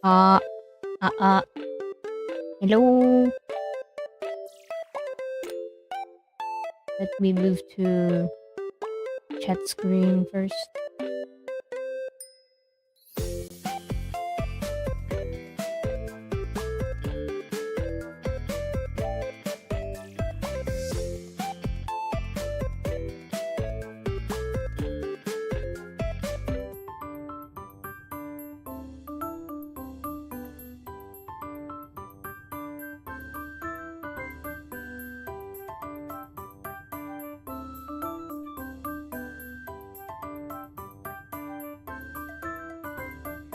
Uh, uh, uh, Hello. Let me move to chat screen first.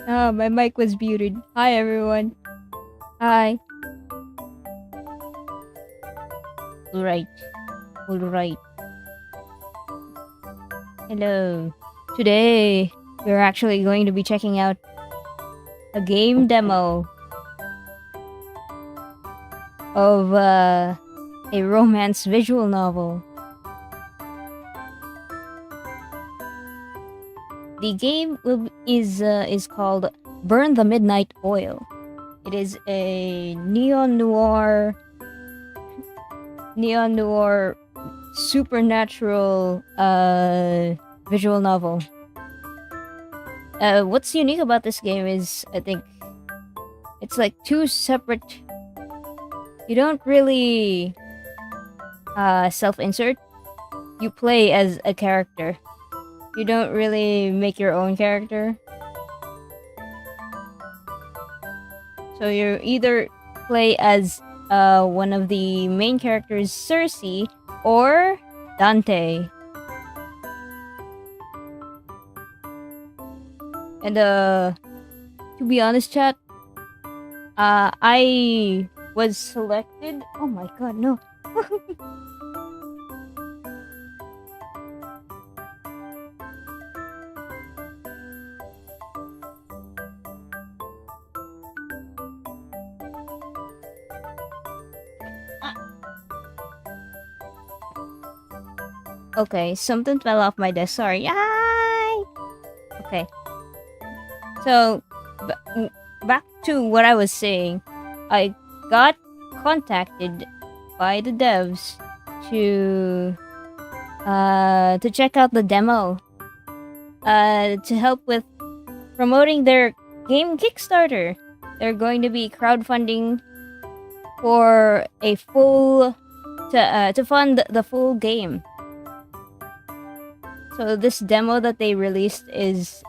Oh, my mic was muted. Hi, everyone. Hi. All right. All right. Hello. Today, we're actually going to be checking out a game demo of a romance visual novel. The game is called Burn the Midnight Oil. It is a neon-noir supernatural visual novel. What's unique about this game is I think it's like two separate. You don't really self-insert. You play as a character. You don't really make your own character. So you either play as one of the main characters, Cersei, or Dante. And to be honest, chat, I was selected. Oh my god, no. Okay, something fell off my desk. Sorry. Yay! Okay. So, back to what I was saying. I got contacted by the devs to check out the demo. To help with promoting their game Kickstarter. They're going to be crowdfunding for a full to fund the full game. So this demo that they released is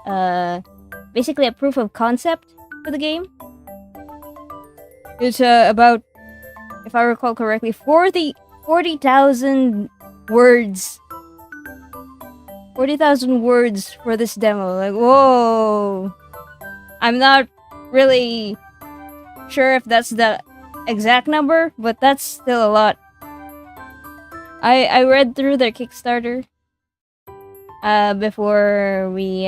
basically a proof of concept for the game. It's about, if I recall correctly, 40,000 words. 40,000 words for this demo. Like, whoa! I'm not really sure if that's the exact number, but that's still a lot. I read through their Kickstarter before we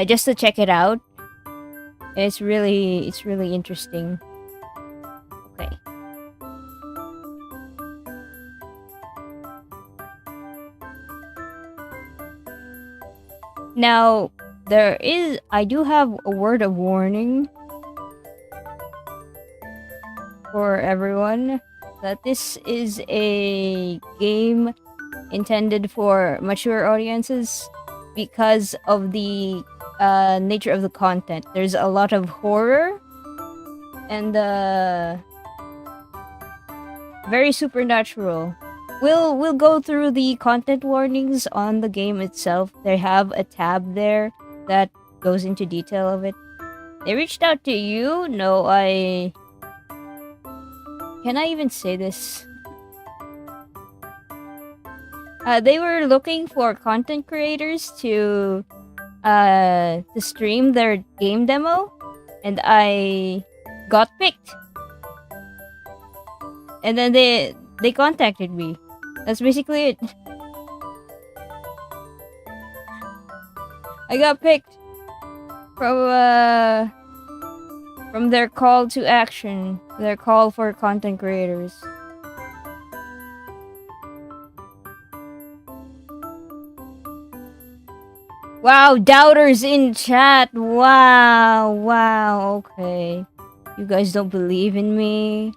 just to check it out. It's really interesting. Okay. Now I do have a word of warning for everyone that this is a game intended for mature audiences because of the nature of the content. There's a lot of horror and very supernatural. We'll go through the content warnings on the game itself. They have a tab there that goes into detail of it. They reached out to you? No, can I even say this? They were looking for content creators to stream their game demo, and I got picked. And then they contacted me. That's basically it. I got picked from their call to action, their call for content creators. Wow, doubters in chat. Wow, wow, okay. You guys don't believe in me.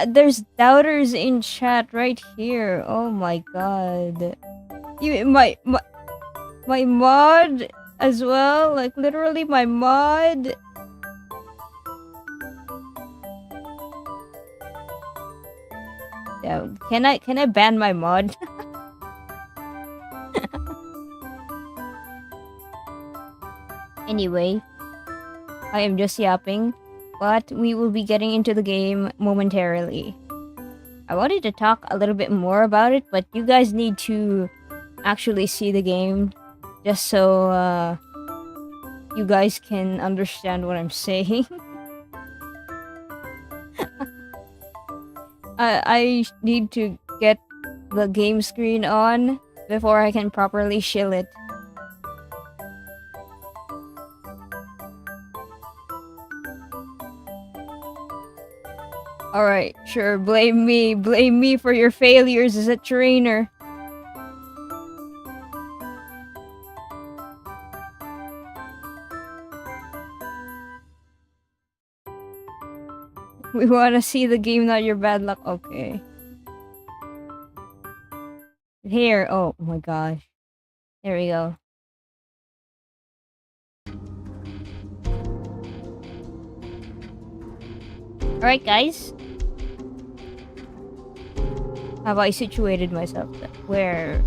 There's doubters in chat right here. Oh my god. You my mod as well, like literally my mod. Yeah, can I ban my mod? Anyway, I am just yapping, but we will be getting into the game momentarily. I wanted to talk a little bit more about it, but you guys need to actually see the game just so you guys can understand what I'm saying. I need to get the game screen on before I can properly shill it. Alright, sure, blame me for your failures as a trainer. We wanna see the game, not your bad luck. Okay. Here, oh my gosh. There we go. Alright guys. Have I situated myself where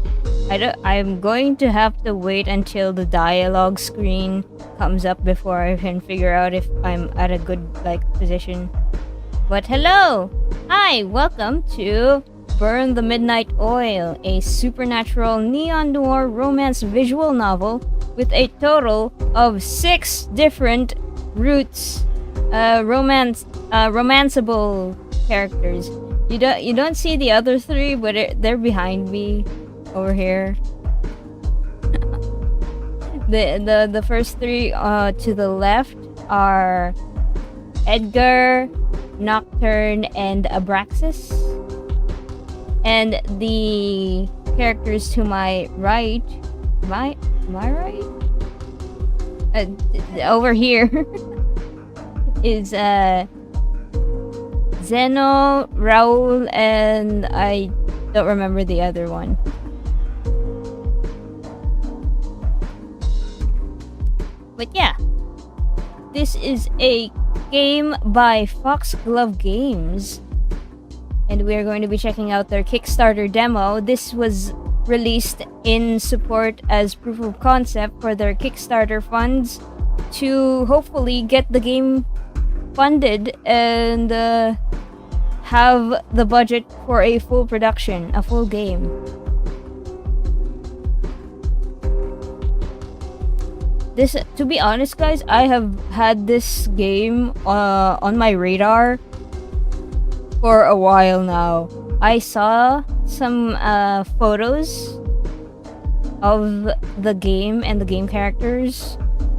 I'm going to have to wait until the dialogue screen comes up before I can figure out if I'm at a good position. But hello! Hi, welcome to Burn the Midnight Oil, a supernatural neon-noir romance visual novel with a total of 6 different romanceable characters. You don't see the other 3, but they're behind me over here. the first 3 to the left are Edgar, Nocturne, and Abraxas. And the characters to my right, my right? Over here is Zeno, Raul, and I don't remember the other one. But yeah, this is a game by Foxglove Games, and we are going to be checking out their Kickstarter demo. This was released in support as proof of concept for their Kickstarter funds to hopefully get the game funded and have the budget for a full production, a full game. This, to be honest guys, I have had this game on my radar for a while now. I saw some photos of the game and the game characters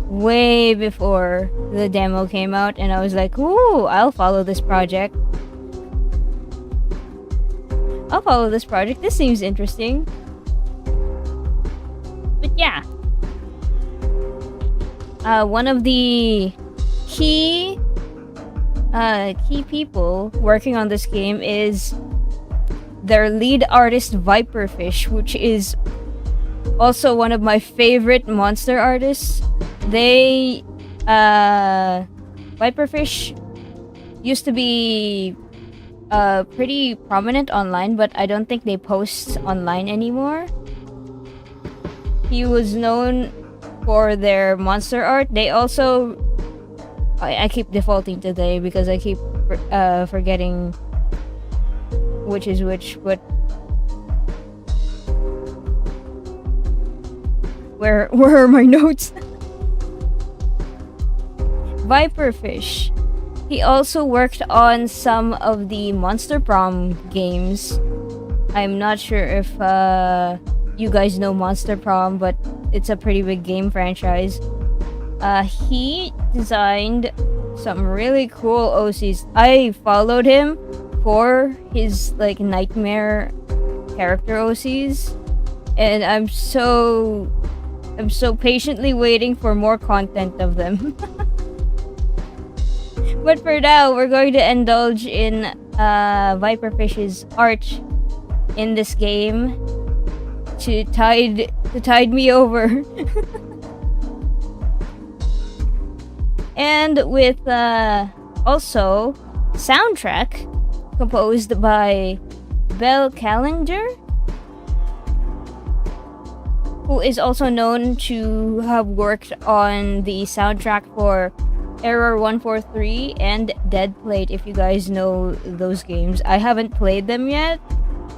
way before the demo came out, and I was like, ooh, I'll follow this project. This seems interesting. But yeah. One of the key people working on this game is their lead artist Viperfish, which is also one of my favorite monster artists. They Viperfish used to be pretty prominent online, but I don't think they post online anymore. He was known for their monster art. They also I keep defaulting today because I keep forgetting which is which, but where are my notes? Viperfish. He also worked on some of the Monster Prom games. I'm not sure if you guys know Monster Prom, but it's a pretty big game franchise. He designed some really cool OCs. I followed him for his nightmare character OCs, and I'm so patiently waiting for more content of them. But for now, we're going to indulge in Viperfish's art in this game to tide me over. And with also soundtrack composed by Bell Callinger, who is also known to have worked on the soundtrack for Error 143 and Dead Plate, if you guys know those games. I haven't played them yet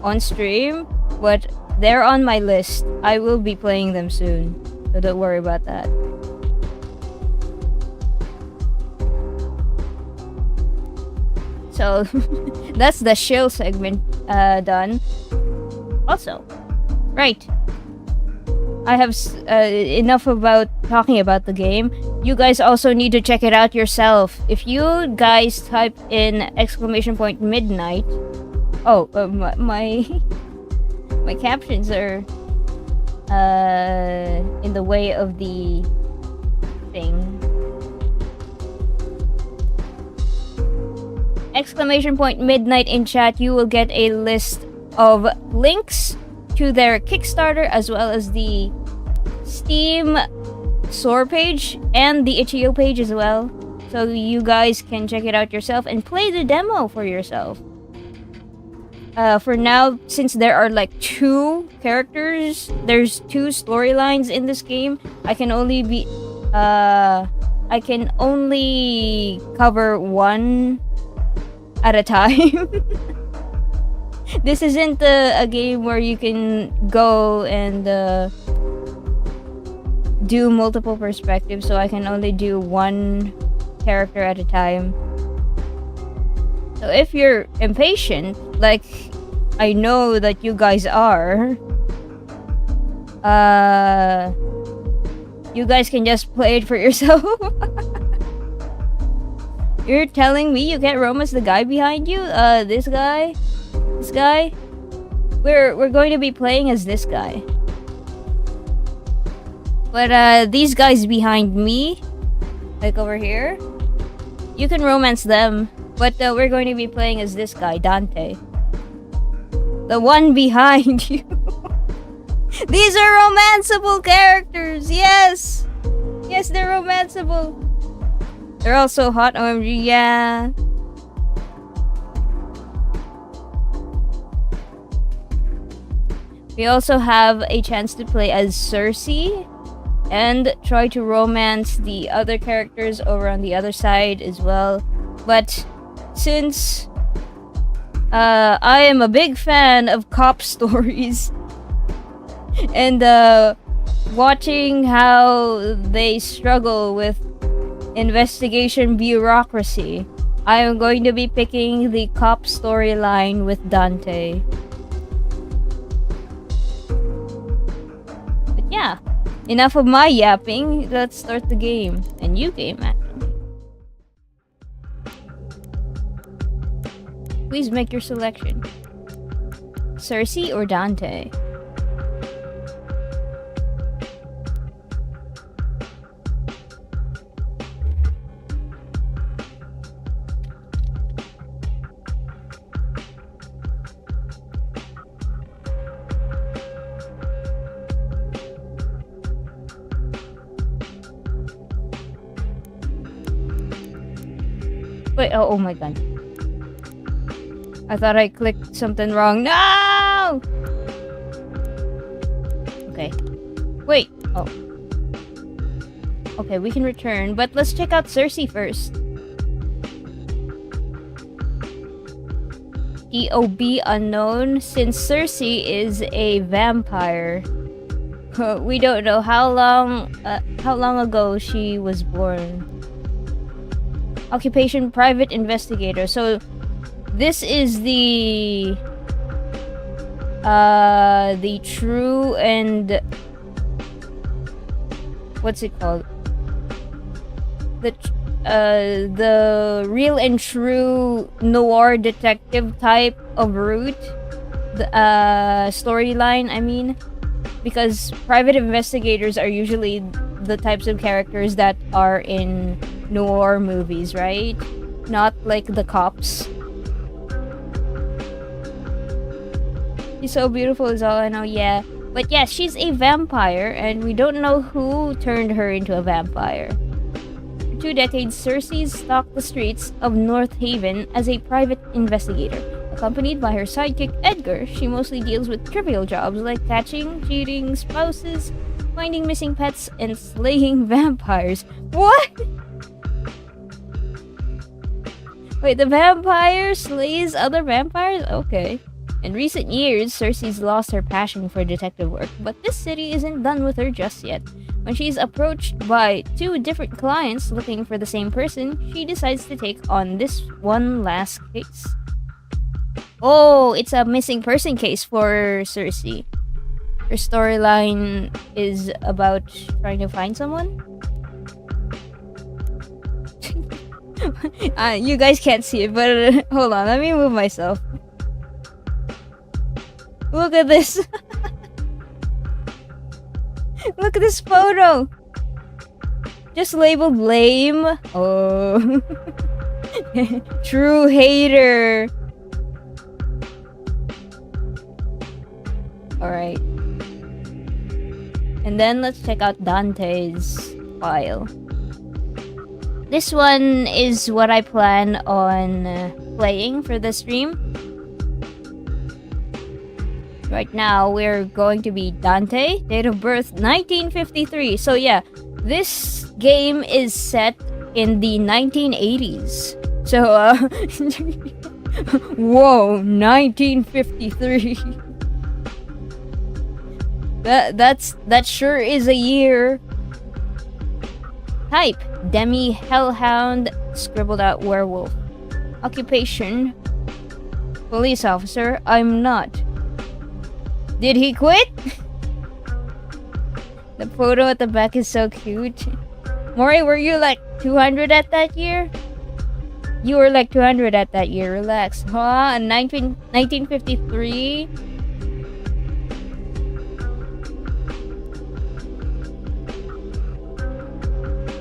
on stream, but they're on my list. I will be playing them soon, so don't worry about that. So that's the shill segment done. Also, right, I have enough about talking about the game. You guys also need to check it out yourself. If you guys type in !midnight. Oh, my my captions are in the way of the thing. !midnight in chat, you will get a list of links to their Kickstarter as well as the Steam store page and the itch.io page as well, so you guys can check it out yourself and play the demo for yourself. For now, since there are like 2 characters, there's 2 storylines in this game, I can only cover one at a time. This isn't a game where you can go and do multiple perspectives, so I can only do one character at a time. So if you're impatient, like I know that you guys are, you guys can just play it for yourself. You're telling me you can't romance the guy behind you? This guy? This guy? We're going to be playing as this guy. But these guys behind me, like over here, you can romance them. But we're going to be playing as this guy, Dante. The one behind you. These are romanceable characters, yes! Yes, they're romanceable. They're all so hot, OMG, yeah. We also have a chance to play as Cersei and try to romance the other characters over on the other side as well. But since I am a big fan of cop stories and watching how they struggle with investigation bureaucracy, I am going to be picking the cop storyline with Dante. But yeah, enough of my yapping. Let's start the game. A new game, actually. Please make your selection. Cersei or Dante? Wait, oh my god. I thought I clicked something wrong. No! Okay. Wait. Oh. Okay, we can return, but let's check out Cersei first. EOB unknown. Since Cersei is a vampire, we don't know how long ago she was born. Occupation private investigator. So this is the true and what's it called? The real and true noir detective type of route the storyline, I mean, because private investigators are usually the types of characters that are in noir movies, right? Not like the cops. She's so beautiful is all I know, yeah. But yeah, she's a vampire, and we don't know who turned her into a vampire. For 2 decades, Cersei stalked the streets of North Haven as a private investigator. Accompanied by her sidekick Edgar, she mostly deals with trivial jobs like catching, cheating spouses, finding missing pets, and slaying vampires. What? Wait, the vampire slays other vampires? Okay. In recent years, Cersei's lost her passion for detective work, but this city isn't done with her just yet. When she's approached by 2 different clients looking for the same person, she decides to take on this one last case. Oh, it's a missing person case for Cersei. Her storyline is about trying to find someone? You guys can't see it, but hold on, let me move myself. Look at this. Look at this photo. Just labeled lame. Oh. True hater. Alright. And then let's check out Dante's file. This one is what I plan on playing for the stream. Right now, we're going to be Dante, date of birth 1953. So yeah, this game is set in the 1980s. So, whoa, 1953. That sure is a year. Type, Demi Hellhound, scribbled out werewolf. Occupation, police officer, I'm not. Did he quit? The photo at the back is so cute. Mori, were you like 200 at that year? You were like 200 at that year, relax. Huh? 1953?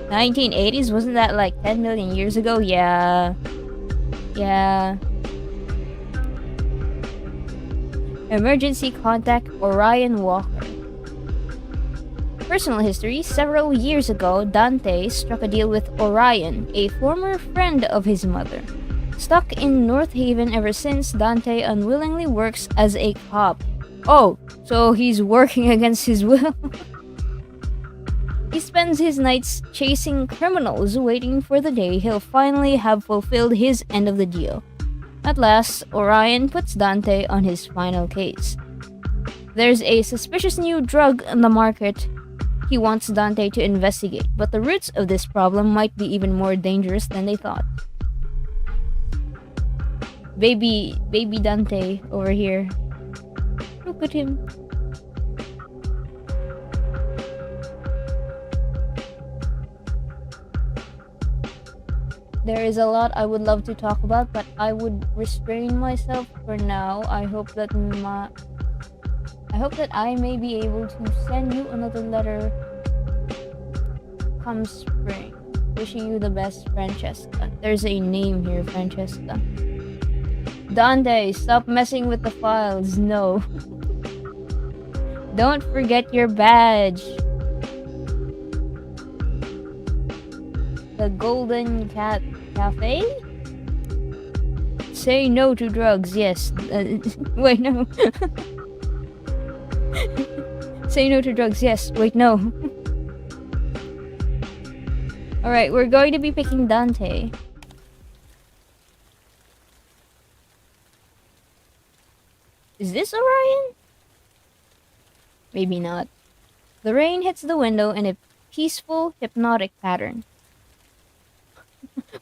'80s? Wasn't that like 10 million years ago? Yeah. Yeah. Emergency contact Orion Walker. Personal history. Several years ago, Dante struck a deal with Orion, a former friend of his mother. Stuck in North Haven ever since, Dante unwillingly works as a cop. Oh, so he's working against his will. He spends his nights chasing criminals, waiting for the day he'll finally have fulfilled his end of the deal. At last, Orion puts Dante on his final case. There's a suspicious new drug on the market he wants Dante to investigate, but the roots of this problem might be even more dangerous than they thought. Baby Dante over here. Look at him. There is a lot I would love to talk about, but I would restrain myself for now. I hope that I may be able to send you another letter come spring. Wishing you the best, Francesca. There's a name here, Francesca. Dante, stop messing with the files. No. Don't forget your badge. The Golden Cat Cafe? Say no to drugs, yes. Wait, no. Say no to drugs, yes. Wait, no. Alright, we're going to be picking Dante. Is this Orion? Maybe not. The rain hits the window in a peaceful, hypnotic pattern.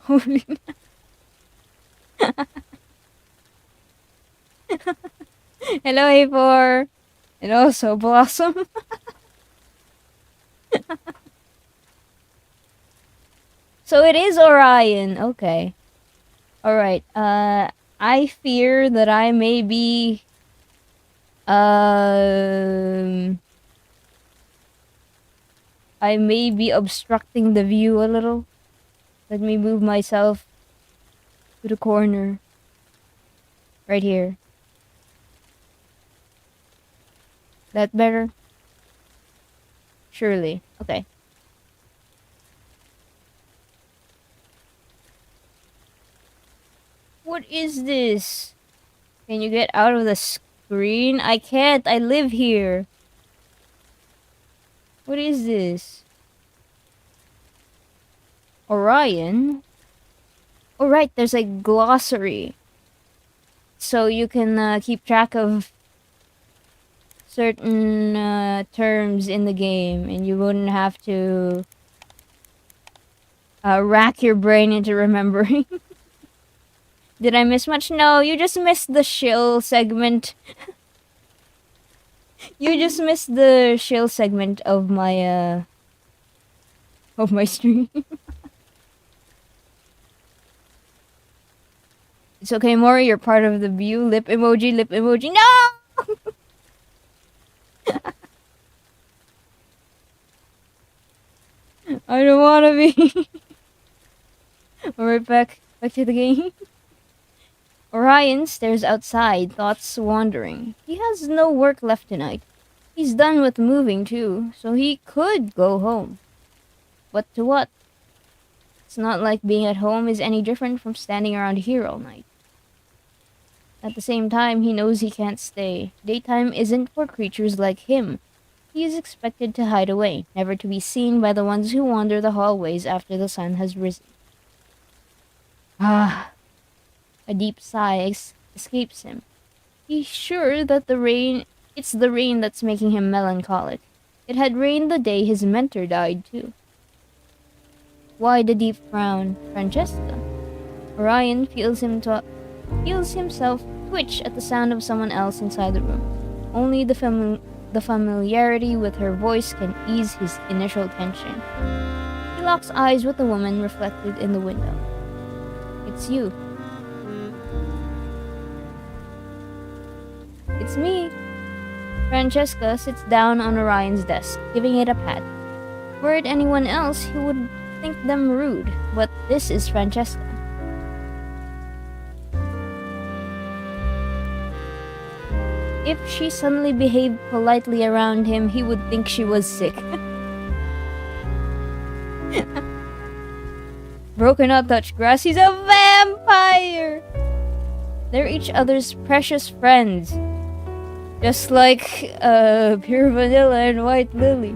Holy. Hello, A4. And also Blossom. So it is Orion. Okay. Alright. I fear that I may be Um, I may be obstructing the view a little. Let me move myself to the corner. Right here. That better? Surely. Okay. What is this? Can you get out of the screen? I can't. I live here. What is this? Orion? Oh, right. There's a glossary. So you can keep track of certain terms in the game, and you wouldn't have to rack your brain into remembering. Did I miss much? No, you just missed the shill segment. You just missed the shill segment of my stream. It's okay, Mori, you're part of the view. Lip emoji, lip emoji. No! I don't wanna be. Alright, back to the game. Orion stares outside, thoughts wandering. He has no work left tonight. He's done with moving too, so he could go home. But to what? It's not like being at home is any different from standing around here all night. At the same time, he knows he can't stay. Daytime isn't for creatures like him. He is expected to hide away, never to be seen by the ones who wander the hallways after the sun has risen. Ah. A deep sigh escapes him. He's sure that it's the rain that's making him melancholic. It had rained the day his mentor died, too. Why the deep frown, Francesca? Orion feels himself twitch at the sound of someone else inside the room. Only the familiarity with her voice can ease his initial tension. He locks eyes with the woman reflected in the window. It's you. It's me. Francesca sits down on Orion's desk, giving it a pat. Were it anyone else, he would think them rude, but this is Francesca. If she suddenly behaved politely around him, he would think she was sick. Bro cannot touch grass, he's a vampire! They're each other's precious friends. Just like pure vanilla and white lily.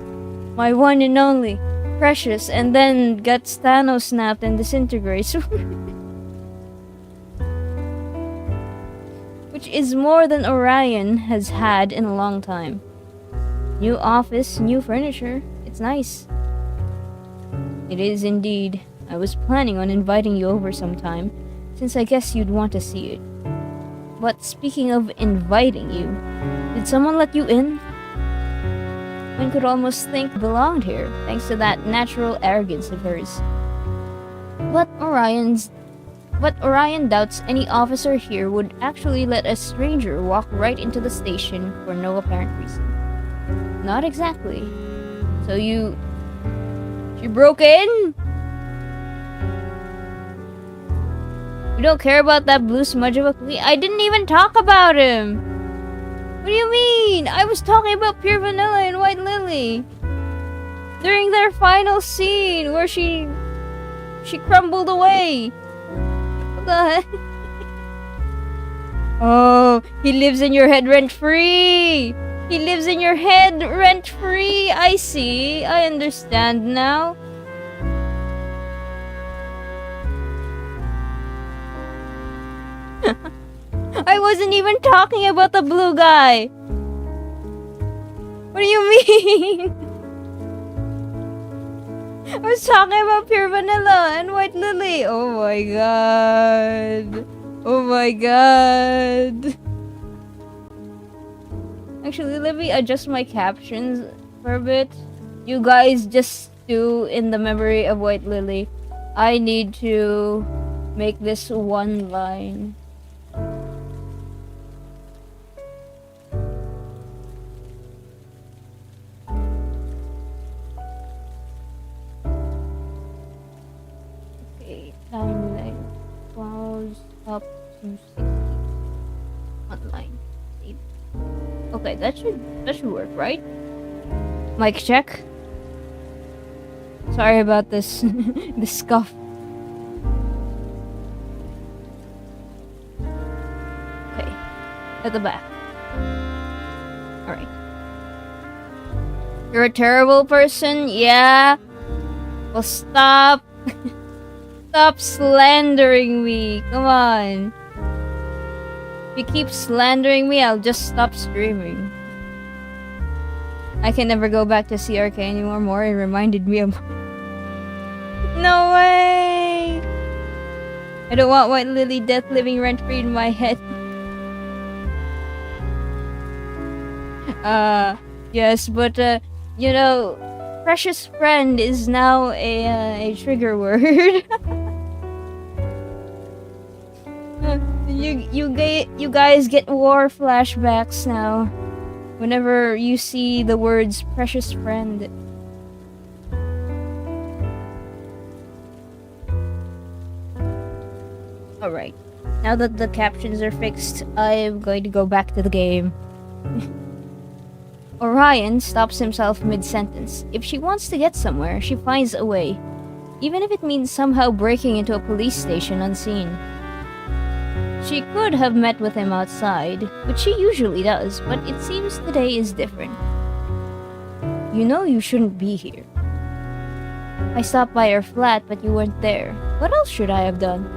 My one and only. Precious, and then gets Thanos snapped and disintegrates. Which is more than Orion has had in a long time. New office, new furniture. It's nice. It is indeed. I was planning on inviting you over sometime, since I guess you'd want to see it. But speaking of inviting you, did someone let you in? One could almost think you belonged here, thanks to that natural arrogance of hers. But Orion doubts any officer here would actually let a stranger walk right into the station for no apparent reason. Not exactly. So she broke in? You don't care about that blue smudge of a cookie? I didn't even talk about him! What do you mean? I was talking about pure vanilla and white lily. During their final scene where she crumbled away. What the heck? Oh, he lives in your head rent-free! He lives in your head rent-free! I see. I understand now. I wasn't even talking about the blue guy! What do you mean? I was talking about pure vanilla and white lily! Oh my god! Oh my god! Actually, let me adjust my captions for a bit. You guys just stew in the memory of white lily. I need to make this one line. 260 online. Save. Okay, that should work, right? Mic check. Sorry about this this scuff. Okay, at the back. All right. You're a terrible person, yeah. Well, stop. Stop slandering me. Come on. If you keep slandering me, I'll just stop streaming. I can never go back to CRK anymore. Mori reminded me of... No way! I don't want White Lily death living rent-free in my head. Yes, but, you know, precious friend is now a trigger word. You guys get war flashbacks now whenever you see the words precious friend. Alright, now that the captions are fixed, I am going to go back to the game. Orion stops himself mid-sentence. If she wants to get somewhere, she finds a way, even if it means somehow breaking into a police station unseen. She could have met with him outside, which she usually does, but it seems today is different. You know you shouldn't be here. I stopped by your flat, but you weren't there. What else should I have done?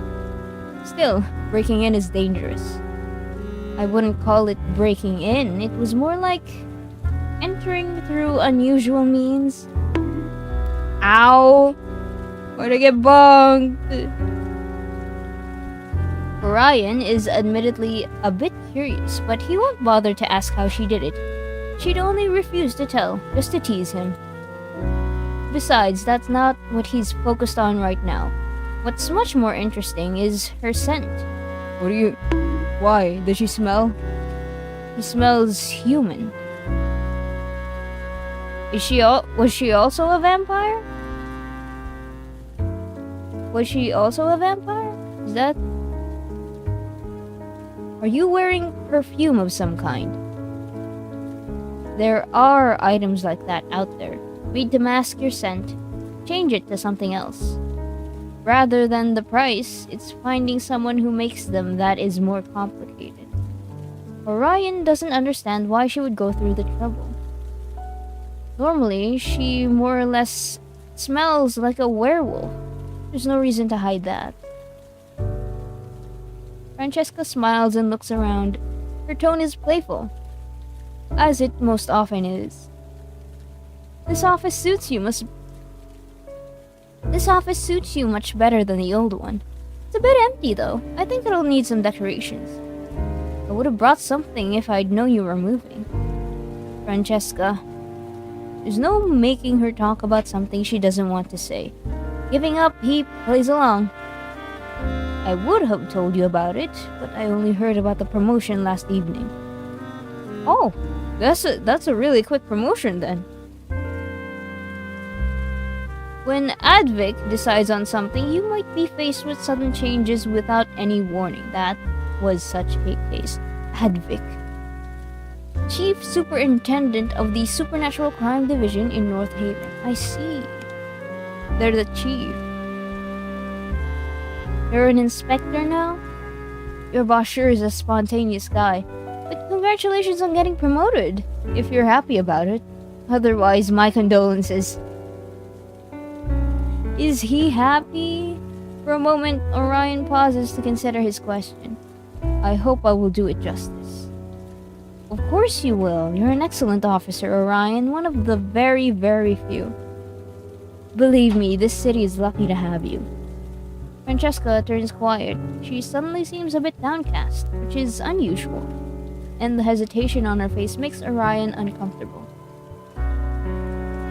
Still, breaking in is dangerous. I wouldn't call it breaking in, it was more like entering through unusual means. Ow! Why'd I get bonked? Orion is admittedly a bit curious, but he won't bother to ask how she did it. She'd only refuse to tell, just to tease him. Besides, that's not what he's focused on right now. What's much more interesting is her scent. Why? Does she smell? He smells human. Was she also a vampire? Was she also a vampire? Is that... Are you wearing perfume of some kind? There are items like that out there, made to mask your scent, change it to something else. Rather than the price, it's finding someone who makes them that is more complicated. Orion doesn't understand why she would go through the trouble. Normally, she more or less smells like a werewolf. There's no reason to hide that. Francesca smiles and looks around. Her tone is playful, as it most often is. This office suits you much better than the old one. It's a bit empty though. I think it'll need some decorations. I would have brought something if I'd known you were moving. Francesca. There's no making her talk about something she doesn't want to say. Giving up, he plays along. I would have told you about it, but I only heard about the promotion last evening. Oh, that's a really quick promotion then. When Advic decides on something, you might be faced with sudden changes without any warning. That was such a case. Advic. Chief Superintendent of the Supernatural Crime Division in North Haven. I see. They're the chief. You're an inspector now? Your boss sure is a spontaneous guy. But congratulations on getting promoted, if you're happy about it. Otherwise, my condolences. Is he happy? For a moment, Orion pauses to consider his question. I hope I will do it justice. Of course you will. You're an excellent officer, Orion, one of the very, very few. Believe me, this city is lucky to have you. Francesca turns quiet. She suddenly seems a bit downcast, which is unusual, and the hesitation on her face makes Orion uncomfortable.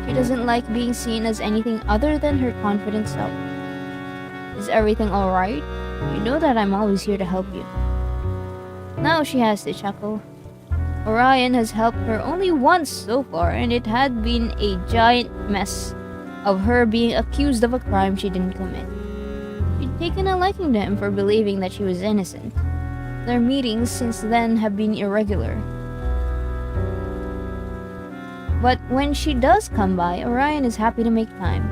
She doesn't like being seen as anything other than her confident self. Is everything alright? You know that I'm always here to help you. Now she has to chuckle. Orion has helped her only once so far, and it had been a giant mess of her being accused of a crime she didn't commit. She'd taken a liking to him for believing that she was innocent. Their meetings since then have been irregular. But when she does come by, Orion is happy to make time.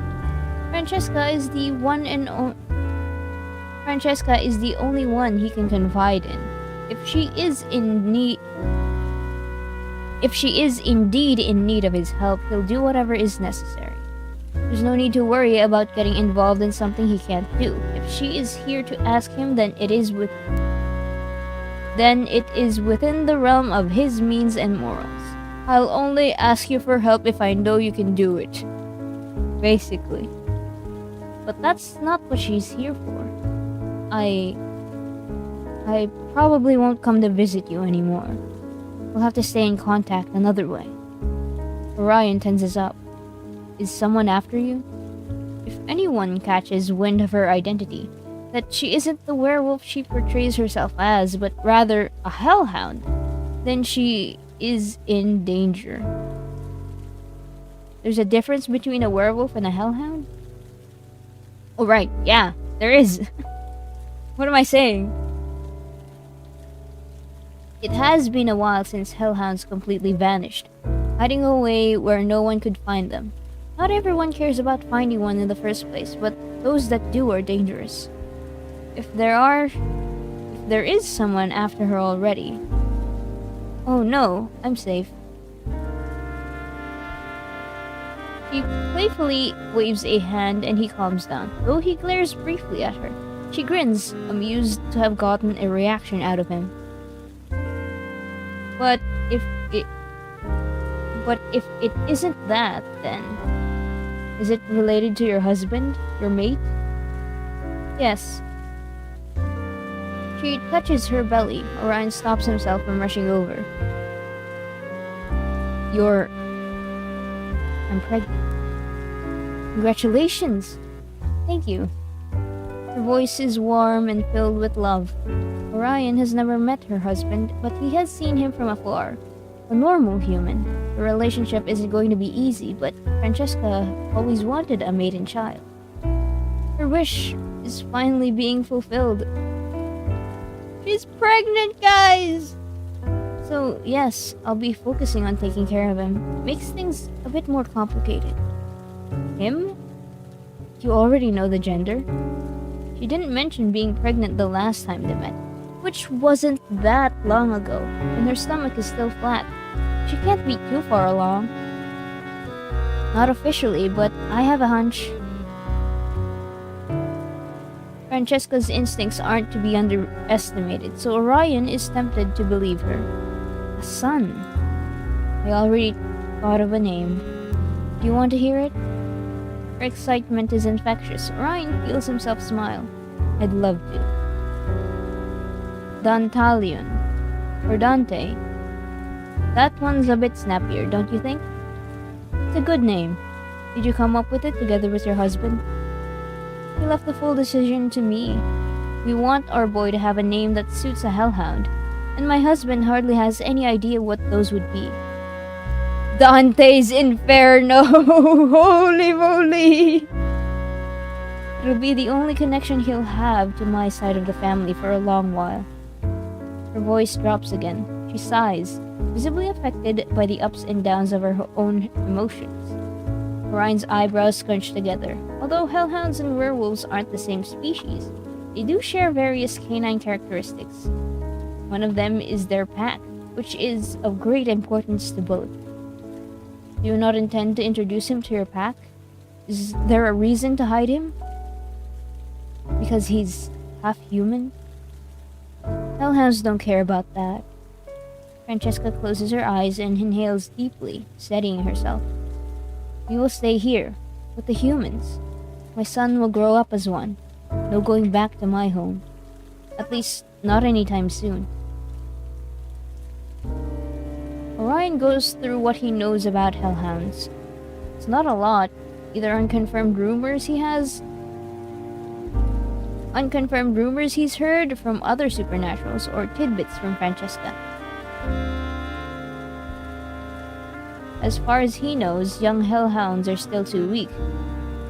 Francesca is the only one he can confide in. If she is indeed in need of his help, he'll do whatever is necessary. There's no need to worry about getting involved in something he can't do. If she is here to ask him, then it is within the realm of his means and morals. I'll only ask you for help if I know you can do it. Basically. But that's not what she's here for. I probably won't come to visit you anymore. We'll have to stay in contact another way. Orion tenses up. Is someone after you? If anyone catches wind of her identity, that she isn't the werewolf she portrays herself as, but rather a hellhound, then she is in danger. There's a difference between a werewolf and a hellhound? Oh right, yeah, there is. What am I saying? It has been a while since hellhounds completely vanished, hiding away where no one could find them. Not everyone cares about finding one in the first place, but those that do are dangerous. If there is someone after her already. Oh no, I'm safe. She playfully waves a hand and he calms down, though he glares briefly at her. She grins, amused to have gotten a reaction out of him. But if it isn't that, then is it related to your husband, your mate? Yes. She touches her belly. Orion stops himself from rushing over. I'm pregnant. Congratulations! Thank you. Her voice is warm and filled with love. Orion has never met her husband, but he has seen him from afar. A normal human. The relationship isn't going to be easy, but Francesca always wanted a maiden child. Her wish is finally being fulfilled. She's pregnant, guys! So, yes, I'll be focusing on taking care of him. Makes things a bit more complicated. Him? You already know the gender? She didn't mention being pregnant the last time they met, which wasn't that long ago, and her stomach is still flat. She can't be too far along. Not officially, but I have a hunch. Francesca's instincts aren't to be underestimated, so Orion is tempted to believe her. A son. I already thought of a name. Do you want to hear it? Her excitement is infectious. Orion feels himself smile. I'd love to. Dantalion. Or Dante. That one's a bit snappier, don't you think? It's a good name. Did you come up with it together with your husband? He left the full decision to me. We want our boy to have a name that suits a hellhound, and my husband hardly has any idea what those would be. Dante's Inferno! Holy moly! It'll be the only connection he'll have to my side of the family for a long while. Her voice drops again. She sighs, visibly affected by the ups and downs of her own emotions. Orion's eyebrows scrunch together. Although hellhounds and werewolves aren't the same species, they do share various canine characteristics. One of them is their pack, which is of great importance to both. Do you not intend to introduce him to your pack? Is there a reason to hide him? Because he's half human? Hellhounds don't care about that. Francesca closes her eyes and inhales deeply, steadying herself. We will stay here, with the humans. My son will grow up as one. No going back to my home. At least, not anytime soon. Orion goes through what he knows about hellhounds. It's not a lot. Either unconfirmed rumors he's heard from other supernaturals, or tidbits from Francesca. As far as he knows, young hellhounds are still too weak,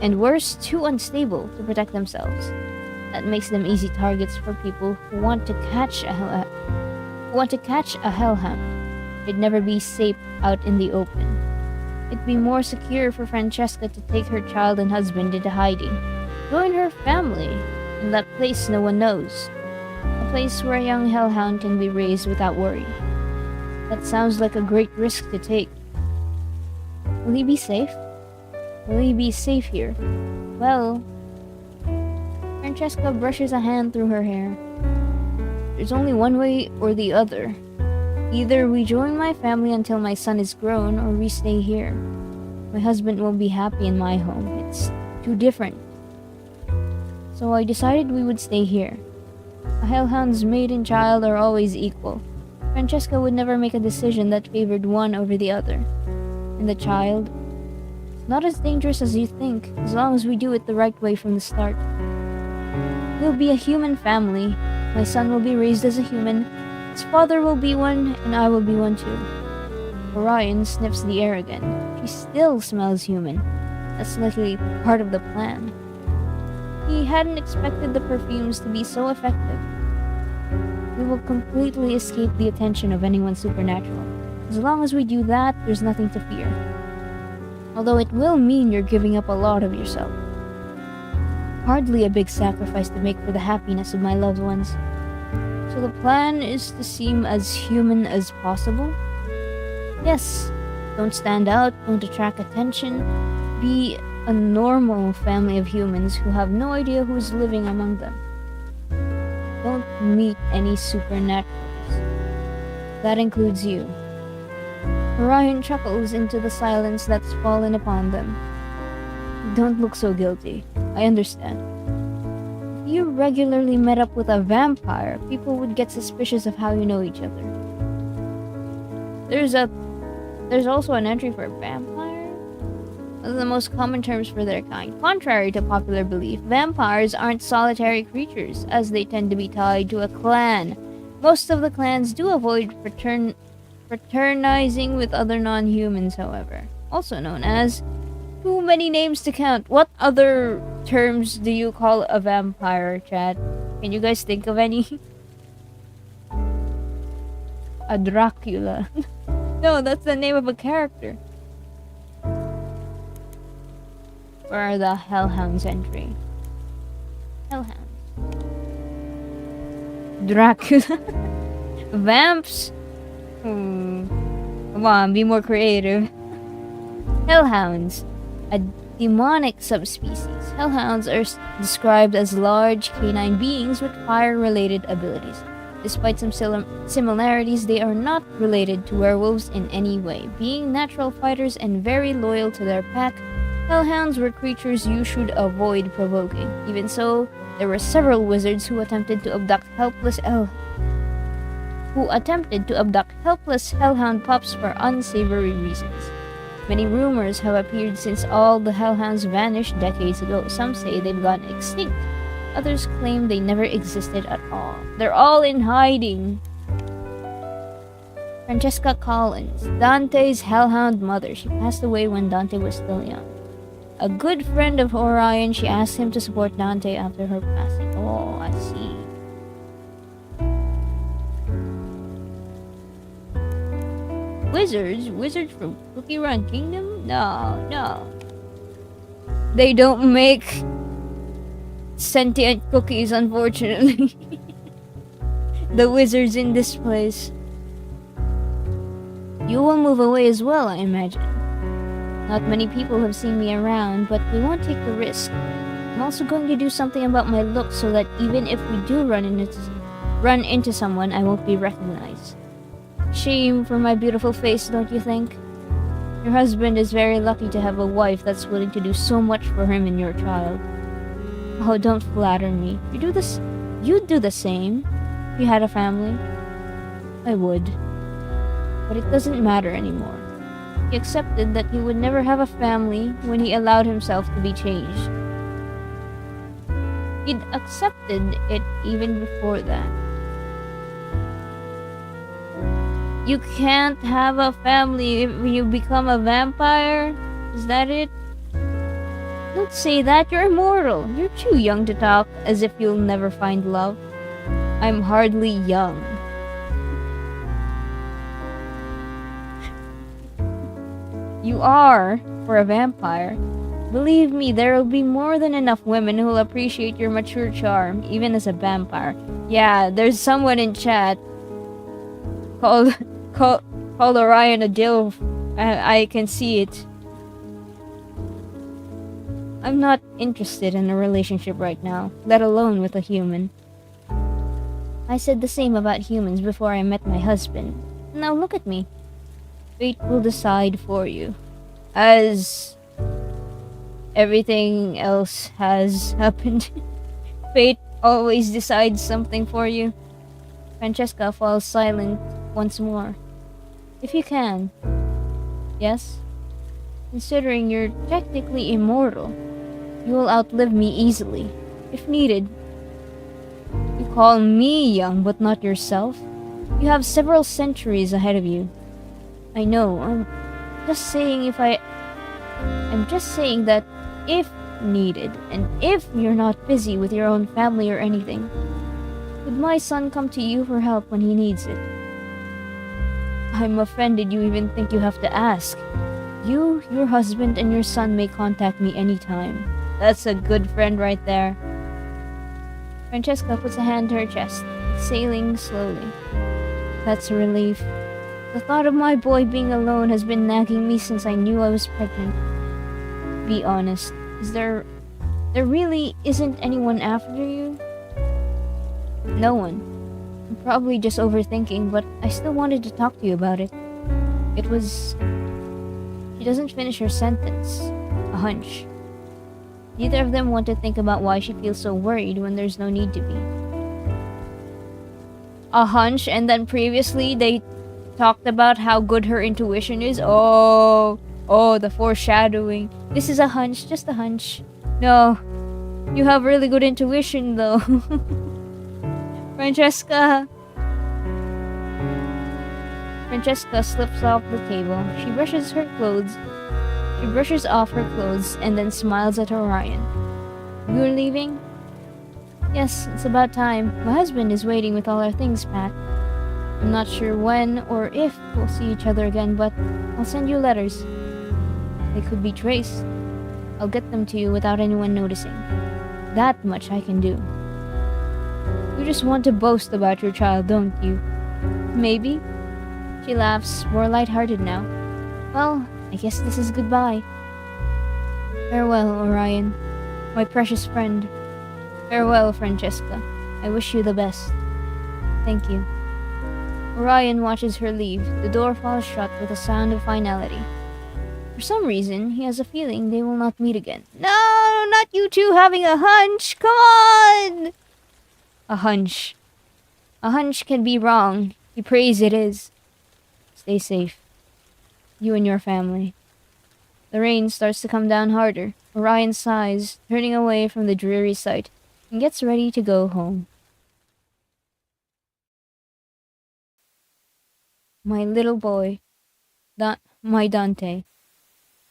and worse, too unstable to protect themselves. That makes them easy targets for people who want to catch a hellhound. They'd never be safe out in the open. It'd be more secure for Francesca to take her child and husband into hiding. Join her family in that place no one knows. A place where a young hellhound can be raised without worry. That sounds like a great risk to take. Will he be safe? Will he be safe here? Well, Francesca brushes a hand through her hair. There's only one way or the other. Either we join my family until my son is grown, or we stay here. My husband won't be happy in my home. It's too different. So I decided we would stay here. A hellhound's mate and child are always equal. Francesca would never make a decision that favored one over the other. And the child? It's not as dangerous as you think, as long as we do it the right way from the start. We'll be a human family. My son will be raised as a human. His father will be one, and I will be one too. Orion sniffs the air again. She still smells human. That's likely part of the plan. He hadn't expected the perfumes to be so effective. We will completely escape the attention of anyone supernatural. As long as we do that, there's nothing to fear. Although it will mean you're giving up a lot of yourself. Hardly a big sacrifice to make for the happiness of my loved ones. So the plan is to seem as human as possible? Yes. Don't stand out, don't attract attention. Be a normal family of humans who have no idea who's living among them. Don't meet any supernaturals. That includes you. Orion chuckles into the silence that's fallen upon them. Don't look so guilty. I understand. If you regularly met up with a vampire, people would get suspicious of how you know each other. There's also an entry for vampire? One of the most common terms for their kind. Contrary to popular belief, vampires aren't solitary creatures, as they tend to be tied to a clan. Most of the clans do avoid fraternizing with other non-humans, however. Also known as too many names to count. What other terms do you call a vampire, Chad? Can you guys think of any? A Dracula. No, that's the name of a character. Where are the Hellhounds entry? Hellhounds. Dracula. Vamps? Come on, be more creative. Hellhounds. A demonic subspecies. Hellhounds are described as large canine beings with fire-related abilities. Despite some similarities, they are not related to werewolves in any way. Being natural fighters and very loyal to their pack, hellhounds were creatures you should avoid provoking. Even so, there were several wizards who attempted to abduct helpless hellhound pups for unsavory reasons. Many rumors have appeared since all the hellhounds vanished decades ago. Some say they've gone extinct. Others claim they never existed at all. They're all in hiding. Francesca Collins, Dante's hellhound mother. She passed away when Dante was still young. A good friend of Orion, she asked him to support Dante after her passing. Oh, I see. Wizards? Wizards from Cookie Run Kingdom? No. They don't make sentient cookies, unfortunately. The wizards in this place. You will move away as well, I imagine. Not many people have seen me around, but we won't take the risk. I'm also going to do something about my look so that even if we do run into someone, I won't be recognized. Shame for my beautiful face, don't you think? Your husband is very lucky to have a wife that's willing to do so much for him and your child. Oh, don't flatter me. You'd do the same if you had a family. I would. But it doesn't matter anymore. He accepted that he would never have a family when he allowed himself to be changed. He'd accepted it even before that. You can't have a family if you become a vampire? Is that it? He'll Don't say that, you're immortal. You're too young to talk as if you'll never find love. I'm hardly young. You are, for a vampire. Believe me, there will be more than enough women who will appreciate your mature charm, even as a vampire. Yeah, there's someone in chat called Orion a DILF. I can see it. I'm not interested in a relationship right now, let alone with a human. I said the same about humans before I met my husband. Now look at me. Fate will decide for you. As everything else has happened. Fate always decides something for you. Francesca falls silent once more. If you can. Yes? Considering you're technically immortal, you will outlive me easily, if needed. You call me young, but not yourself? You have several centuries ahead of you. I know, I'm just saying that if needed, and if you're not busy with your own family or anything, could my son come to you for help when he needs it? I'm offended you even think you have to ask. You, your husband, and your son may contact me anytime. That's a good friend right there. Francesca puts a hand to her chest, exhaling slowly. That's a relief. The thought of my boy being alone has been nagging me since I knew I was pregnant. Be honest, there really isn't anyone after you? No one. I'm probably just overthinking, but I still wanted to talk to you about it. It was... She doesn't finish her sentence. A hunch. Neither of them want to think about why she feels so worried when there's no need to be. A hunch, and then previously they talked about how good her intuition is. Oh, the foreshadowing. This is a hunch, just a hunch. No, you have really good intuition though. Francesca slips off the table. She brushes off her clothes and then smiles at Orion. You're leaving? Yes, it's about time. My husband is waiting with all our things packed. I'm not sure when or if we'll see each other again, but I'll send you letters. They could be traced. I'll get them to you without anyone noticing. That much I can do. You just want to boast about your child, don't you? Maybe. She laughs, more lighthearted now. Well, I guess this is goodbye. Farewell, Orion, my precious friend. Farewell, Francesca. I wish you the best. Thank you. Orion watches her leave. The door falls shut with a sound of finality. For some reason, he has a feeling they will not meet again. No, not you two having a hunch. Come on! A hunch. A hunch can be wrong. He prays it is. Stay safe. You and your family. The rain starts to come down harder. Orion sighs, turning away from the dreary sight, and gets ready to go home. My little boy, my Dante.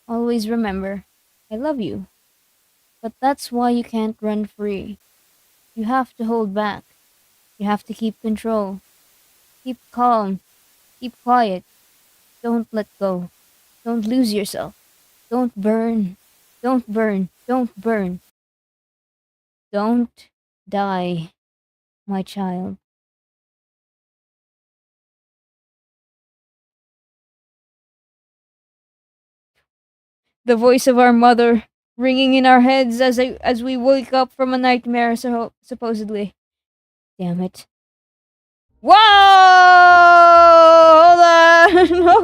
Always remember, I love you. But that's why you can't run free. You have to hold back. You have to keep control. Keep calm. Keep quiet. Don't let go. Don't lose yourself. Don't burn. Don't burn. Don't burn. Don't die, my child. The voice of our mother ringing in our heads as we wake up from a nightmare, supposedly. Damn it. Whoa! Hold on! No!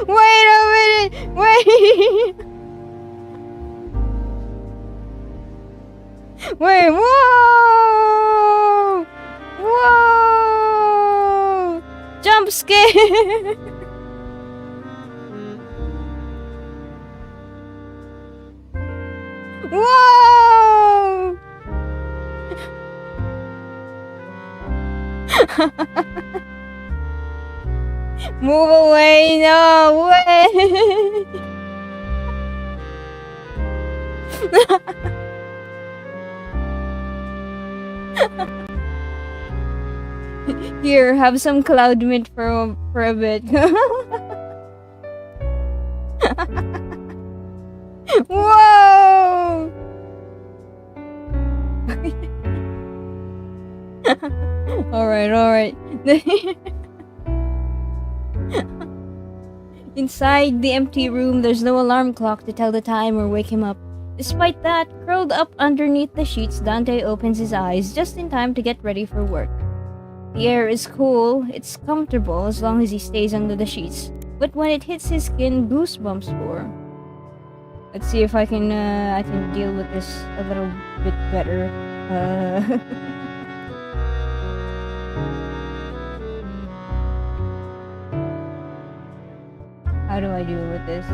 Wait a minute! Wait! Wait! Whoa! Whoa! Jump scare! Whoa! Move away, no way! Here, have some cloud mint for a bit. Whoa! Alright. Inside the empty room, there's no alarm clock to tell the time or wake him up. Despite that, curled up underneath the sheets, Dante opens his eyes just in time to get ready for work. The air is cool, it's comfortable as long as he stays under the sheets, but when it hits his skin, goosebumps form. Let's see if I can deal with this a little bit better. How do I deal with this?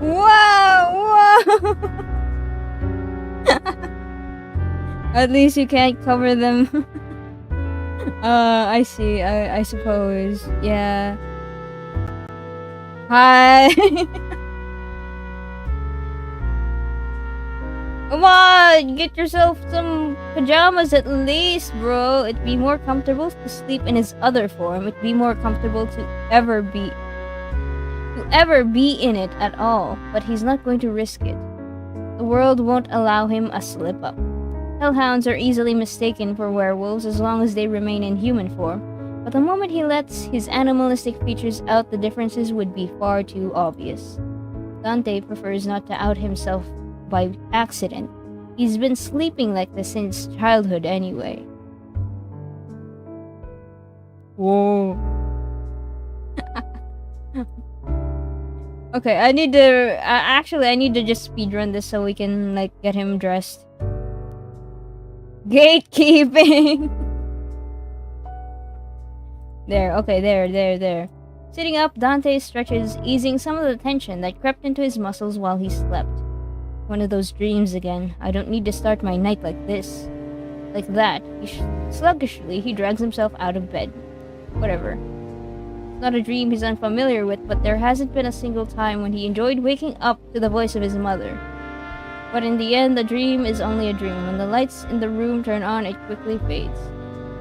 Wow! At least you can't cover them. I see. I suppose. Yeah. Hi. Come on, get yourself some pajamas at least, bro. It'd be more comfortable to sleep in his other form. It'd be more comfortable to ever be in it at all, but he's not going to risk it. The world won't allow him a slip up. Hellhounds are easily mistaken for werewolves as long as they remain in human form, but the moment he lets his animalistic features out, the differences would be far too obvious. Dante prefers not to out himself by accident. He's been sleeping like this since childhood anyway. Whoa. Okay, I need to I need to just speedrun this so we can like get him dressed. Gatekeeping. There, okay, there. Sitting up, Dante stretches, easing some of the tension that crept into his muscles while he slept. One of those dreams again. I don't need to start my night like this. Like that. Sluggishly, he drags himself out of bed. Whatever. It's not a dream he's unfamiliar with, but there hasn't been a single time when he enjoyed waking up to the voice of his mother. But in the end, the dream is only a dream. When the lights in the room turn on, it quickly fades.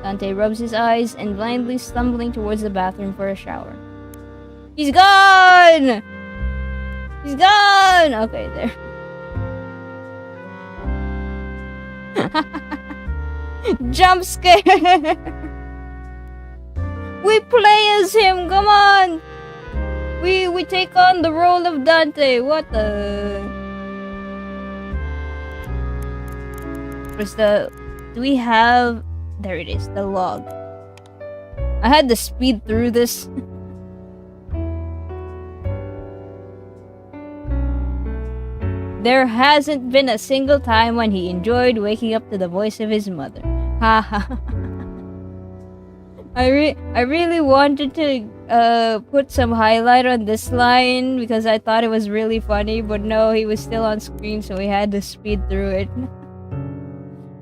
Dante rubs his eyes and blindly stumbling towards the bathroom for a shower. He's gone! He's gone! Okay, there. Jump scare! We play as him, come on! We take on the role of Dante. What the... Where's the... Do we have... There it is, the log. I had to speed through this. There hasn't been a single time when he enjoyed waking up to the voice of his mother. Haha. I really wanted to put some highlight on this line because I thought it was really funny, but no, he was still on screen, so we had to speed through it.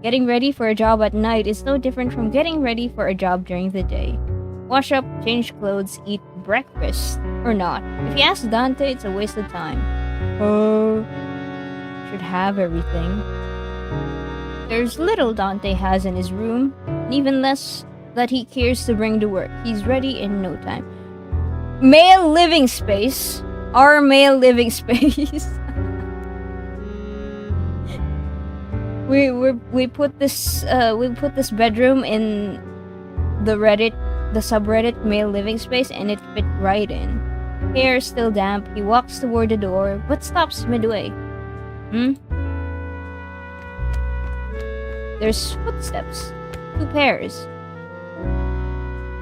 Getting ready for a job at night is no different from getting ready for a job during the day. Wash up, change clothes, eat breakfast, or not. If you ask Dante, it's a waste of time. Oh, should have everything. There's little Dante has in his room, and even less that he cares to bring to work. He's ready in no time. Male living space. Our male living space. We put this bedroom in the subreddit male living space, and it fit right in. Hair still damp, he walks toward the door, but stops midway. There's footsteps. 2 pairs.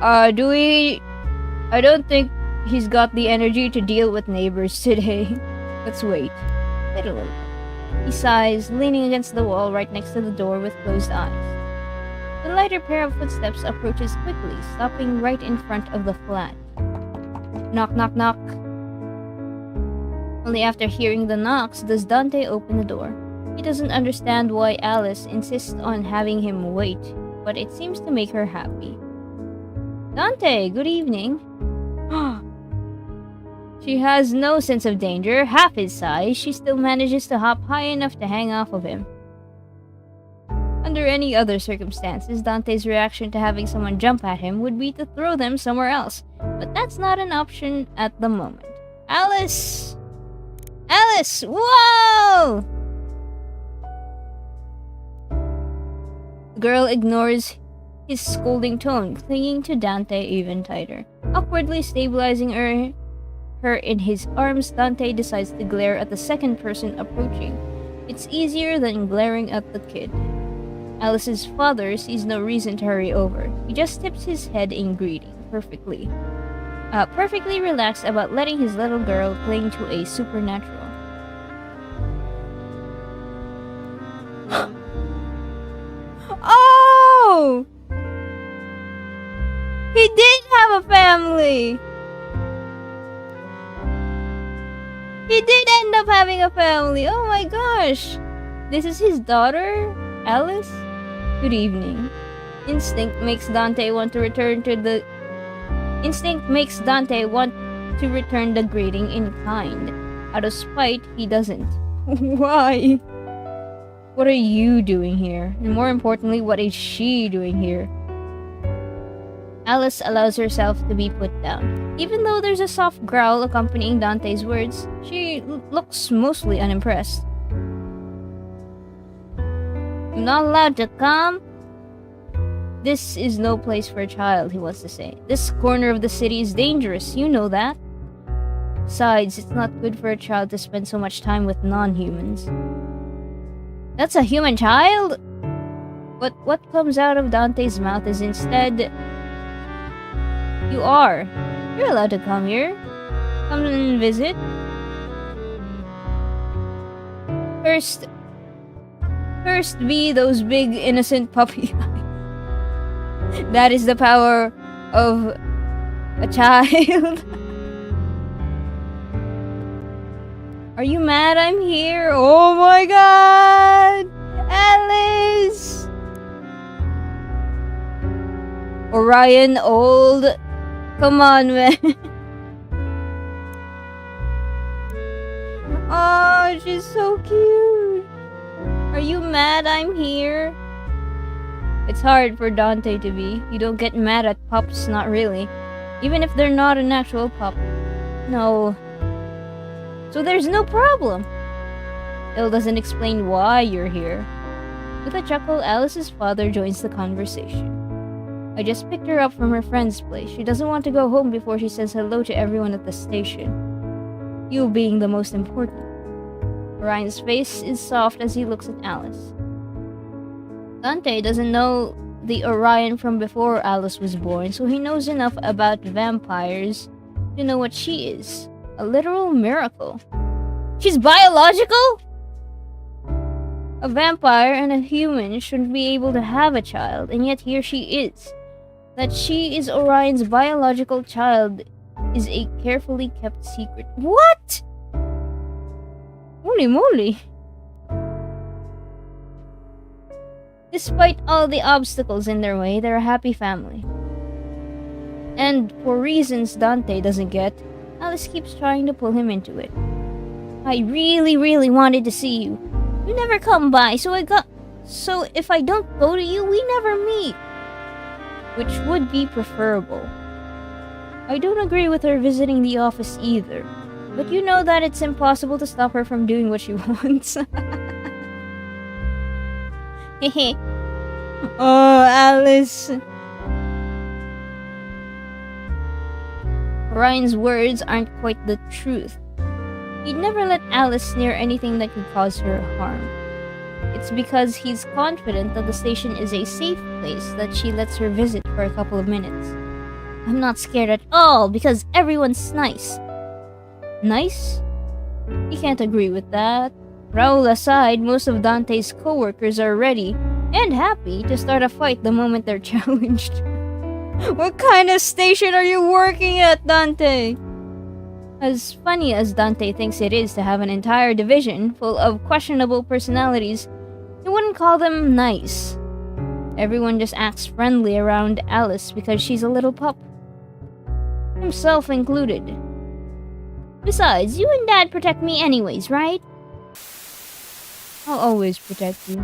I don't think he's got the energy to deal with neighbors today. Let's wait. Wait a little. He sighs, leaning against the wall right next to the door with closed eyes. The lighter pair of footsteps approaches quickly, stopping right in front of the flat. Knock, knock, knock. Only after hearing the knocks does Dante open the door. He doesn't understand why Alice insists on having him wait, but it seems to make her happy. Dante, good evening. She has no sense of danger. Half his size, she still manages to hop high enough to hang off of him. Under any other circumstances, Dante's reaction to having someone jump at him would be to throw them somewhere else, but that's not an option at the moment. Alice! Alice! Whoa! The girl ignores his scolding tone, clinging to Dante even tighter. Awkwardly stabilizing her in his arms, Dante decides to glare at the second person approaching. It's easier than glaring at the kid. Alice's father sees no reason to hurry over. He just tips his head in greeting, perfectly relaxed about letting his little girl cling to a supernatural. Oh! He did have a family! He did end up having a family! Oh my gosh! This is his daughter, Alice? Good evening. Instinct makes Dante want to return the greeting in kind. Out of spite, he doesn't. Why? What are you doing here? And more importantly, what is she doing here? Alice allows herself to be put down. Even though there's a soft growl accompanying Dante's words, she looks mostly unimpressed. I'm not allowed to come? This is no place for a child, he wants to say. This corner of the city is dangerous, you know that. Besides, it's not good for a child to spend so much time with non-humans. That's a human child? But what comes out of Dante's mouth is instead... You are. You're allowed to come here. Come and visit. First be those big innocent puppy eyes. That is the power of a child. Are you mad I'm here? Oh my god! Alice! Orion old. Come on, man. Oh, she's so cute. Are you mad I'm here? It's hard for Dante to be. You don't get mad at pups, not really. Even if they're not an actual pup. No. So there's no problem. Still doesn't explain why you're here. With a chuckle, Alice's father joins the conversation. I just picked her up from her friend's place. She doesn't want to go home before she says hello to everyone at the station. You being the most important. Orion's face is soft as he looks at Alice. Dante doesn't know the Orion from before Alice was born, so he knows enough about vampires to know what she is. A literal miracle. She's biological? A vampire and a human shouldn't be able to have a child, and yet here she is. That she is Orion's biological child is a carefully kept secret. What? Holy moly. Despite all the obstacles in their way, they're a happy family. And for reasons Dante doesn't get, Alice keeps trying to pull him into it. I really wanted to see you. You never come by, so if I don't go to you, we never meet. Which would be preferable. I don't agree with her visiting the office either, but you know that it's impossible to stop her from doing what she wants. Hehe. Oh, Alice. Ryan's words aren't quite the truth. He'd never let Alice near anything that could cause her harm. It's because he's confident that the station is a safe place that she lets her visit for a couple of minutes. I'm not scared at all because everyone's nice. Nice? He can't agree with that. Raoul aside, most of Dante's co-workers are ready and happy to start a fight the moment they're challenged. What kind of station are you working at, Dante? As funny as Dante thinks it is to have an entire division full of questionable personalities, he wouldn't call them nice. Everyone just acts friendly around Alice because she's a little pup. Himself included. Besides, you and Dad protect me anyways, right? I'll always protect you.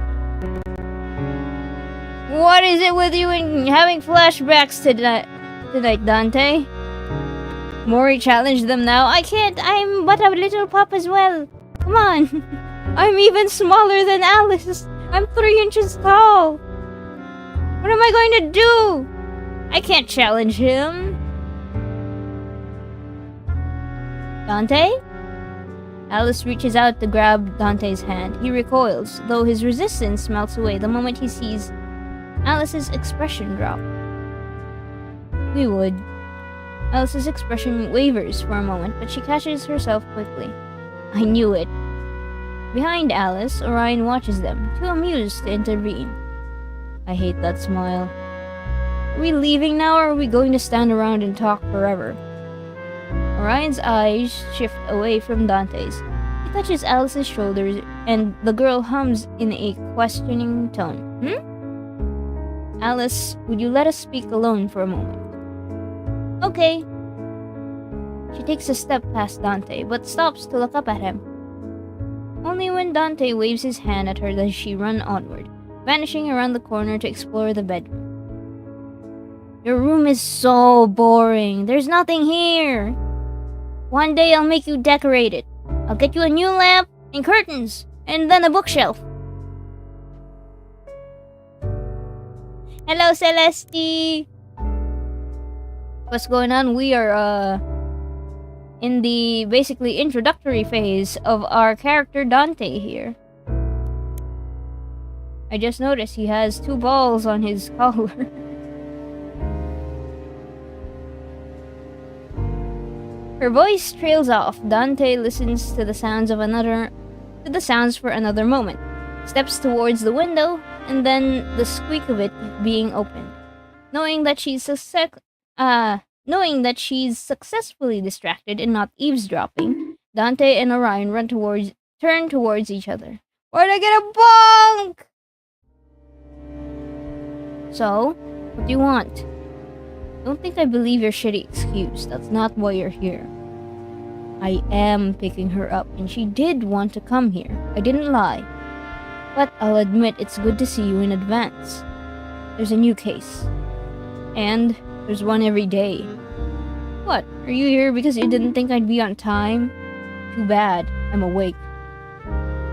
What is it with you and having flashbacks tonight, Dante? Mori challenged them now. I can't. I'm but a little pup as well. Come on. I'm even smaller than Alice. I'm 3 inches tall. What am I going to do? I can't challenge him. Dante? Alice reaches out to grab Dante's hand. He recoils, though his resistance melts away the moment he sees Alice's expression drop. We would. Alice's expression wavers for a moment, but she catches herself quickly. I knew it. Behind Alice, Orion watches them, too amused to intervene. I hate that smile. Are we leaving now, or are we going to stand around and talk forever? Orion's eyes shift away from Dante's. He touches Alice's shoulders, and the girl hums in a questioning tone. Alice, would you let us speak alone for a moment? Okay. She takes a step past Dante, but stops to look up at him. Only when Dante waves his hand at her does she run onward, vanishing around the corner to explore the bedroom. Your room is so boring. There's nothing here. One day I'll make you decorate it. I'll get you a new lamp and curtains, and then a bookshelf. Hello, Celeste! What's going on? We are, in the basically introductory phase of our character Dante here. I just noticed he has 2 balls on his collar. Her voice trails off. Dante listens to the sounds for another moment, steps towards the window, and then the squeak of it being opened. Knowing that she's successfully distracted and not eavesdropping, Dante and Orion turn towards each other. Why'd I get a bonk? So, what do you want? Don't think I believe your shitty excuse. That's not why you're here. I am picking her up, and she did want to come here. I didn't lie. But I'll admit it's good to see you in advance. There's a new case. And there's one every day. What? Are you here because you didn't think I'd be on time? Too bad. I'm awake.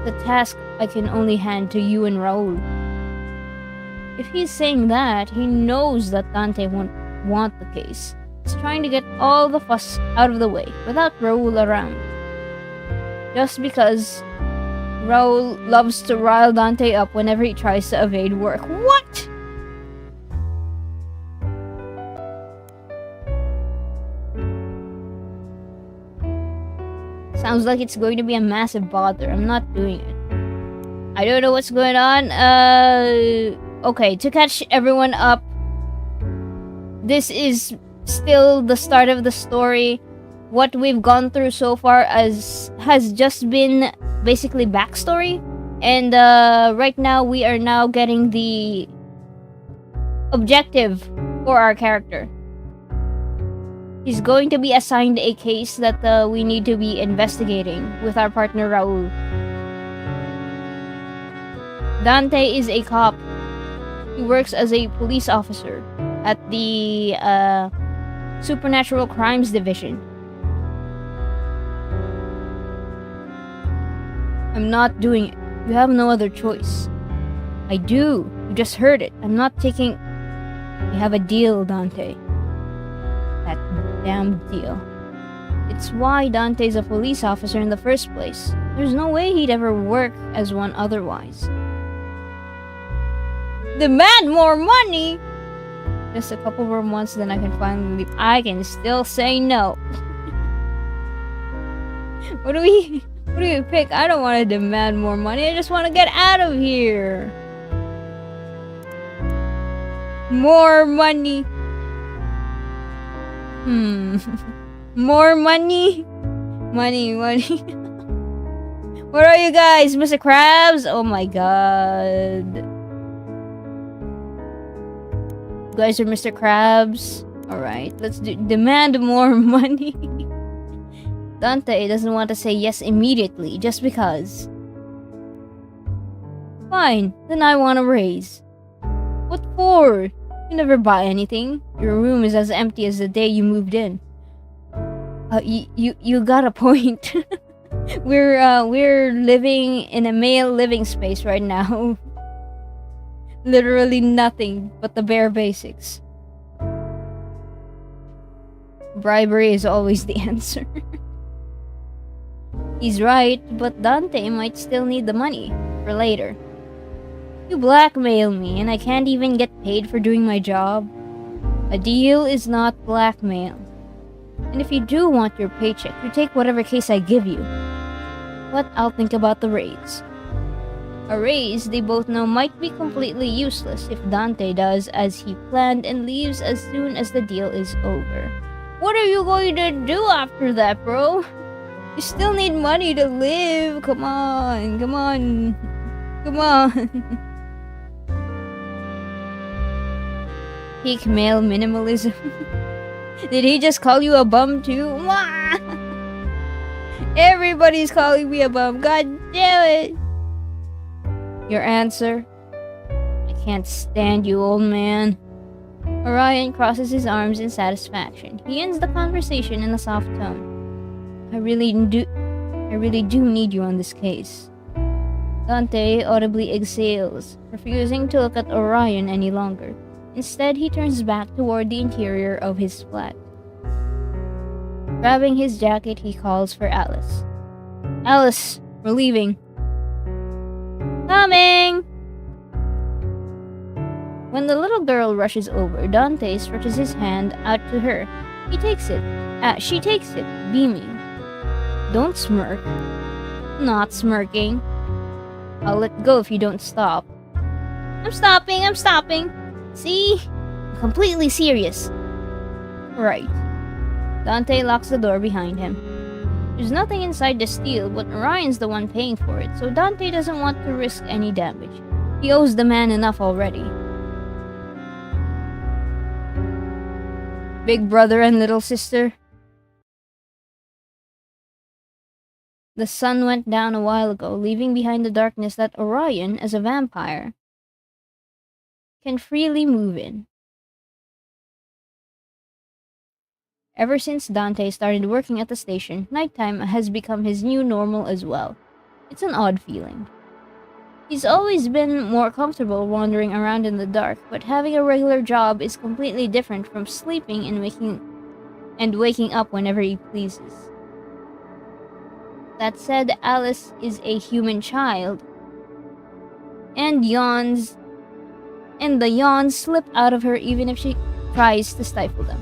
The task I can only hand to you and Raul. If he's saying that, he knows that Dante won't want the case. He's trying to get all the fuss out of the way without Raul around. Just because Raul loves to rile Dante up whenever he tries to evade work. What? Sounds like it's going to be a massive bother. I'm not doing it. I don't know what's going on. Okay, to catch everyone up, this is still the start of the story. What we've gone through so far has just been basically backstory. And right now we are now getting the objective for our character. He's going to be assigned a case that we need to be investigating with our partner Raul. Dante is a cop. He works as a police officer at the Supernatural Crimes Division. I'm not doing it. You have no other choice. I do. You just heard it. I'm not taking... We have a deal, Dante. That damn deal. It's why Dante's a police officer in the first place. There's no way he'd ever work as one otherwise. Demand more money! Just a couple more months, then I can finally leave. I can still say no. What do we pick? I don't want to demand more money. I just want to get out of here. More money. More money? Money, money. Where are you guys, Mr. Krabs? Oh my god. You guys are Mr. Krabs. Alright, let's demand more money. Dante doesn't want to say yes immediately, just because. Fine, then I want a raise. What for? You never buy anything. Your room is as empty as the day you moved in. You got a point. We're living in a male living space right now. Literally nothing but the bare basics. Bribery is always the answer. He's right, but Dante might still need the money for later. You blackmail me and I can't even get paid for doing my job. A deal is not blackmail. And if you do want your paycheck, you take whatever case I give you. But I'll think about the raise. A raise they both know might be completely useless if Dante does as he planned and leaves as soon as the deal is over. What are you going to do after that, bro? You still need money to live. Come on, come on, come on. Peak male minimalism. Did he just call you a bum too? Everybody's calling me a bum. God damn it. Your answer? I can't stand you, old man. Orion crosses his arms in satisfaction. He ends the conversation in a soft tone. I really do need you on this case. Dante audibly exhales, refusing to look at Orion any longer. Instead, he turns back toward the interior of his flat. Grabbing his jacket, he calls for Alice. Alice, we're leaving. Coming! When the little girl rushes over, Dante stretches his hand out to her. He takes it. She takes it, beaming. Don't smirk. Not smirking. I'll let go if you don't stop. I'm stopping. See? I'm completely serious. Right. Dante locks the door behind him. There's nothing inside the steel, but Orion's the one paying for it, so Dante doesn't want to risk any damage. He owes the man enough already. Big brother and little sister. The sun went down a while ago, leaving behind the darkness that Orion, as a vampire, can freely move in. Ever since Dante started working at the station, nighttime has become his new normal as well. It's an odd feeling. He's always been more comfortable wandering around in the dark, but having a regular job is completely different from sleeping and waking up whenever he pleases. That said, Alice is a human child, and the yawns slip out of her even if she tries to stifle them.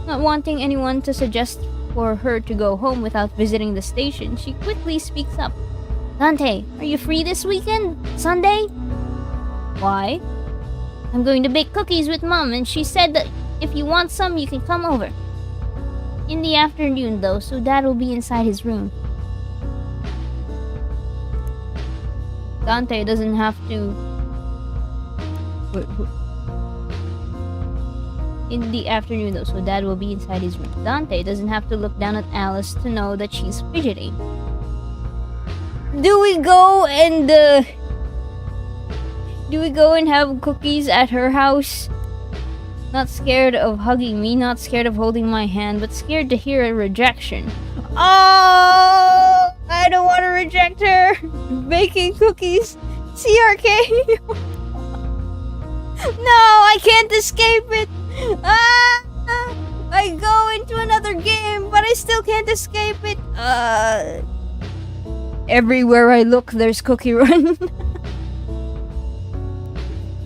Not wanting anyone to suggest for her to go home without visiting the station, she quickly speaks up. Dante, are you free this weekend? Sunday? Why? I'm going to bake cookies with Mom, and she said that if you want some, you can come over. In the afternoon, though, so Dad will be inside his room. Dante doesn't have to... In the afternoon, though, so Dad will be inside his room. Dante doesn't have to look down at Alice to know that she's fidgeting. Do we go and have cookies at her house? Not scared of hugging me, not scared of holding my hand, but scared to hear a rejection. Oh, I don't want to reject her. Baking cookies. CRK. No, I can't escape it. I go into another game, but I still can't escape it. Everywhere I look, there's Cookie Run.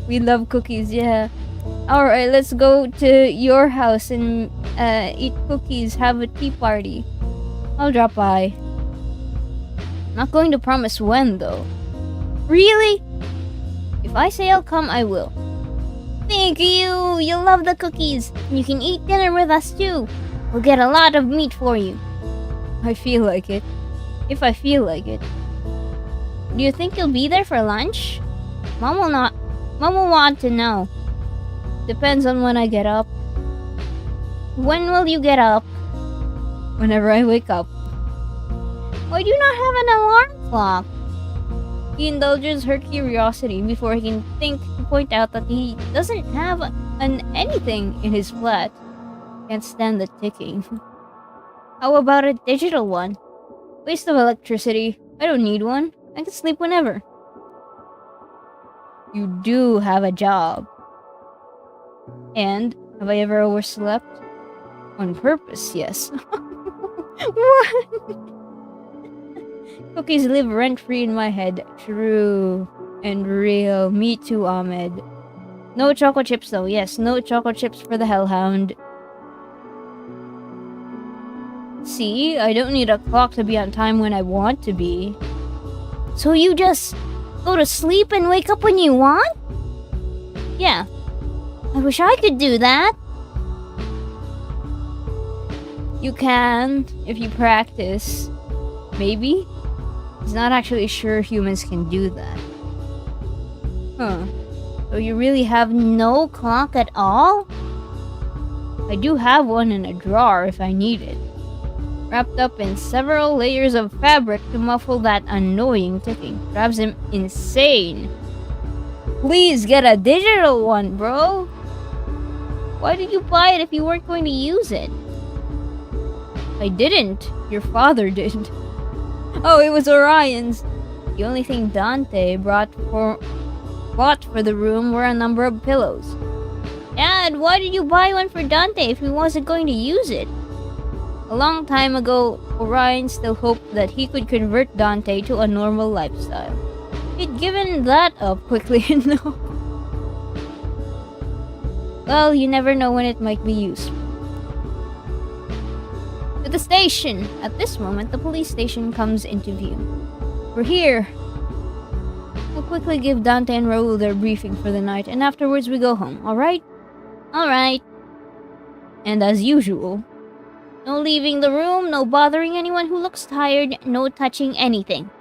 We love cookies, yeah. Alright, let's go to your house and eat cookies, have a tea party. I'll drop by. Not going to promise when, though. Really? If I say I'll come, I will. Thank you! You love the cookies! You can eat dinner with us, too. We'll get a lot of meat for you. I feel like it. If I feel like it. Do you think you'll be there for lunch? Mom will not. Mom will want to know. Depends on when I get up. When will you get up? Whenever I wake up. Why do you not have an alarm clock? He indulges her curiosity before he can think to point out that he doesn't have anything in his flat. Can't stand the ticking. How about a digital one? Waste of electricity. I don't need one. I can sleep whenever. You do have a job. And have I ever overslept? On purpose, yes. What? Cookies live rent-free in my head. True and real. Me too, Ahmed. No choco chips though. Yes, no choco chips for the hellhound. See, I don't need a clock to be on time when I want to be. So you just go to sleep and wake up when you want? Yeah. I wish I could do that. You can, if you practice. Maybe? He's not actually sure humans can do that. Huh. So you really have no clock at all? I do have one in a drawer if I need it. Wrapped up in several layers of fabric to muffle that annoying ticking. Drives him insane. Please get a digital one, bro. Why did you buy it if you weren't going to use it? I didn't. Your father did. Oh, it was Orion's. The only thing Dante bought for the room were a number of pillows. Dad, why did you buy one for Dante if he wasn't going to use it? A long time ago, Orion still hoped that he could convert Dante to a normal lifestyle. He'd given that up quickly enough. Well, you never know when it might be useful. To the station! At this moment, the police station comes into view. We're here. We'll quickly give Dante and Raoul their briefing for the night, and afterwards we go home, alright? Alright. And as usual, no leaving the room, no bothering anyone who looks tired, no touching anything.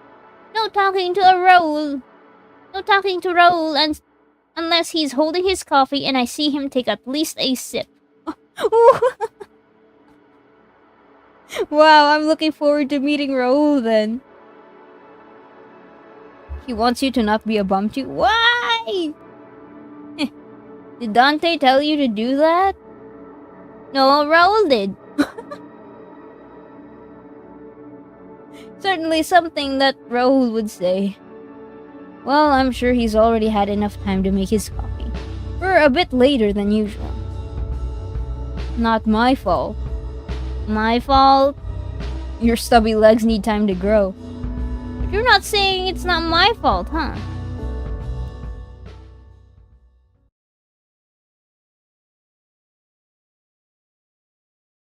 No talking to Raoul. No talking to Raoul unless he's holding his coffee and I see him take at least a sip. Wow, I'm looking forward to meeting Raoul then. He wants you to not be a bum too. Why? Did Dante tell you to do that? No, Raoul did. Certainly something that Raoul would say. Well, I'm sure he's already had enough time to make his coffee. We're a bit later than usual. Not my fault. My fault? Your stubby legs need time to grow. But you're not saying it's not my fault, huh?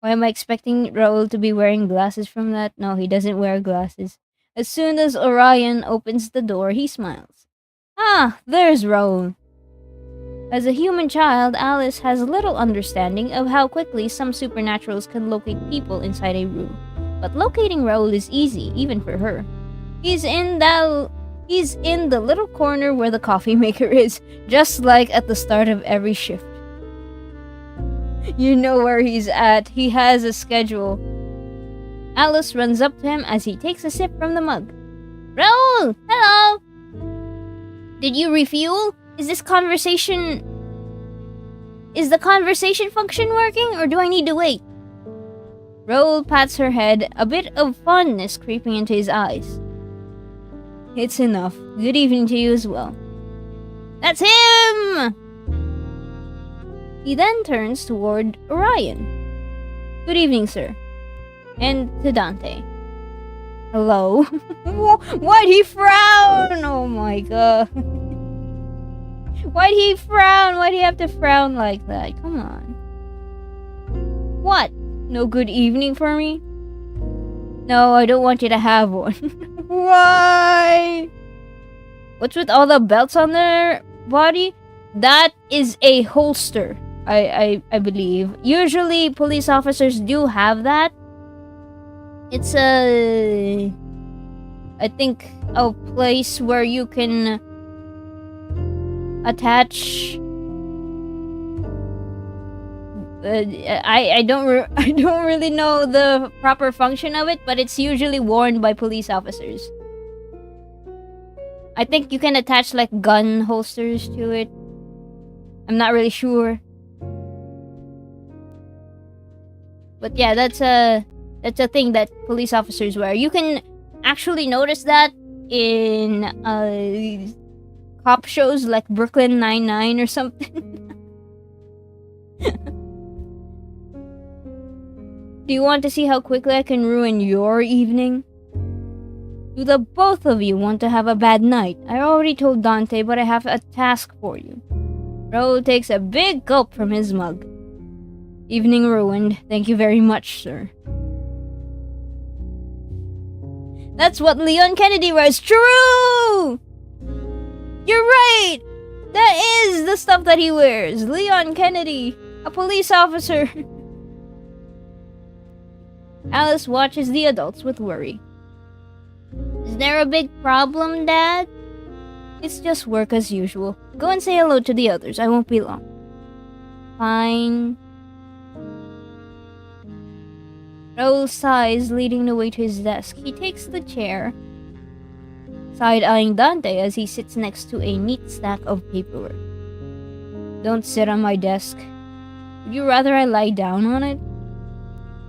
Why am I expecting Raoul to be wearing glasses from that? No, he doesn't wear glasses. As soon as Orion opens the door, he smiles. Ah, there's Raoul. As a human child, Alice has little understanding of how quickly some supernaturals can locate people inside a room. But locating Raoul is easy, even for her. He's in the little corner where the coffee maker is, just like at the start of every shift. You know where he's at. He has a schedule. Alice runs up to him as he takes a sip from the mug. Raoul! Hello! Did you refuel? Is the conversation function working, or do I need to wait? Raoul pats her head, a bit of fondness creeping into his eyes. It's enough. Good evening to you as well. That's him! He then turns toward Orion. Good evening, sir. And to Dante. Hello? Why'd he frown? Oh my god. Why'd he frown? Why'd he have to frown like that? Come on. What? No good evening for me? No, I don't want you to have one. Why? What's with all the belts on their body? That is a holster. I believe. Usually police officers do have that. It's I think a place where you can attach. I don't I don't really know the proper function of it, but it's usually worn by police officers. I think you can attach like gun holsters to it. I'm not really sure. But yeah, that's a thing that police officers wear. You can actually notice that in cop shows like Brooklyn Nine-Nine or something. Do you want to see how quickly I can ruin your evening? Do the both of you want to have a bad night? I already told Dante, but I have a task for you. Raoul takes a big gulp from his mug. Evening ruined. Thank you very much, sir. That's what Leon Kennedy writes. True! You're right! That is the stuff that he wears. Leon Kennedy, a police officer. Alice watches the adults with worry. Is there a big problem, Dad? It's just work as usual. Go and say hello to the others. I won't be long. Fine. Raoul sighs, leading the way to his desk. He takes the chair, side-eyeing Dante as he sits next to a neat stack of paperwork. Don't sit on my desk. Would you rather I lie down on it?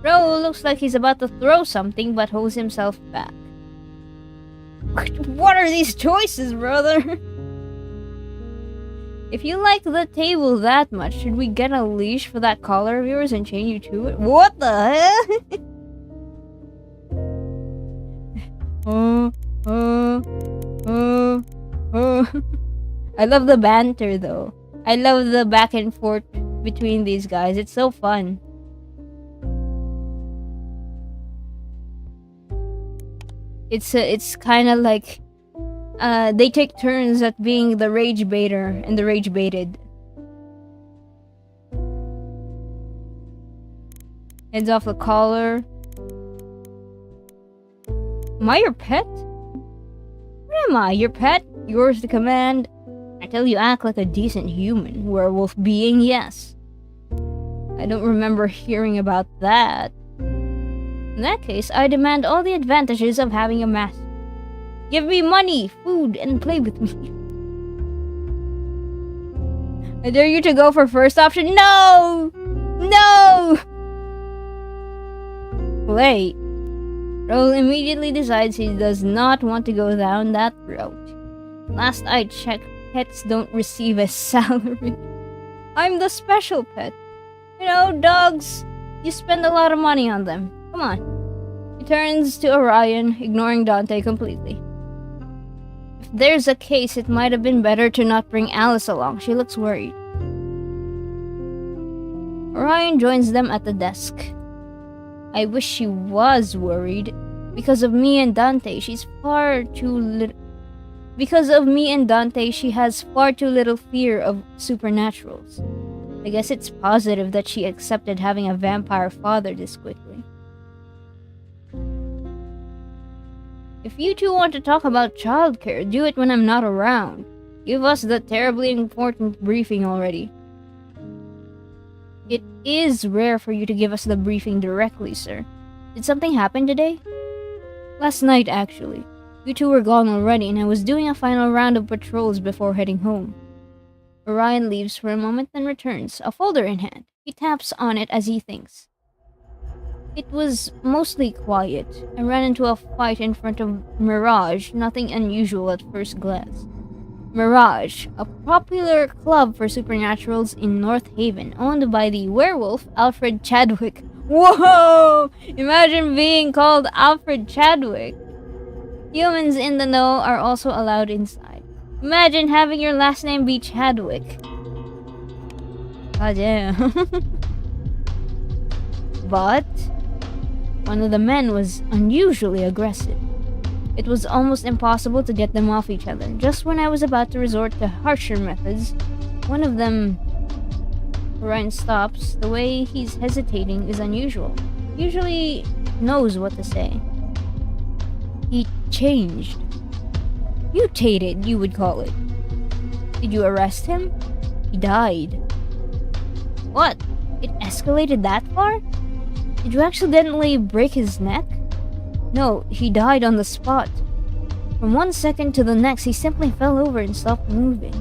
Raoul looks like he's about to throw something, but holds himself back. What are these choices, brother? If you like the table that much, should we get a leash for that collar of yours and chain you to it? What the hell? I love the banter though. I love the back and forth between these guys. It's so fun. It's kind of like they take turns at being the rage baiter and the rage baited. Heads off the collar. Am I your pet? What am I, your pet? Yours to command? Until you act like a decent human. Werewolf being, yes. I don't remember hearing about that. In that case, I demand all the advantages of having a master. Give me money, food, and play with me. I dare you to go for first option. No! No! Wait. Raoul immediately decides he does not want to go down that route. Last I checked, pets don't receive a salary. I'm the special pet. You know, dogs, you spend a lot of money on them. Come on. He turns to Orion, ignoring Dante completely. If there's a case, it might have been better to not bring Alice along. She looks worried. Orion joins them at the desk. I wish she was worried. Because of me and Dante, she has far too little fear of supernaturals. I guess it's positive that she accepted having a vampire father this quickly. If you two want to talk about childcare, do it when I'm not around. Give us the terribly important briefing already. It is rare for you to give us the briefing directly, sir. Did something happen today? Last night, actually. You two were gone already, and I was doing a final round of patrols before heading home. Orion leaves for a moment, then returns, a folder in hand. He taps on it as he thinks. It was mostly quiet. I ran into a fight in front of Mirage, nothing unusual at first glance. Mirage, a popular club for supernaturals in North Haven, owned by the werewolf Alfred Chadwick. Whoa! Imagine being called Alfred Chadwick. Humans in the know are also allowed inside. Imagine having your last name be Chadwick. God damn. But one of the men was unusually aggressive. It was almost impossible to get them off each other. Just when I was about to resort to harsher methods, one of them Ryan stops. The way he's hesitating is unusual. Usually knows what to say. He changed. Mutated, you would call it. Did you arrest him? He died. What? It escalated that far? Did you accidentally break his neck? No, he died on the spot. From 1 second to the next, he simply fell over and stopped moving.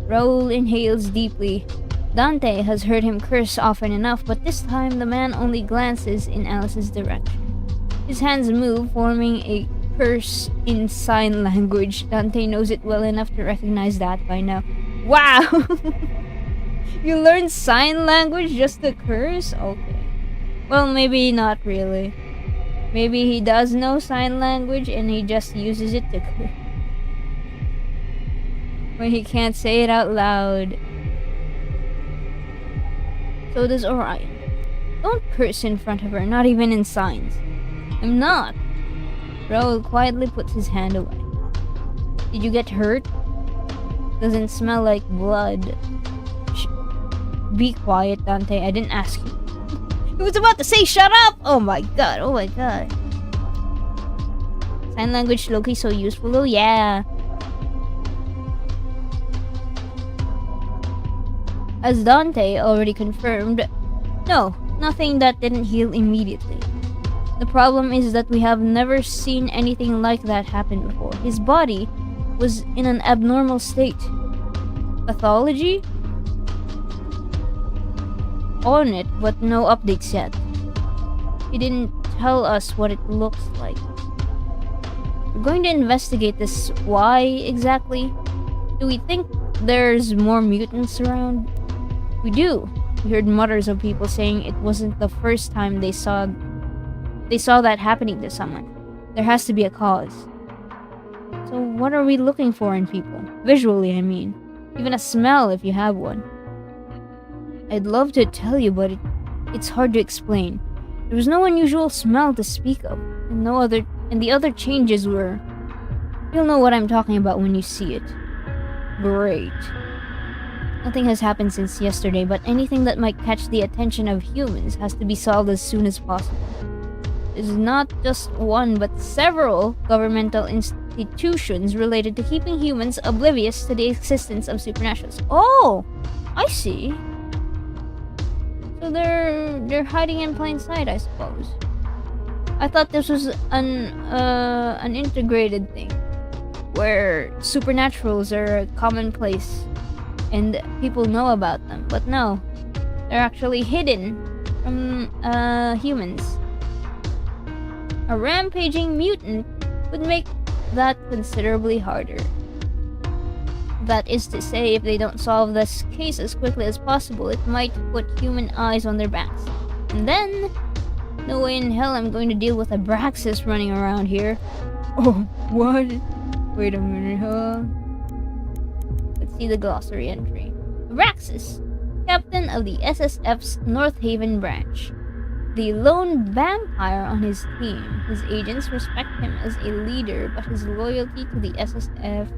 Raoul inhales deeply. Dante has heard him curse often enough, but this time the man only glances in Alice's direction. His hands move, forming a curse in sign language. Dante knows it well enough to recognize that by now. Wow! You learned sign language just to curse? Okay. Well, maybe not really. Maybe he does know sign language and he just uses it to curse. When he can't say it out loud. So does Orion. Don't curse in front of her, not even in signs. I'm not. Raoul quietly puts his hand away. Did you get hurt? Doesn't smell like blood. Be quiet, Dante. I didn't ask you. He was about to say shut up! Oh my god, oh my god. Sign language Loki so useful, oh yeah. As Dante already confirmed, no, nothing that didn't heal immediately. The problem is that we have never seen anything like that happen before. His body was in an abnormal state. Pathology? On it, but no updates yet. He didn't tell us what it looks like. We're going to investigate this. Why exactly? Do we think there's more mutants around? We do. We heard mutters of people saying it wasn't the first time they saw that happening to someone. There has to be a cause. So what are we looking for in people? Visually, I mean. Even a smell if you have one. I'd love to tell you, but it's hard to explain. There was no unusual smell to speak of, and the other changes were... You'll know what I'm talking about when you see it. Great. Nothing has happened since yesterday, but anything that might catch the attention of humans has to be solved as soon as possible. There's not just one, but several governmental institutions related to keeping humans oblivious to the existence of supernaturals. Oh! I see. So they're hiding in plain sight, I suppose. I thought this was an integrated thing, where supernaturals are commonplace and people know about them. But no, they're actually hidden from humans. A rampaging mutant would make that considerably harder. That is to say, if they don't solve this case as quickly as possible, it might put human eyes on their backs. And then, no way in hell I'm going to deal with Abraxas running around here. Oh, what? Wait a minute, huh? Let's see the glossary entry. Abraxas, captain of the SSF's North Haven branch. The lone vampire on his team. His agents respect him as a leader, but his loyalty to the SSF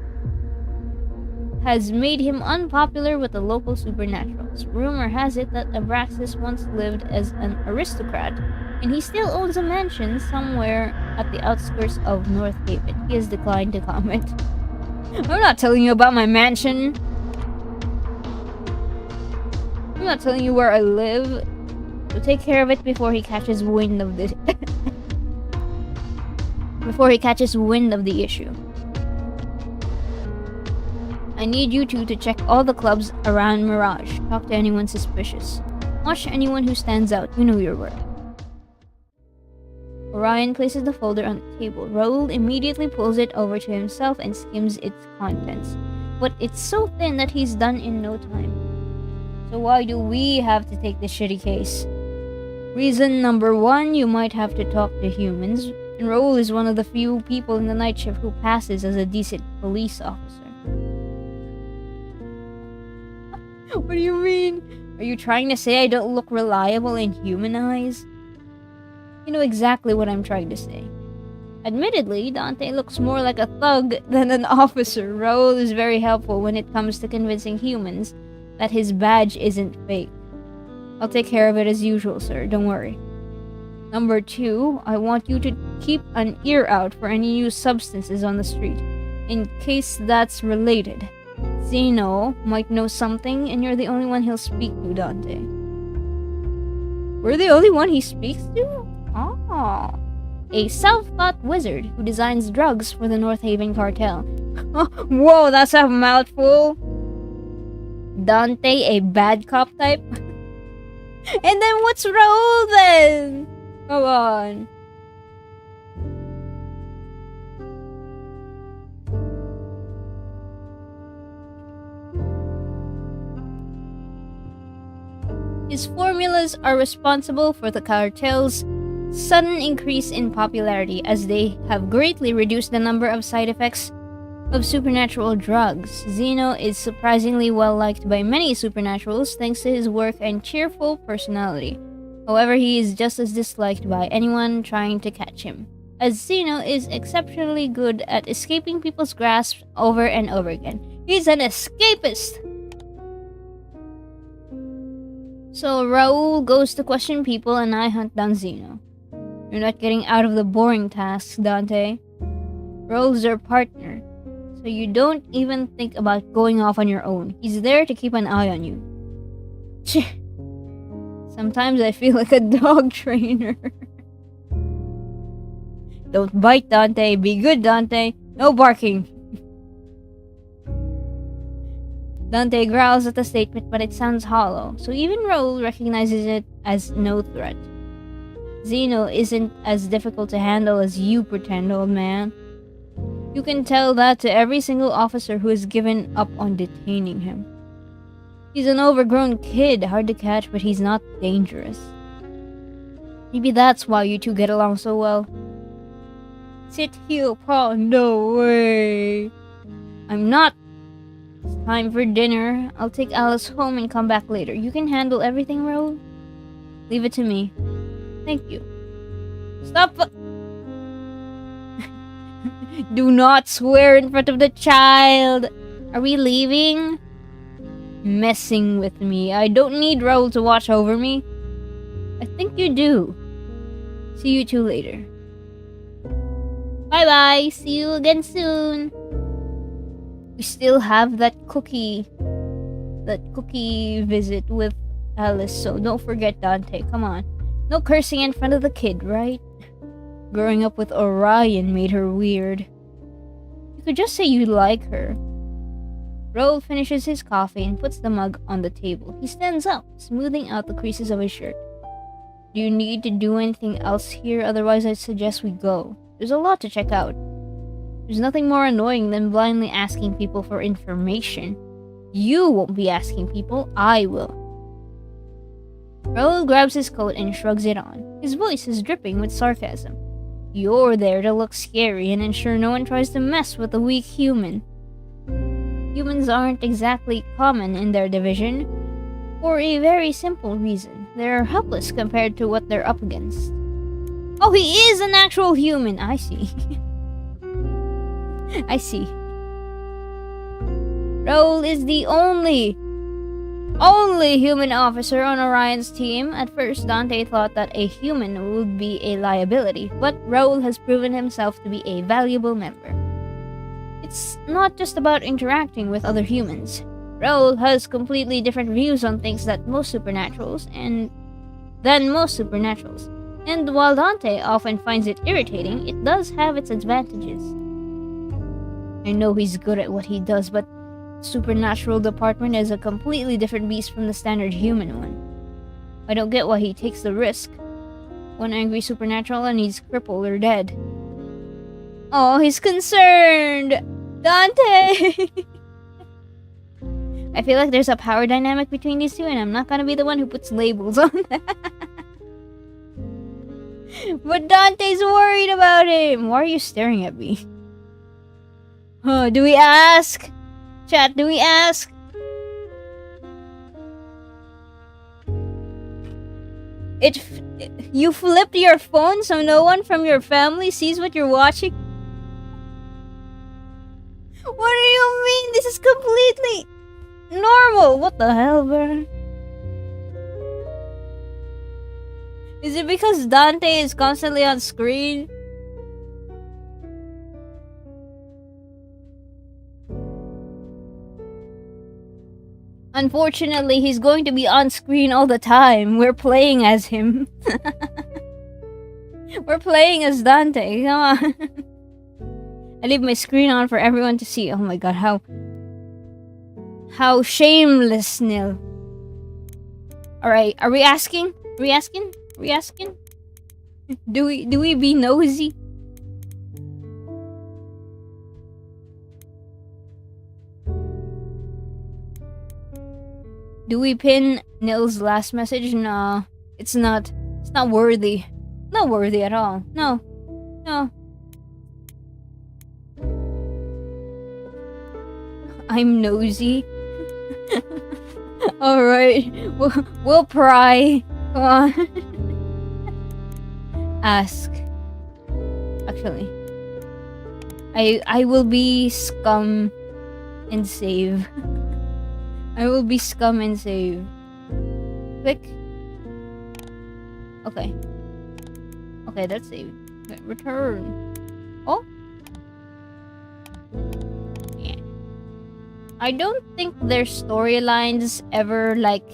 has made him unpopular with the local supernaturals. Rumor has it that Abraxas once lived as an aristocrat, and he still owns a mansion somewhere at the outskirts of North Haven. He has declined to comment. I'm not telling you about my mansion. I'm not telling you where I live. So take care of it before he catches wind of this. Before he catches wind of the issue. I need you two to check all the clubs around Mirage. Talk to anyone suspicious. Watch anyone who stands out. You know your work. Orion places the folder on the table. Raoul immediately pulls it over to himself and skims its contents. But it's so thin that he's done in no time. So why do we have to take this shitty case? Reason number one, you might have to talk to humans. And Raoul is one of the few people in the night shift who passes as a decent police officer. What do you mean? Are you trying to say I don't look reliable in human eyes? You know exactly what I'm trying to say. Admittedly, Dante looks more like a thug than an officer. Raoul is very helpful when it comes to convincing humans that his badge isn't fake. I'll take care of it as usual, sir. Don't worry. Number 2, I want you to keep an ear out for any new substances on the street, in case that's related. Zeno might know something, and you're the only one he'll speak to, Dante. We're the only one he speaks to? Oh. A self-taught wizard who designs drugs for the North Haven cartel. Whoa, that's a mouthful. Dante, a bad cop type? And then what's Raul then? Come on. His formulas are responsible for the cartel's sudden increase in popularity, as they have greatly reduced the number of side effects of supernatural drugs. Zeno is surprisingly well liked by many supernaturals thanks to his work and cheerful personality. However, he is just as disliked by anyone trying to catch him, as Zeno is exceptionally good at escaping people's grasp over and over again. He's an escapist! So Raul goes to question people and I hunt down Zeno. You're not getting out of the boring tasks, Dante. Raul's your partner, so you don't even think about going off on your own. He's there to keep an eye on you. Sometimes I feel like a dog trainer. Don't bite, Dante. Be good, Dante. No barking. Dante growls at the statement, but it sounds hollow, so even Raul recognizes it as no threat. Zeno isn't as difficult to handle as you pretend, old man. You can tell that to every single officer who has given up on detaining him. He's an overgrown kid, hard to catch, but he's not dangerous. Maybe that's why you two get along so well. Sit here, Paul. No way. I'm not. It's time for dinner. I'll take Alice home and come back later. You can handle everything, Raul? Leave it to me. Thank you. Stop! Do not swear in front of the child. Are we leaving? Messing with me. I don't need Raul to watch over me. I think you do. See you two later. Bye-bye. See you again soon. We still have that cookie visit with Alice, so don't forget, Dante. Come on. No cursing in front of the kid, right? Growing up with Orion made her weird. You could just say you like her. Raul finishes his coffee and puts the mug on the table. He stands up, smoothing out the creases of his shirt. Do you need to do anything else here? Otherwise, I suggest we go. There's a lot to check out. There's nothing more annoying than blindly asking people for information. You won't be asking people, I will. Raul grabs his coat and shrugs it on. His voice is dripping with sarcasm. You're there to look scary and ensure no one tries to mess with a weak human. Humans aren't exactly common in their division, for a very simple reason. They're helpless compared to what they're up against. Oh, he is an actual human! I see. I see. Raul is the only human officer on Orion's team. At first, Dante thought that a human would be a liability, but Raul has proven himself to be a valuable member. It's not just about interacting with other humans. Raul has completely different views on things than most supernaturals, and while Dante often finds it irritating, it does have its advantages. I know he's good at what he does, but the supernatural department is a completely different beast from the standard human one. I don't get why he takes the risk. One angry supernatural and he's crippled or dead. Oh, he's concerned! Dante! I feel like there's a power dynamic between these two, and I'm not gonna be the one who puts labels on that. But Dante's worried about him! Why are you staring at me? Do we ask? Chat, do we ask? You flipped your phone so no one from your family sees what you're watching? What do you mean? This is completely... normal. What the hell, bro? Is it because Dante is constantly on screen? Unfortunately, he's going to be on screen all the time. We're playing as him. We're playing as Dante. Come on. I leave my screen on for everyone to see. Oh my god, how shameless, Nil. Alright, are we asking? Are we asking? Are we asking? Do we be nosy? Do we pin Nil's last message? No. It's not worthy. Not worthy at all. No. No. I'm nosy. Alright. We'll pry. Come on. Ask. Actually. I will be scum and save. I will be scum and save. Click. Okay. Okay, that's saved. Okay, return. Oh? Yeah. I don't think their storylines ever, like,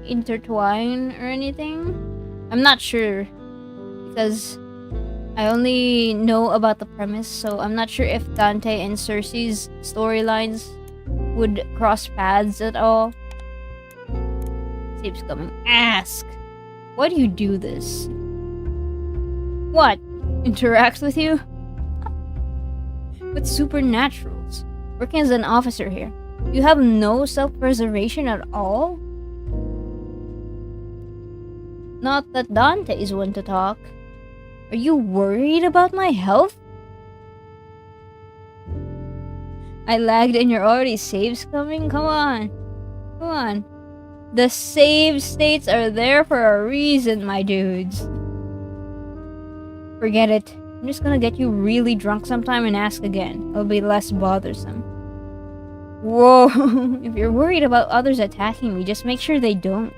intertwine or anything. I'm not sure. Because I only know about the premise, so I'm not sure if Dante and Cersei's storylines would cross paths at all. Save's coming. Ask! Why do you do this? What? Interact with you? With supernaturals. Working as an officer here. You have no self-preservation at all? Not that Dante is one to talk. Are you worried about my health? I lagged and you're already saves coming? Come on. Come on. The save states are there for a reason, my dudes. Forget it. I'm just gonna get you really drunk sometime and ask again. It'll be less bothersome. Whoa. If you're worried about others attacking me, just make sure they don't.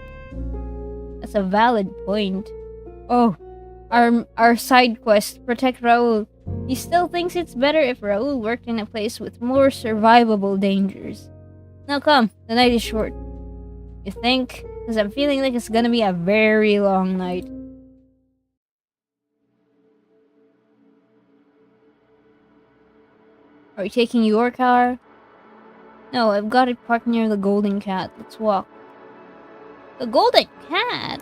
That's a valid point. Oh. Our side quest, protect Raul. He still thinks it's better if Raul worked in a place with more survivable dangers. Now come, the night is short. You think? Because I'm feeling like it's gonna be a very long night. Are you taking your car? No, I've got it parked near the Golden Cat. Let's walk. The Golden Cat?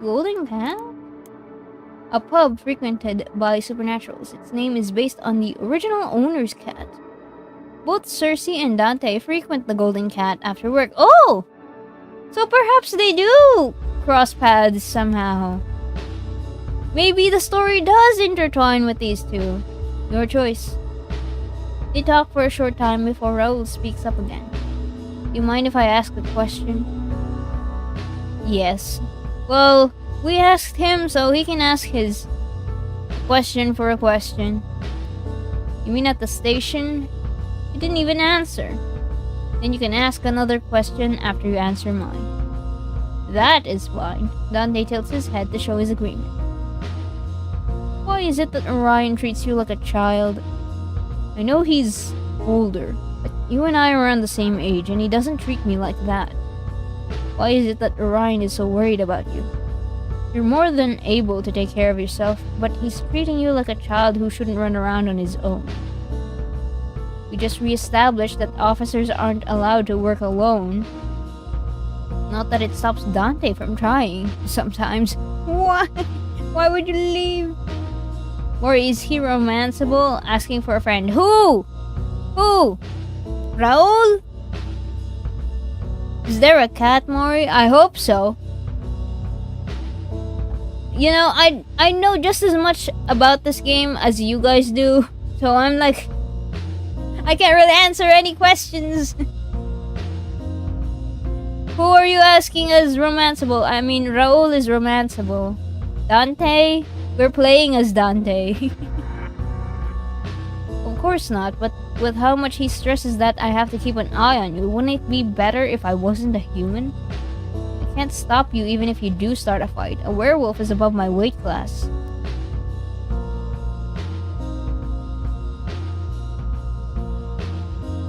Golden Cat? A pub frequented by supernaturals. Its name is based on the original owner's cat. Both Cersei and Dante frequent the Golden Cat after work. Oh! So perhaps they do cross paths somehow. Maybe the story does intertwine with these two. Your choice. They talk for a short time before Raul speaks up again. You mind if I ask a question? Yes. Well, we asked him so he can ask his question for a question. You mean at the station? You didn't even answer. Then you can ask another question after you answer mine. That is fine. Dante tilts his head to show his agreement. Why is it that Orion treats you like a child? I know he's older, but you and I are around the same age and he doesn't treat me like that. Why is it that Orion is so worried about you? You're more than able to take care of yourself, but he's treating you like a child who shouldn't run around on his own. We just re-established that officers aren't allowed to work alone. Not that it stops Dante from trying, sometimes. Why? Why would you leave? Or is he romanceable, asking for a friend? Who? Who? Raul? Is there a cat, Mori? I hope so. You know, I know just as much about this game as you guys do, so I'm like, I can't really answer any questions. Who are you asking as romanceable? I mean, Raul is romanceable. Dante? We're playing as Dante. Of course not, but with how much he stresses that I have to keep an eye on you, wouldn't it be better if I wasn't a human? I can't stop you even if you do start a fight. A werewolf is above my weight class.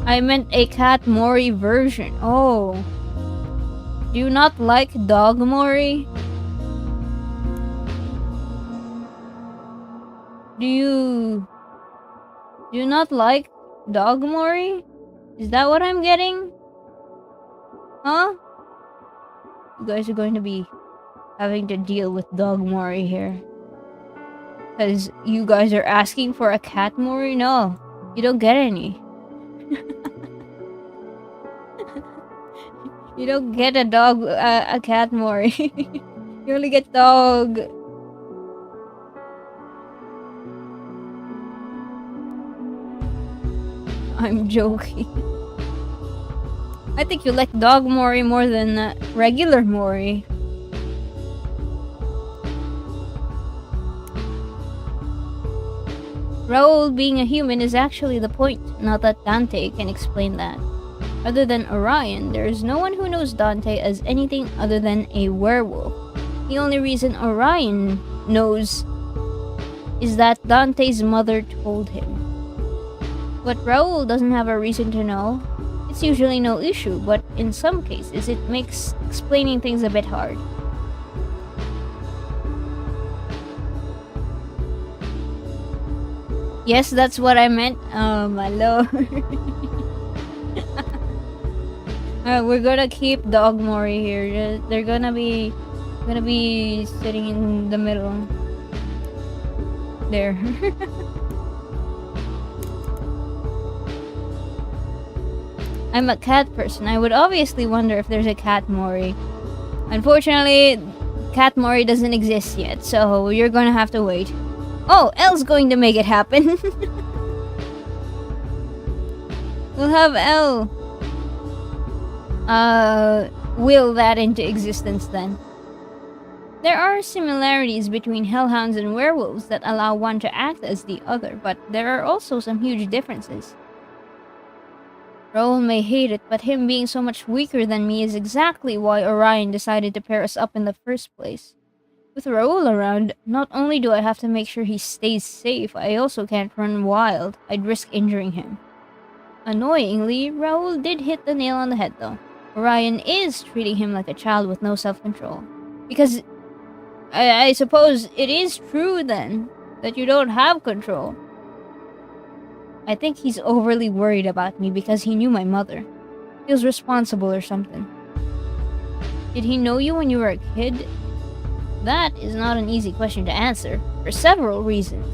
I meant a cat Mori version. Oh. Do you not like dog Mori? Do you not like dog Mori? Is that what I'm getting? Huh? You guys are going to be having to deal with dog Mori here. Because you guys are asking for a cat Mori? No, you don't get any. You don't get a dog, a cat Mori. You only get dog. I'm joking. I think you like dog Mori more than regular Mori. Raoul being a human is actually the point, not that Dante can explain that. Other than Orion, there is no one who knows Dante as anything other than a werewolf. The only reason Orion knows is that Dante's mother told him. But Raoul doesn't have a reason to know. It's usually no issue, but in some cases it makes explaining things a bit hard. Yes, that's what I meant. Oh my lord. We're gonna keep dog Mori here. They're gonna be sitting in the middle. There. I'm a cat person. I would obviously wonder if there's a cat Mori. Unfortunately, cat Mori doesn't exist yet, so you're gonna have to wait. Oh, Elle's going to make it happen. We'll have Elle will that into existence then. There are similarities between hellhounds and werewolves that allow one to act as the other, but there are also some huge differences. Raoul may hate it, but him being so much weaker than me is exactly why Orion decided to pair us up in the first place. With Raoul around, not only do I have to make sure he stays safe, I also can't run wild. I'd risk injuring him. Annoyingly, Raoul did hit the nail on the head though. Orion is treating him like a child with no self-control. Because I suppose it is true then that you don't have control. I think he's overly worried about me because he knew my mother. Feels responsible or something. Did he know you when you were a kid? That is not an easy question to answer, for several reasons.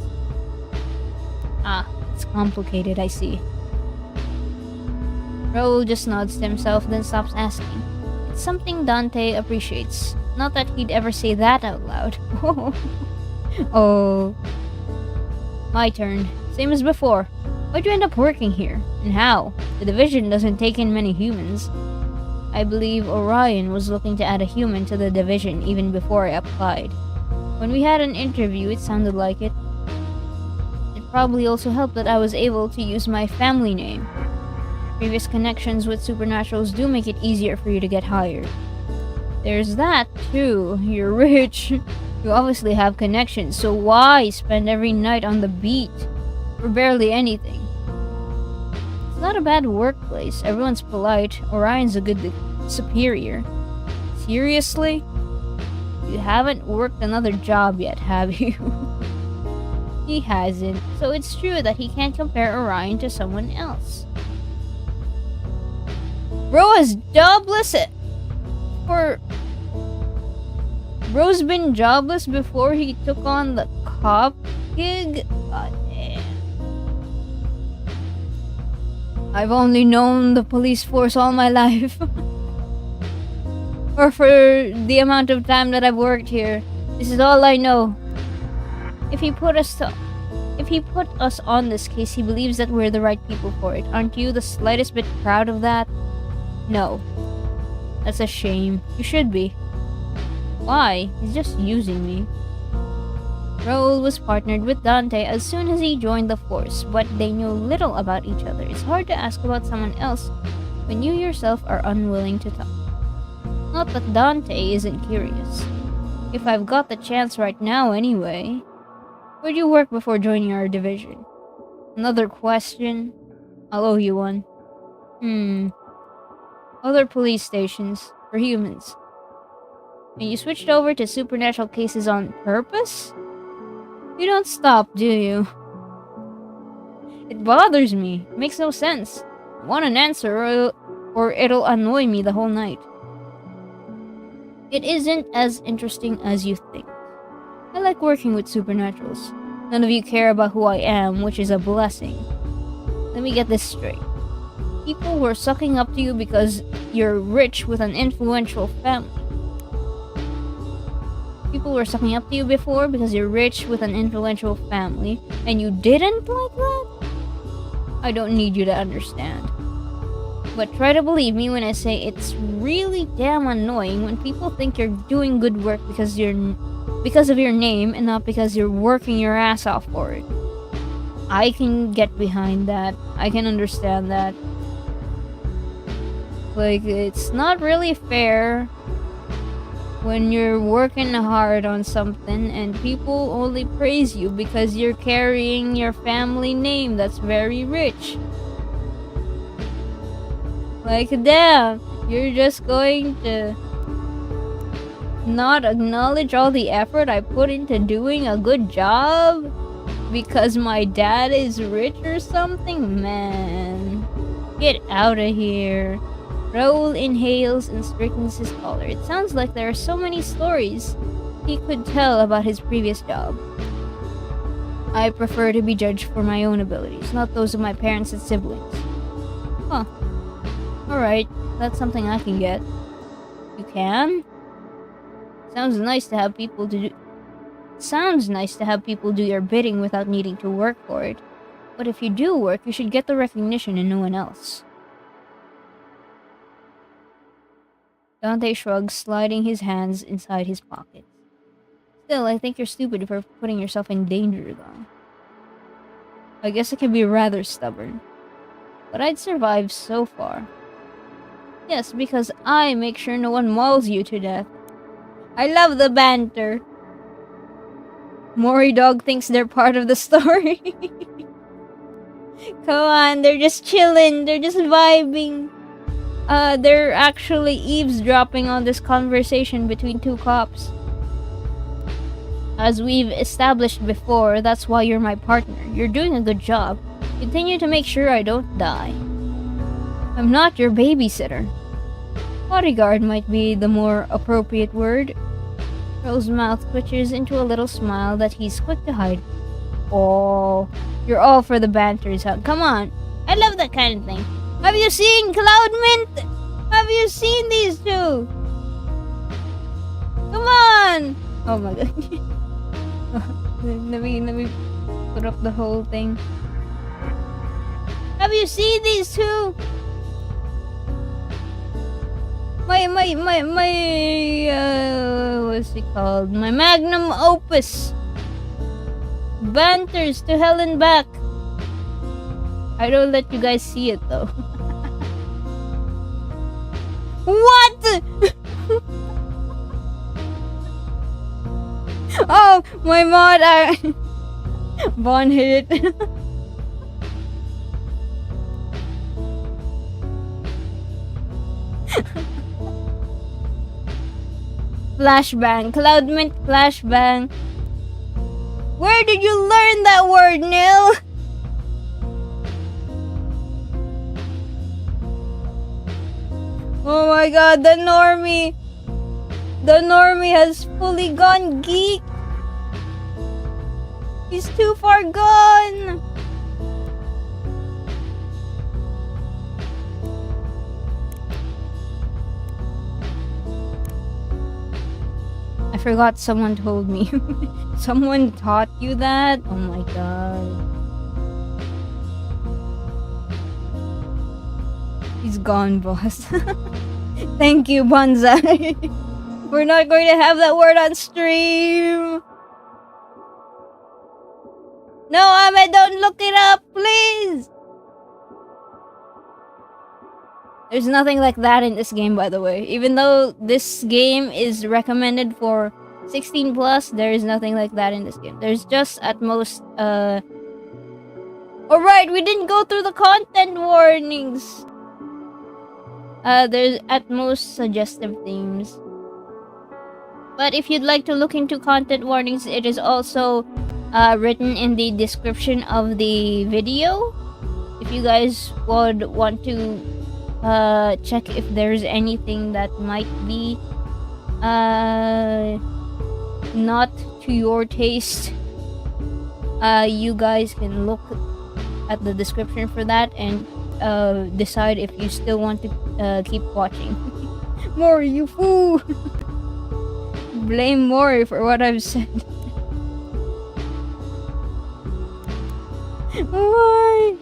Ah, it's complicated, I see. Raoul just nods to himself, then stops asking. It's something Dante appreciates. Not that he'd ever say that out loud. Oh. My turn. Same as before. Why'd you end up working here? And how? The division doesn't take in many humans. I believe Orion was looking to add a human to the division even before I applied. When we had an interview, it sounded like it. It probably also helped that I was able to use my family name. Previous connections with supernaturals do make it easier for you to get hired. There's that, too. You're rich. You obviously have connections, so why spend every night on the beat for barely anything? It's not a bad workplace. Everyone's polite. Orion's a good superior. Seriously? You haven't worked another job yet, have you? He hasn't, so it's true that he can't compare Orion to someone else. Bro was jobless Bro's been jobless before he took on the cop gig? God damn. I've only known the police force all my life. Or for the amount of time that I've worked here. This is all I know. If he put us on this case, he believes that we're the right people for it. Aren't you the slightest bit proud of that? No. That's a shame. You should be. Why? He's just using me. Raoul was partnered with Dante as soon as he joined the force, but they knew little about each other. It's hard to ask about someone else when you yourself are unwilling to talk. Not that Dante isn't curious. If I've got the chance right now anyway. Where'd you work before joining our division? Another question? I'll owe you one. Other police stations for humans. And you switched over to supernatural cases on purpose? You don't stop, do you? It bothers me. It makes no sense. I want an answer or it'll annoy me the whole night. It isn't as interesting as you think. I like working with supernaturals. None of you care about who I am, which is a blessing. Let me get this straight. People were sucking up to you because you're rich with an influential family. People were sucking up to you before because you're rich with an influential family, and you didn't like that? I don't need you to understand. But try to believe me when I say it's really damn annoying when people think you're doing good work because of your name and not because you're working your ass off for it. I can get behind that. I can understand that. Like, it's not really fair when you're working hard on something and people only praise you because you're carrying your family name that's very rich. Like, damn, you're just going to not acknowledge all the effort I put into doing a good job because my dad is rich or something? Man, get out of here. Raoul inhales and straightens his collar. It sounds like there are so many stories he could tell about his previous job. I prefer to be judged for my own abilities, not those of my parents and siblings. Huh. Alright, that's something I can get. You can? Sounds nice to have people do your bidding without needing to work for it. But if you do work, you should get the recognition and no one else. Dante shrugs, sliding his hands inside his pockets. Still, I think you're stupid for putting yourself in danger, though. I guess I can be rather stubborn. But I'd survive so far. Yes, because I make sure no one mauls you to death. I love the banter. Mori dog thinks they're part of the story. Come on, they're just chilling. They're just vibing. They're actually eavesdropping on this conversation between two cops. As we've established before, that's why you're my partner. You're doing a good job. Continue to make sure I don't die. I'm not your babysitter. Bodyguard might be the more appropriate word. Rose's mouth twitches into a little smile that he's quick to hide. Oh, you're all for the banters, huh? Come on. I love that kind of thing. Have you seen Cloud Mint? Have you seen these two? Come on! Oh my god. let me put up the whole thing. Have you seen these two? What's it called? My magnum opus. Banters to hell and back. I don't let you guys see it though. What? Oh, my mod. Bond hit it. Flashbang. Cloudmint flashbang. Where did you learn that word, Nil? Oh my god, the normie. The normie has fully gone geek. He's too far gone. I forgot someone told me. Someone taught you that? Oh my god. He's gone, boss. Thank you, Bonsai. We're not going to have that word on stream. No, Ahmed, don't look it up, please! There's nothing like that in this game, by the way. Even though this game is recommended for 16 plus, there is nothing like that in this game. There's just at most, Alright, we didn't go through the content warnings! There's at most suggestive themes. But if you'd like to look into content warnings, it is also written in the description of the video. If you guys would want to check if there's anything that might be not to your taste, you guys can look at the description for that and decide if you still want to keep watching. Mori, you fool! Blame Mori for what I've said. Why?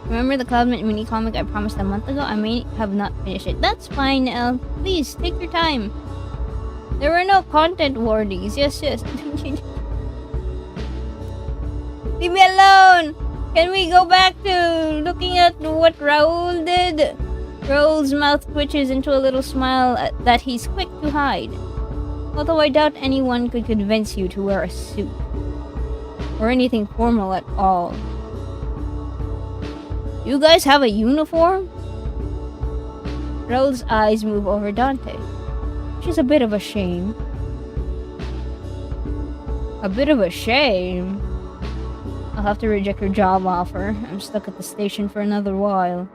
Remember the Cloud mini comic I promised a month ago? I may have not finished it. That's fine, Elle. Please, take your time. There were no content warnings. Yes. Leave me alone! Can we go back to looking at what Raul did? Raul's mouth twitches into a little smile that he's quick to hide. Although I doubt anyone could convince you to wear a suit. Or anything formal at all. You guys have a uniform? Raul's eyes move over Dante. Which is a bit of a shame. A bit of a shame? I'll have to reject your job offer. I'm stuck at the station for another while.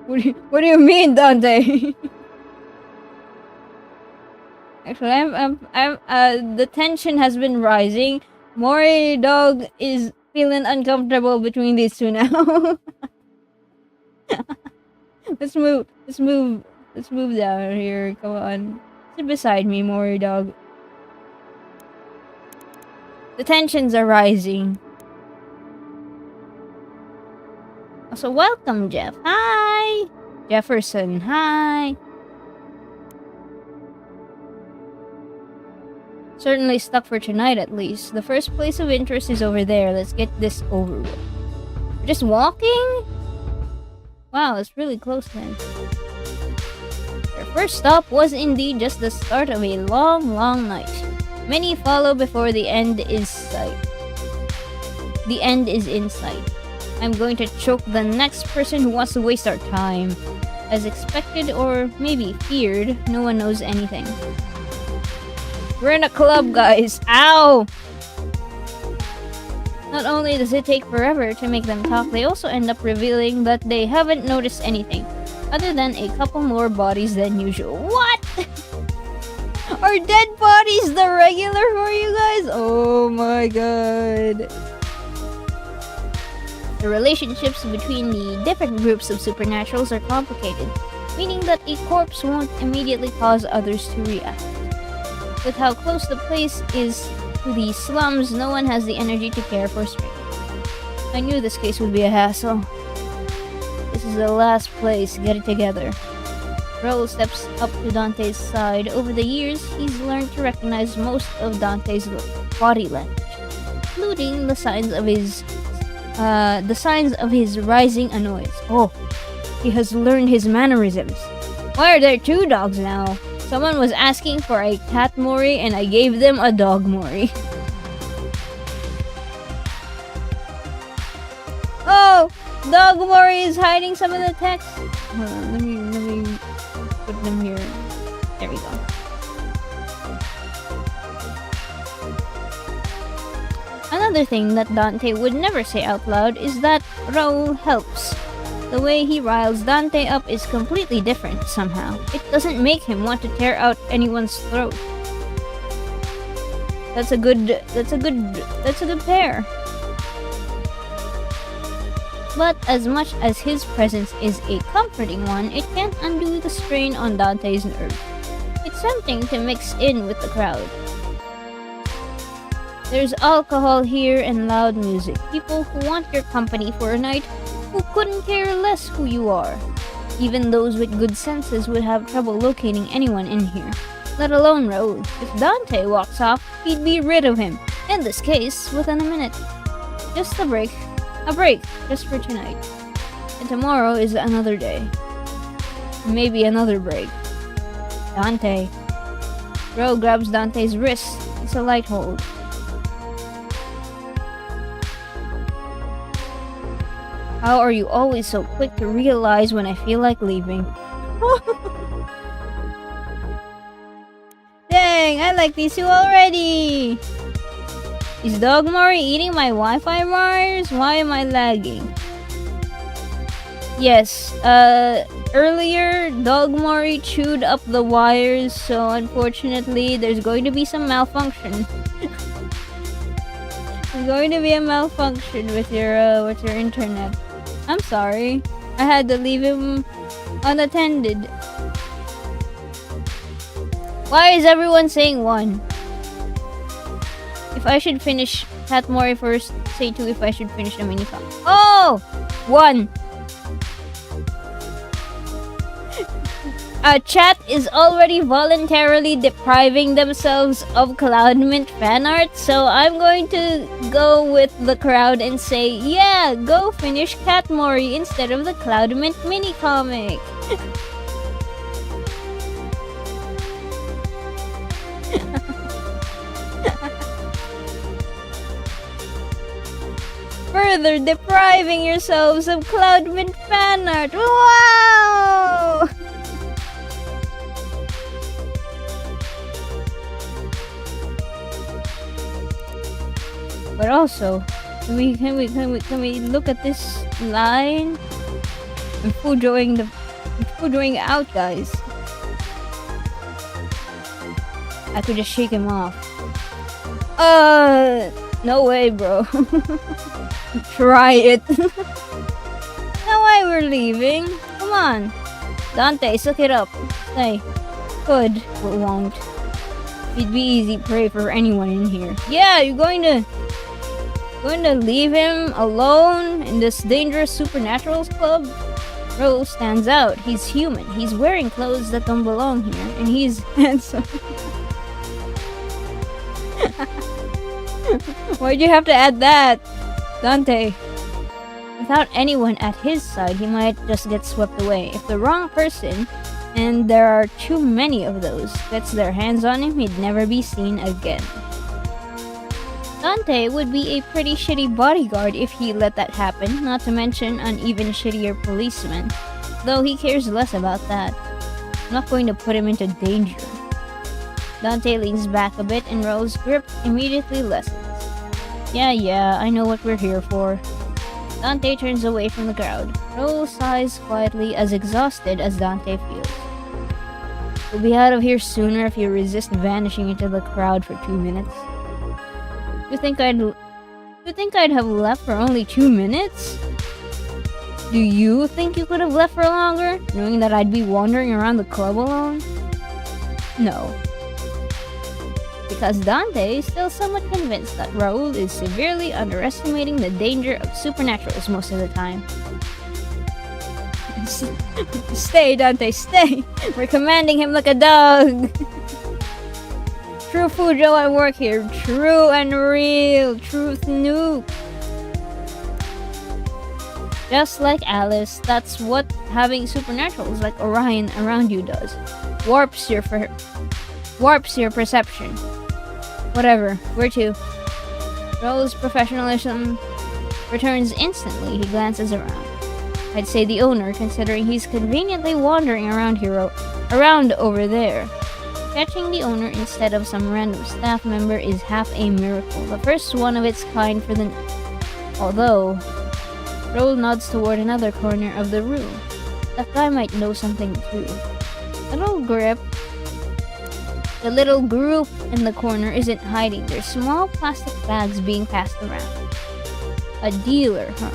What do you mean, Dante? Actually, the tension has been rising. Mori dog is feeling uncomfortable between these two now. Let's move down here. Come on. Sit beside me, Mori dog. The tensions are rising. Also, welcome, Jeff. Hi! Jefferson, hi! Certainly stuck for tonight, at least. The first place of interest is over there. Let's get this over with. We're just walking? Wow, it's really close then. Our first stop was indeed just the start of a long, long night. Many follow before the end is sight. The end is in sight. I'm going to choke the next person who wants to waste our time. As expected, or maybe feared, no one knows anything. We're in a club, guys. Ow! Not only does it take forever to make them talk, they also end up revealing that they haven't noticed anything, other than a couple more bodies than usual. What? Are dead bodies the regular for you guys? Oh my god. The relationships between the different groups of supernaturals are complicated, meaning that a corpse won't immediately cause others to react. With how close the place is to the slums, no one has the energy to care for strangers. I knew this case would be a hassle. This is the last place. Get it together. Raul steps up to Dante's side. Over the years, he's learned to recognize most of Dante's body language, including the signs of his rising annoyance. Oh, he has learned his mannerisms. Why are there two dogs now? Someone was asking for a cat Mori, and I gave them a dog Mori. Oh, dog Mori is hiding some of the text. Hold on, let me put them here. There we go. Another thing that Dante would never say out loud is that Raul helps. The way he riles Dante up is completely different somehow. It doesn't make him want to tear out anyone's throat. That's a good pair. But as much as his presence is a comforting one, it can't undo the strain on Dante's nerves. It's tempting to mix in with the crowd. There's alcohol here and loud music. People who want your company for a night, who couldn't care less who you are. Even those with good senses would have trouble locating anyone in here. let alone Raoul. If Dante walks off, he'd be rid of him. In this case, within a minute. Just a break. A break, just for tonight. And tomorrow is another day. Maybe another break. Dante. Raoul grabs Dante's wrist. It's a light hold. How are you always so quick to realize when I feel like leaving? Dang, I like these two already! Is Dog Mori eating my Wi-Fi wires? Why am I lagging? Yes, earlier Dog Mori chewed up the wires, so unfortunately there's going to be some malfunction. There's going to be a malfunction with your internet. I'm sorry. I had to leave him unattended. Why is everyone saying 1? If I should finish Cat Mori first, say 2 if I should finish the mini-com. Oh! 1. Chat is already voluntarily depriving themselves of Cloud Mint fan art, so I'm going to go with the crowd and say, yeah, go finish Cat Mori instead of the Cloud Mint mini comic. Further depriving yourselves of Cloud Mint fan art. Wow! But also, can we look at this line? I'm foodroing out, guys. I could just shake him off. No way, bro. Try it. Now why we're leaving? Come on. Dante, suck it up. Stay. Could, but won't. It'd be easy prey for anyone in here. Yeah, you're going to leave him alone in this dangerous supernaturals club? Rose stands out. He's human. He's wearing clothes that don't belong here, and he's handsome. Why'd you have to add that? Dante. Without anyone at his side, he might just get swept away. If the wrong person, and there are too many of those, gets their hands on him, he'd never be seen again. Dante would be a pretty shitty bodyguard if he let that happen, not to mention an even shittier policeman. Though he cares less about that. I'm not going to put him into danger. Dante leans back a bit and Rose's grip immediately lessens. Yeah, I know what we're here for. Dante turns away from the crowd. Rose sighs quietly, as exhausted as Dante feels. We'll be out of here sooner if you resist vanishing into the crowd for 2 minutes. You think I'd have left for only 2 minutes? Do you think you could have left for longer, knowing that I'd be wandering around the club alone? No. Because Dante is still somewhat convinced that Raoul is severely underestimating the danger of supernaturals most of the time. Stay, Dante, stay! We're commanding him like a dog! True Fujo at work here. True and real. Truth nuke. Just like Alice, that's what having supernaturals like Orion around you does. Warps your perception. Whatever. Where to? Raoul's professionalism returns instantly. He glances around. I'd say the owner, considering he's conveniently wandering around over there. Catching the owner instead of some random staff member is half a miracle. The first one of its kind for the... Although... Raoul nods toward another corner of the room. That guy might know something too. The little group in the corner isn't hiding. There's small plastic bags being passed around. A dealer, huh?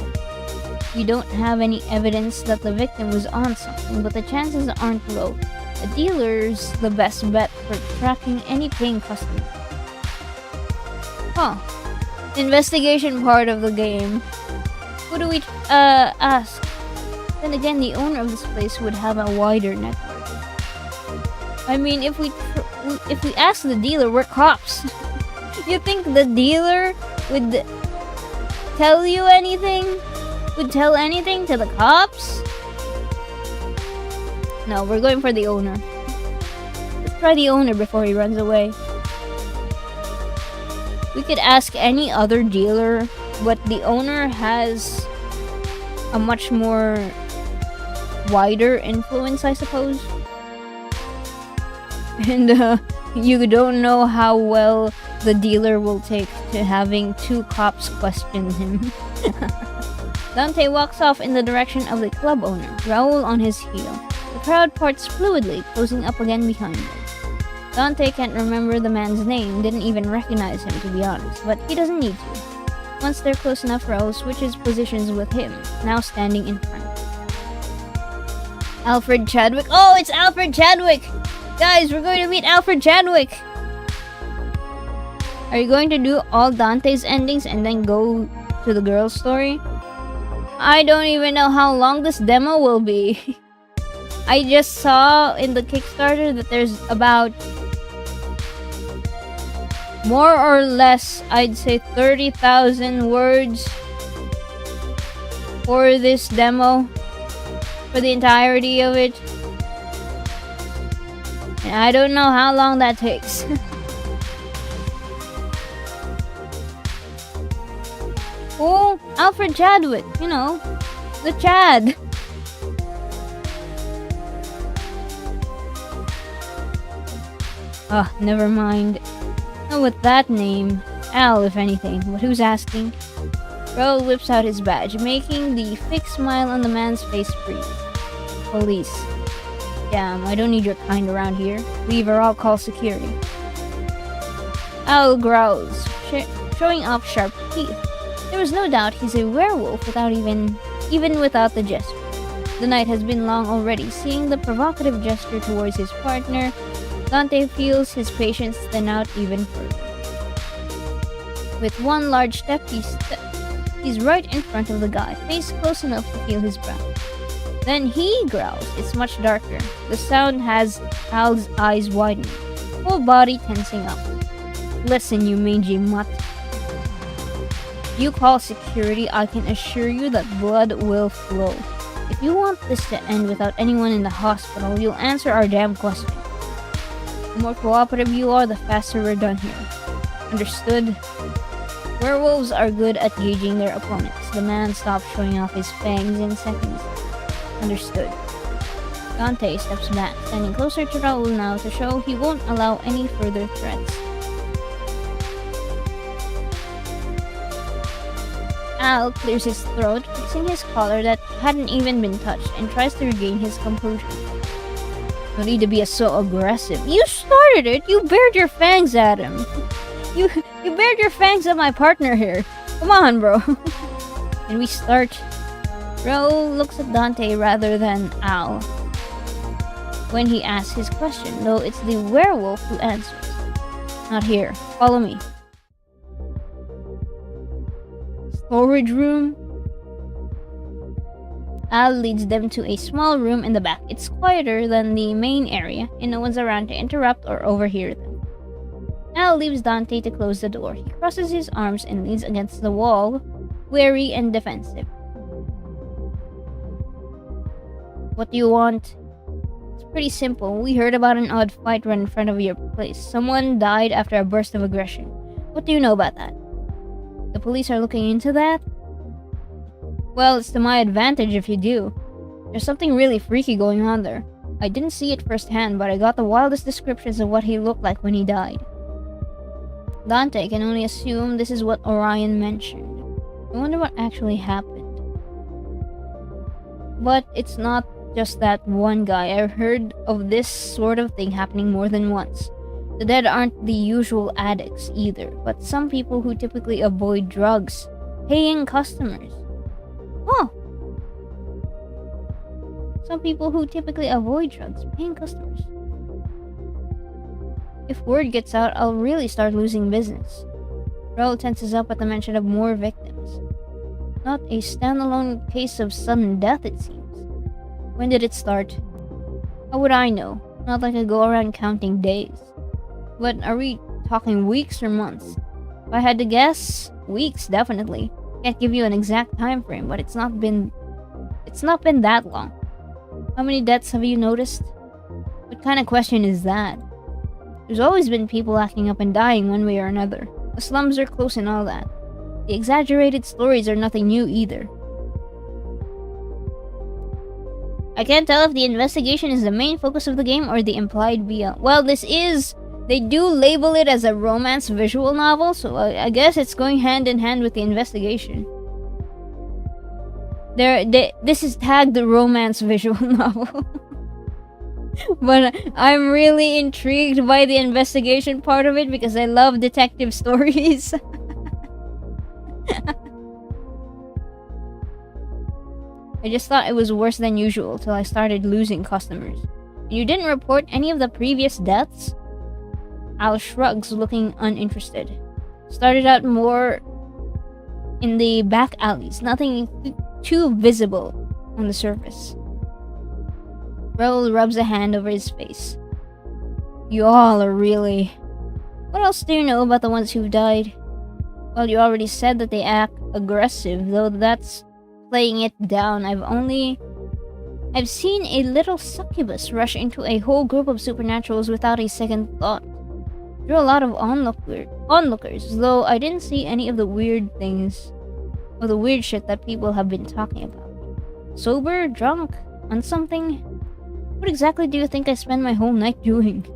You don't have any evidence that the victim was on something, but the chances aren't low. A dealer's the best bet for tracking any paying customer. Huh. Investigation part of the game. Who do we ask? Then again, the owner of this place would have a wider network. I mean, if we if we ask the dealer, we're cops. You think the dealer would tell you anything? Would tell anything to the cops? No, we're going for the owner. Let's try the owner before he runs away. We could ask any other dealer, but the owner has a much more wider influence, I suppose. And you don't know how well the dealer will take to having two cops question him. Dante walks off in the direction of the club owner, Raoul on his heel. The crowd parts fluidly, closing up again behind them. Dante can't remember the man's name, didn't even recognize him to be honest, but he doesn't need to. Once they're close enough, Raoul switches positions with him, now standing in front. Alfred Chadwick. Oh, it's Alfred Chadwick! Guys, we're going to meet Alfred Chadwick! Are you going to do all Dante's endings and then go to the girl's story? I don't even know how long this demo will be. I just saw in the Kickstarter that there's about more or less, I'd say 30,000 words for this demo, for the entirety of it. And I don't know how long that takes. Oh, Alfred Chadwick, you know, the Chad. Ah, never mind. Not with that name. Al, if anything, but who's asking? Raoul whips out his badge, making the fixed smile on the man's face freeze. Police. Damn, I don't need your kind around here. Leave or I'll call security. Al growls, showing off sharp teeth. There was no doubt he's a werewolf without even without the gesture. The night has been long already. Seeing the provocative gesture towards his partner, Dante feels his patience thin out even further. With one large step, he's right in front of the guy, face close enough to feel his brow. Then he growls. It's much darker. The sound has Al's eyes widening, whole body tensing up. Listen, you mangy mutt. You call security, I can assure you that blood will flow. If you want this to end without anyone in the hospital, you'll answer our damn question. The more cooperative you are, the faster we're done here. Understood? Werewolves are good at gauging their opponents. The man stopped showing off his fangs in seconds. Understood. Dante steps back, standing closer to Raoul now to show he won't allow any further threats. Al clears his throat, fixing his collar that hadn't even been touched, and tries to regain his composure. No need to be so aggressive. You started it! You bared your fangs at him! You bared your fangs at my partner here! Come on, bro! Can we start? Raoul looks at Dante rather than Al when he asks his question, though it's the werewolf who answers. Not here. Follow me. Storage room? Al leads them to a small room in the back. It's quieter than the main area, and no one's around to interrupt or overhear them. Al leaves Dante to close the door. He crosses his arms and leans against the wall, wary and defensive. What do you want? It's pretty simple. We heard about an odd fight right in front of your place. Someone died after a burst of aggression. What do you know about that? The police are looking into that? Well, it's to my advantage if you do. There's something really freaky going on there. I didn't see it firsthand, but I got the wildest descriptions of what he looked like when he died. Dante can only assume this is what Orion mentioned. I wonder what actually happened. But it's not just that one guy. I've heard of this sort of thing happening more than once. The dead aren't the usual addicts either, but some people who typically avoid drugs. Paying customers. Oh! Some people who typically avoid drugs. Paying customers. If word gets out, I'll really start losing business. Raoul tenses up at the mention of more victims. Not a standalone case of sudden death, it seems. When did it start? How would I know? Not like I go around counting days. But are we talking weeks or months? If I had to guess, weeks definitely. Can't give you an exact time frame, but it's not been that long. How many deaths have you noticed? What kind of question is that? There's always been people acting up and dying one way or another. The slums are close and all that. The exaggerated stories are nothing new either. I can't tell if the investigation is the main focus of the game or the implied BL. Well, they do label it as a romance visual novel, so I guess it's going hand in hand with the investigation. This is tagged the romance visual novel. But I'm really intrigued by the investigation part of it because I love detective stories. I just thought it was worse than usual till I started losing customers. And you didn't report any of the previous deaths? Al shrugs, looking uninterested. Started out more in the back alleys, nothing too visible on the surface. Raoul rubs a hand over his face. You all are really... What else do you know about the ones who've died? Well, you already said that they act aggressive, though that's playing it down. I've seen a little succubus rush into a whole group of supernaturals without a second thought. Drew a lot of onlookers, though I didn't see any of the weird things or the weird shit that people have been talking about. Sober? Drunk? On something? What exactly do you think I spend my whole night doing?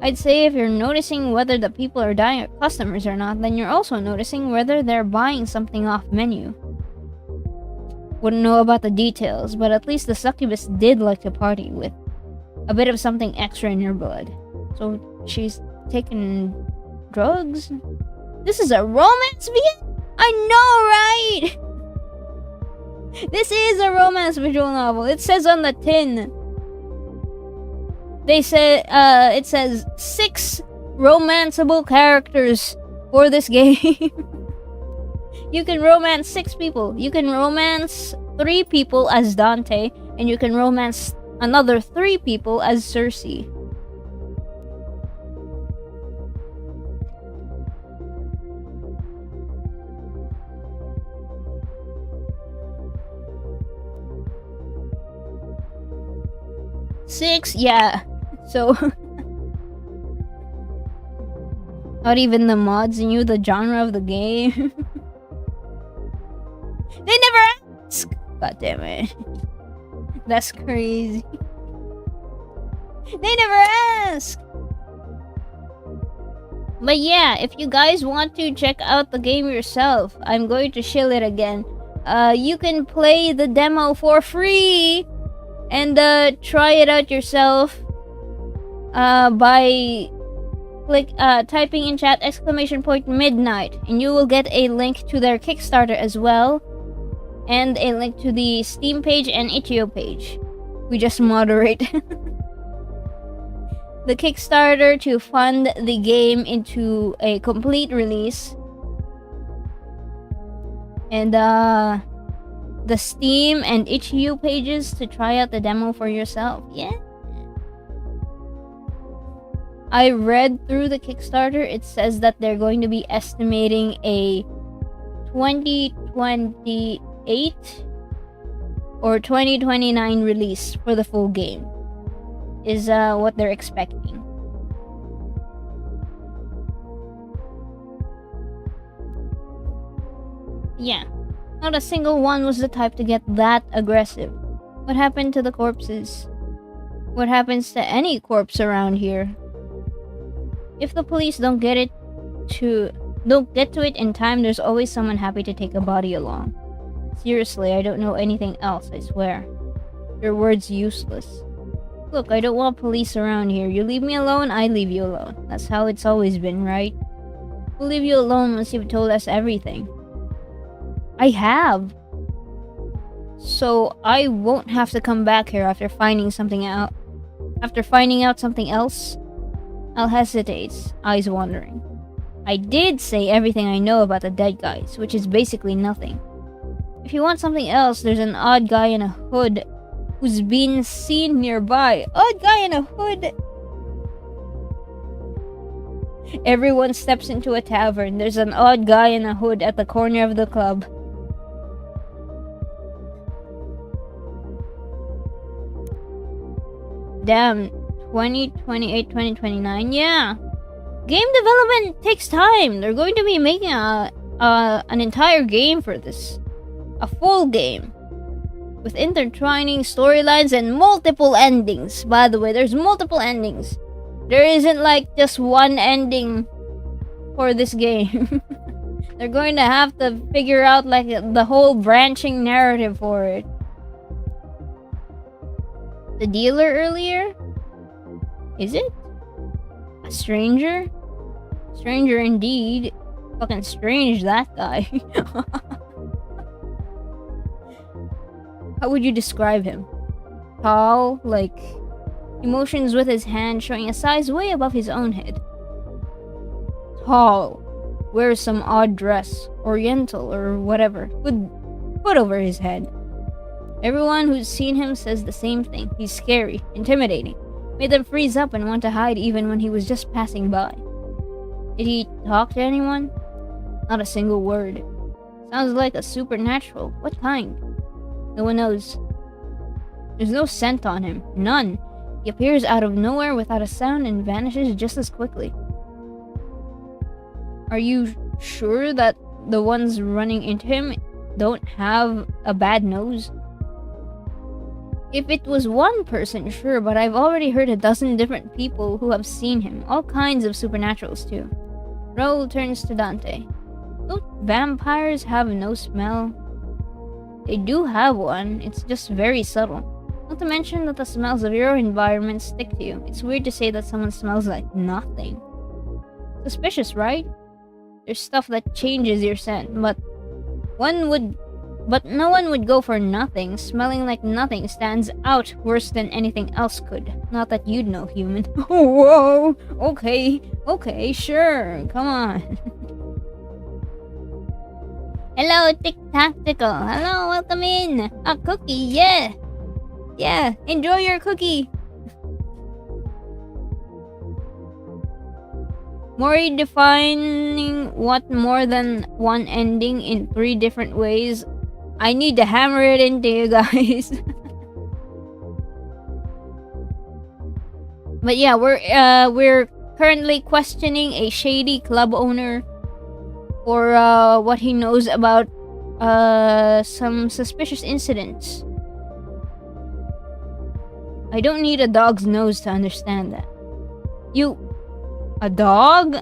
I'd say if you're noticing whether the people are dying or customers or not, then you're also noticing whether they're buying something off menu. Wouldn't know about the details, but at least the succubus did like to party with a bit of something extra in your blood. So she's taking drugs? This is a romance video? I know, right? This is a romance visual novel. It says on the tin. They said, it says 6 romanceable characters for this game. You can romance 6 people. You can romance 3 people as Dante, and you can romance another 3 people as Cersei. Six, yeah. So, not even the mods knew the genre of the game. They never ask. God damn it. That's crazy. They never ask. But yeah, if you guys want to check out the game yourself, I'm going to shill it again. You can play the demo for free and try it out yourself by typing in chat !midnight, and you will get a link to their Kickstarter as well, and a link to the Steam page and itch.io page. We just moderate the Kickstarter to fund the game into a complete release, and the Steam and itch.io pages to try out the demo for yourself. Yeah. I read through the Kickstarter. It says that they're going to be estimating a 2028 or 2029 release for the full game. Is what they're expecting. Yeah. Not a single one was the type to get that aggressive. What happened to the corpses? What happens to any corpse around here? If the police don't get to it in time, there's always someone happy to take a body along. Seriously, I don't know anything else, I swear. Your word's useless. Look, I don't want police around here. You leave me alone, I leave you alone. That's how it's always been, right? We'll leave you alone once you've told us everything. I have. So I won't have to come back here after finding something out. After finding out something else? Al hesitates, eyes wandering. I did say everything I know about the dead guys, which is basically nothing. If you want something else, there's an odd guy in a hood who's been seen nearby. Odd guy in a hood? Everyone steps into a tavern. There's an odd guy in a hood at the corner of the club. Damn, 2028, 2029, yeah. Game development takes time. They're going to be making an entire game for this. A full game. With intertwining storylines and multiple endings. By the way, there's multiple endings. There isn't like just one ending for this game. They're going to have to figure out like the whole branching narrative for it. The dealer earlier? Is it? A stranger? Stranger indeed. Fucking strange, that guy. How would you describe him? Tall, like... He motions with his hand, showing a size way above his own head. Tall. Wears some odd dress, oriental or whatever, with hood over his head. Everyone who's seen him says the same thing. He's scary, intimidating. Made them freeze up and want to hide even when he was just passing by. Did he talk to anyone? Not a single word. Sounds like a supernatural. What kind? No one knows. There's no scent on him. None. He appears out of nowhere without a sound and vanishes just as quickly. Are you sure that the ones running into him don't have a bad nose? If it was one person, sure, but I've already heard a dozen different people who have seen him. All kinds of supernaturals, too. Raoul turns to Dante. Don't vampires have no smell? They do have one, it's just very subtle. Not to mention that the smells of your environment stick to you. It's weird to say that someone smells like nothing. Suspicious, right? There's stuff that changes your scent, but no one would go for nothing. Smelling like nothing stands out worse than anything else could. Not that you'd know, human. Whoa! Okay, sure. Come on. Hello, Tic Tactical. Hello, welcome in. A cookie, yeah. Yeah, enjoy your cookie. Mori defining what more than one ending in 3 different ways. I need to hammer it into you guys. But yeah, we're currently questioning a shady club owner for what he knows about some suspicious incidents. I don't need a dog's nose to understand that. A dog?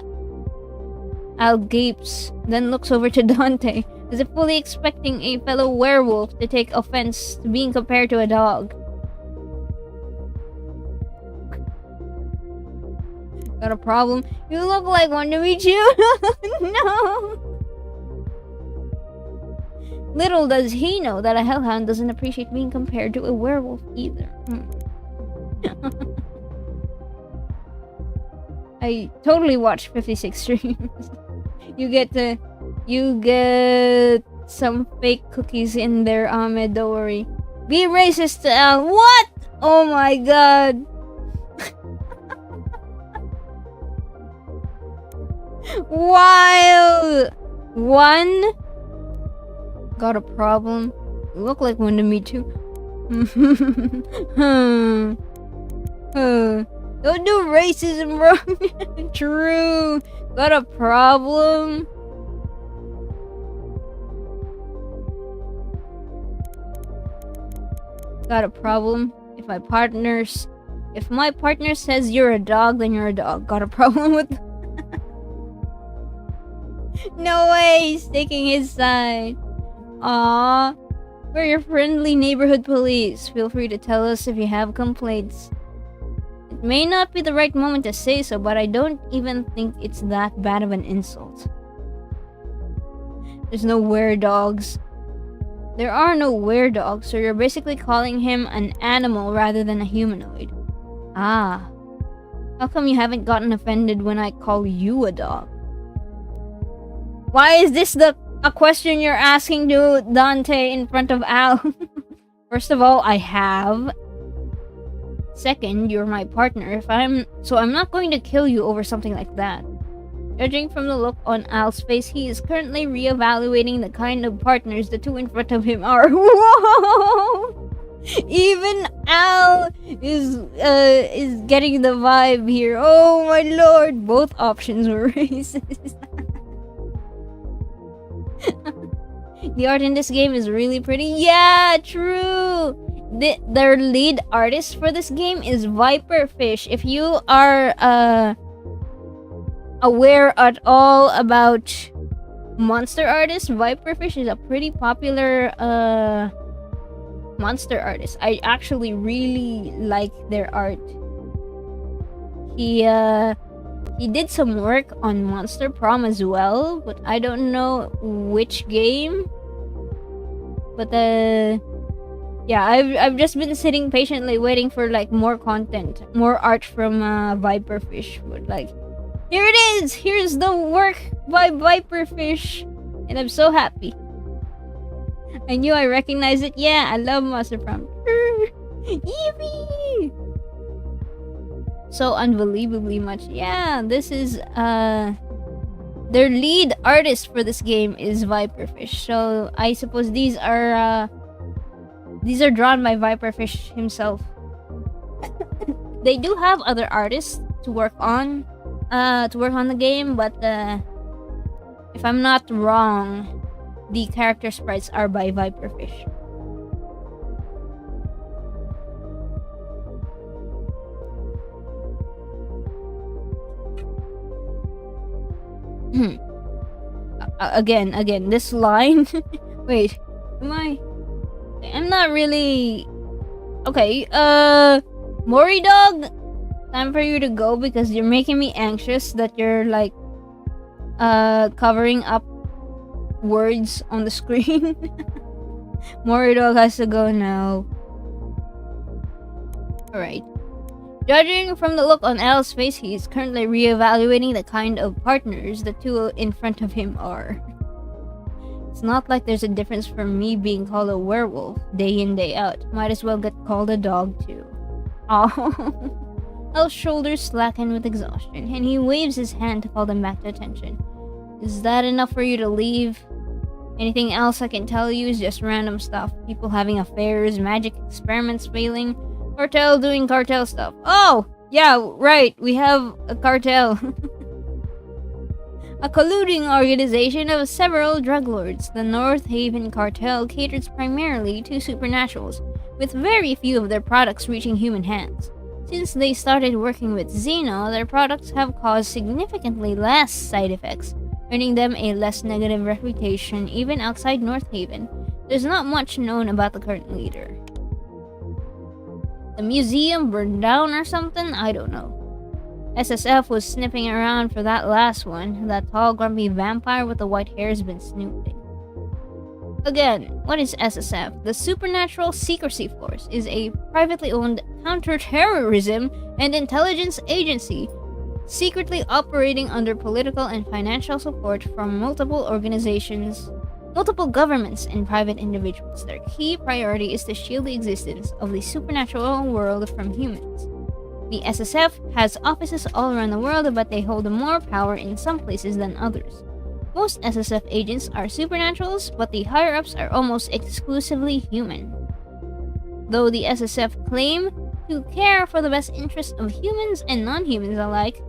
Al gapes, then looks over to Dante, as if fully expecting a fellow werewolf to take offense to being compared to a dog. Got a problem? You look like one to meet you. No! Little does he know that a hellhound doesn't appreciate being compared to a werewolf either. I totally watch 56 streams. You get some fake cookies in there, Ahmed, don't worry. Be racist to Al. What? Oh my god. Wild. One? Got a problem? You look like one to me too. Don't do racism, bro. True. Got a problem? Got a problem? If my partner says you're a dog, then you're a dog. Got a problem with... No way, he's taking his side. Aww. We're your friendly neighborhood police. Feel free to tell us if you have complaints. It may not be the right moment to say so, but I don't even think it's that bad of an insult. There's no were-dogs. There are no were-dogs, so you're basically calling him an animal rather than a humanoid. Ah. How come you haven't gotten offended when I call you a dog? Why is this a question you're asking to Dante in front of Al? First of all, I have. Second, you're my partner. I'm not going to kill you over something like that. Judging from the look on Al's face, he is currently reevaluating the kind of partners the two in front of him are. Whoa! Even Al is getting the vibe here. Oh my lord! Both options were racist. The art in this game is really pretty. Yeah, true. Their lead artist for this game is Viperfish. If you are aware at all about monster artists, Viperfish is a pretty popular monster artist. I actually really like their art. He did some work on Monster Prom as well, but I don't know which game. But yeah, I've just been sitting patiently waiting for like more content, more art from Viperfish. But like, here it is. Here's the work by Viperfish, and I'm so happy. I knew I recognized it. Yeah, I love Monster Prom. Yippee! So unbelievably much. Yeah, this is their lead artist for this game is Viperfish. So I suppose these are drawn by Viperfish himself. They do have other artists to work on the game, but if I'm not wrong, the character sprites are by Viperfish. Again, this line. Wait, I'm not really. Okay, Mori dog, time for you to go because you're making me anxious that you're like, covering up words on the screen. Mori dog has to go now. Alright. Judging from the look on Al's face, he is currently reevaluating the kind of partners the two in front of him are. It's not like there's a difference from me being called a werewolf day in, day out. Might as well get called a dog too. Oh. Al's shoulders slacken with exhaustion, and he waves his hand to call them back to attention. Is that enough for you to leave? Anything else I can tell you is just random stuff. People having affairs, magic experiments failing, cartel doing cartel stuff. Oh! Yeah, right, we have a cartel. A colluding organization of several drug lords. The North Haven cartel caters primarily to supernaturals, with very few of their products reaching human hands. Since they started working with Xeno, their products have caused significantly less side effects, earning them a less negative reputation even outside North Haven. There's not much known about the current leader. The museum burned down or something? I don't know. SSF was sniffing around for that last one. That tall, grumpy vampire with the white hair has been snooping. Again, what is SSF? The Supernatural Secrecy Force is a privately owned counter-terrorism and intelligence agency, secretly operating under political and financial support from multiple governments and private individuals. Their key priority is to shield the existence of the supernatural world from humans. The SSF has offices all around the world, but they hold more power in some places than others. Most SSF agents are supernaturals, but the higher-ups are almost exclusively human. Though the SSF claim to care for the best interests of humans and non-humans alike,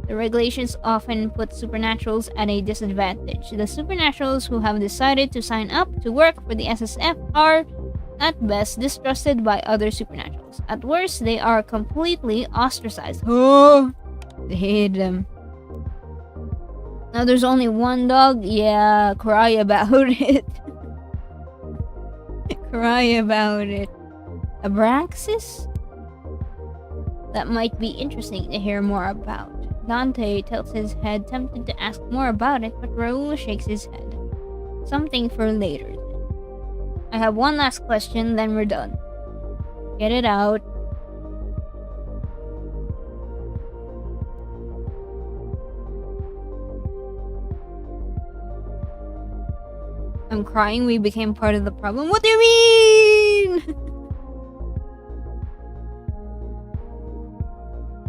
the regulations often put supernaturals at a disadvantage. The supernaturals who have decided to sign up to work for the SSF are, at best, distrusted by other supernaturals. At worst, they are completely ostracized. Oh, they hate them. Now there's only one dog? Yeah, cry about it. Cry about it. Abraxas? That might be interesting to hear more about. Dante tilts his head, tempted to ask more about it, but Raoul shakes his head. Something for later. I have one last question, then we're done. Get it out. I'm crying, we became part of the problem. What do you mean?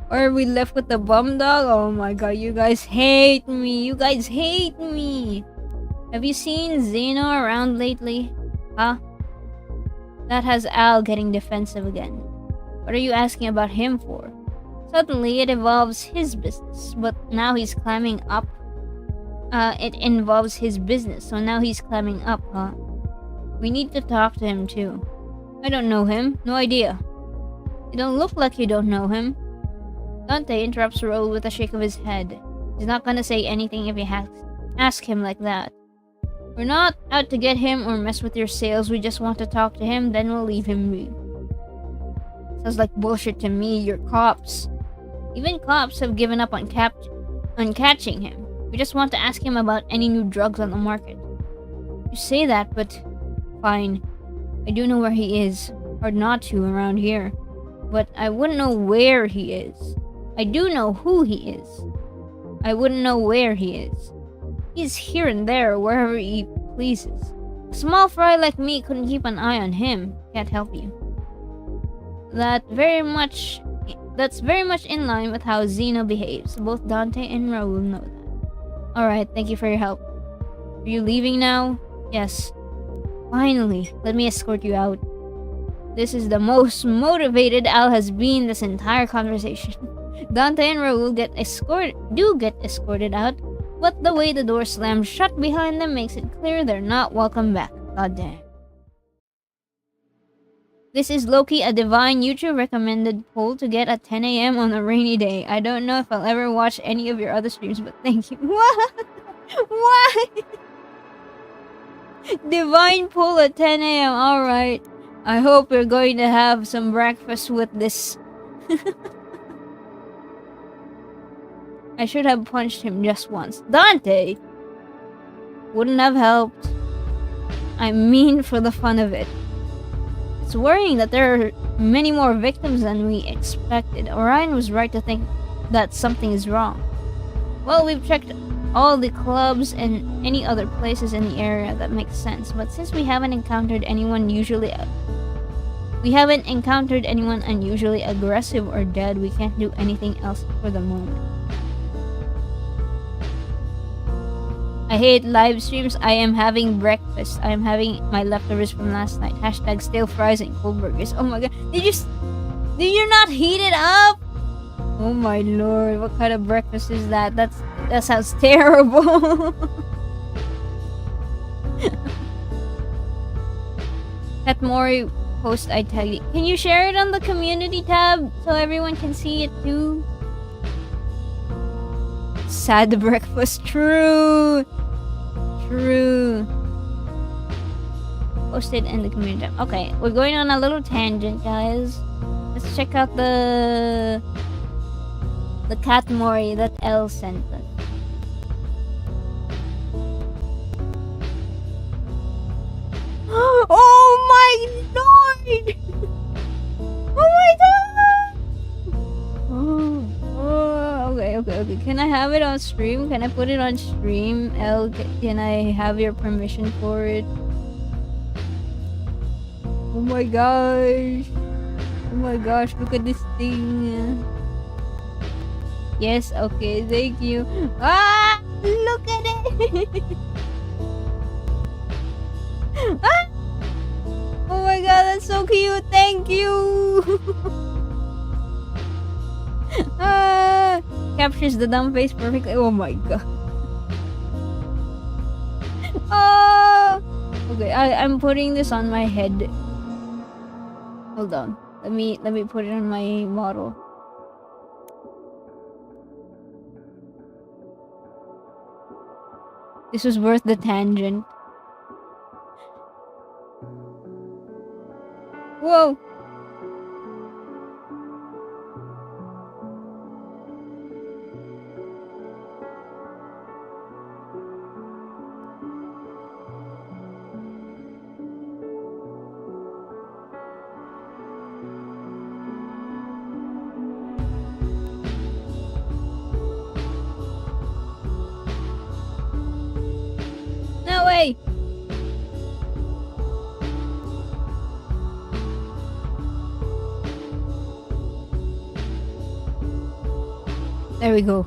Or are we left with the bum dog? Oh my god, you guys hate me. You guys hate me. Have you seen Zeno around lately? Huh? That has Al getting defensive again. What are you asking about him for? Suddenly it involves his business, but now he's climbing up. It involves his business, so now he's climbing up, huh? We need to talk to him too. I don't know him. No idea. You don't look like you don't know him. Dante interrupts Raoul with a shake of his head. He's not gonna say anything if you ask him like that. We're not out to get him or mess with your sales. We just want to talk to him, then we'll leave him be. Sounds like bullshit to me. You're cops. Even cops have given up on catching him. We just want to ask him about any new drugs on the market. You say that, but fine. I do know where he is. Hard not to around here. But I wouldn't know where he is. I do know who he is. I wouldn't know where he is. He's here and there, wherever he pleases. A small fry like me couldn't keep an eye on him. Can't help you. That's very much in line with how Zeno behaves. Both Dante and Raoul know that. Alright, thank you for your help. Are you leaving now? Yes. Finally, let me escort you out. This is the most motivated Al has been this entire conversation. Dante and Raoul get escorted out, but the way the door slams shut behind them makes it clear they're not welcome back. Goddamn. This is Loki, a divine YouTube recommended poll to get at 10 a.m. on a rainy day. I don't know if I'll ever watch any of your other streams, but thank you. What? Why? Divine poll at 10 a.m. Alright. I hope we're going to have some breakfast with this. I should have punched him just once. Dante! Wouldn't have helped. I mean, for the fun of it. It's worrying that there are many more victims than we expected. Orion was right to think that something is wrong. Well, we've checked all the clubs and any other places in the area that makes sense, but since we haven't encountered anyone unusually aggressive or dead, we can't do anything else for the moment. I hate live streams. I am having breakfast. I am having my leftovers from last night. Hashtag stale fries and cold burgers. Oh my god. Did you not heat it up? Oh my lord. What kind of breakfast is that? That sounds terrible. That Mori post I tagged you. Can you share it on the community tab so everyone can see it too? Sad breakfast. True. Posted in the community tab. Okay, we're going on a little tangent, guys. Let's check out the cat Mori that L sent us. Oh my lord! Oh my god! Okay. Can I have it on stream? Can I put it on stream? L, can I have your permission for it? Oh my gosh! Oh my gosh! Look at this thing. Yes. Okay. Thank you. Ah! Look at it! Ah! Oh my god, that's so cute. Thank you. Ah, captures the dumb face perfectly. Oh my god. Oh. Okay, I'm putting this on my head. Hold on. Let me put it on my model. This was worth the tangent. Whoa! No way! There we go.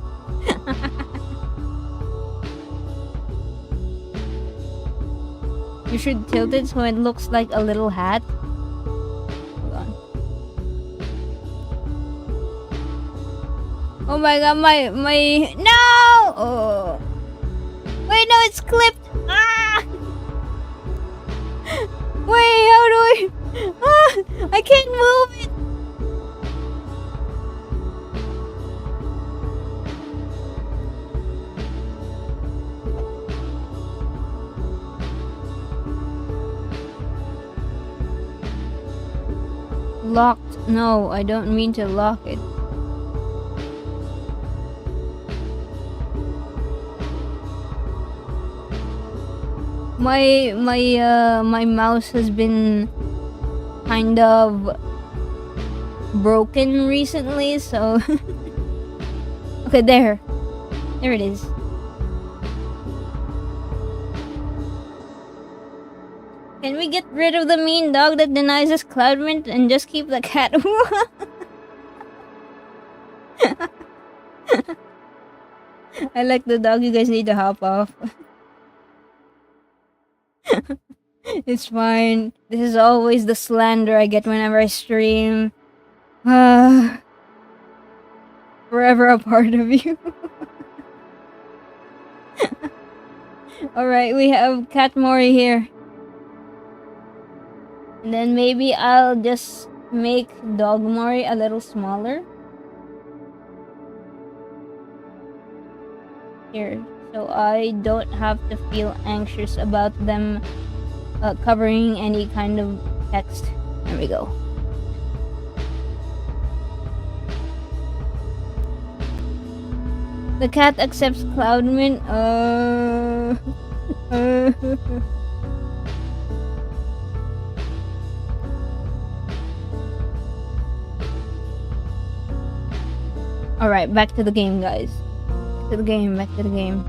You should tilt it so it looks like a little hat. Hold on. Oh my god, my no! Oh. Wait, no, it's clipped. Ah! Wait, how do I? Ah, I can't move it. Locked. No, I don't mean to lock it. My mouse has been kind of broken recently, so okay, there it is. Can we get rid of the mean dog that denies us cloud mint and just keep the cat? I like the dog. You guys need to hop off. It's fine. This is always the slander I get whenever I stream. Forever a part of you. Alright, we have Cat Mori here. And then maybe I'll just make Dog Mori a little smaller. Here. So I don't have to feel anxious about them covering any kind of text. There we go. The cat accepts cloud mint. Alright, back to the game, guys. Back to the game.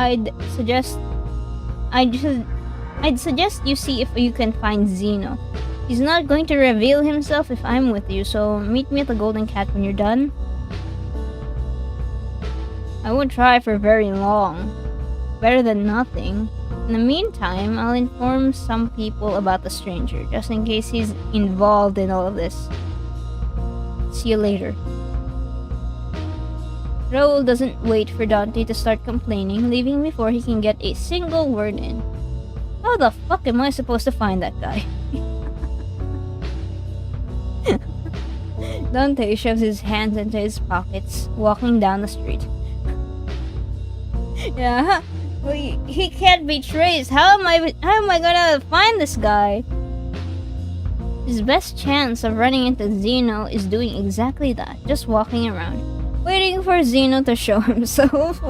I'd suggest you see if you can find Zeno. He's not going to reveal himself if I'm with you, so meet me at the Golden Cat when you're done. I won't try for very long. Better than nothing. In the meantime, I'll inform some people about the stranger, just in case he's involved in all of this. See you later. Raoul doesn't wait for Dante to start complaining, leaving before he can get a single word in. How the fuck am I supposed to find that guy? Dante shoves his hands into his pockets, walking down the street. Yeah, well, he can't be traced. How am I gonna find this guy? His best chance of running into Zeno is doing exactly that, just walking around, waiting for Zeno to show himself.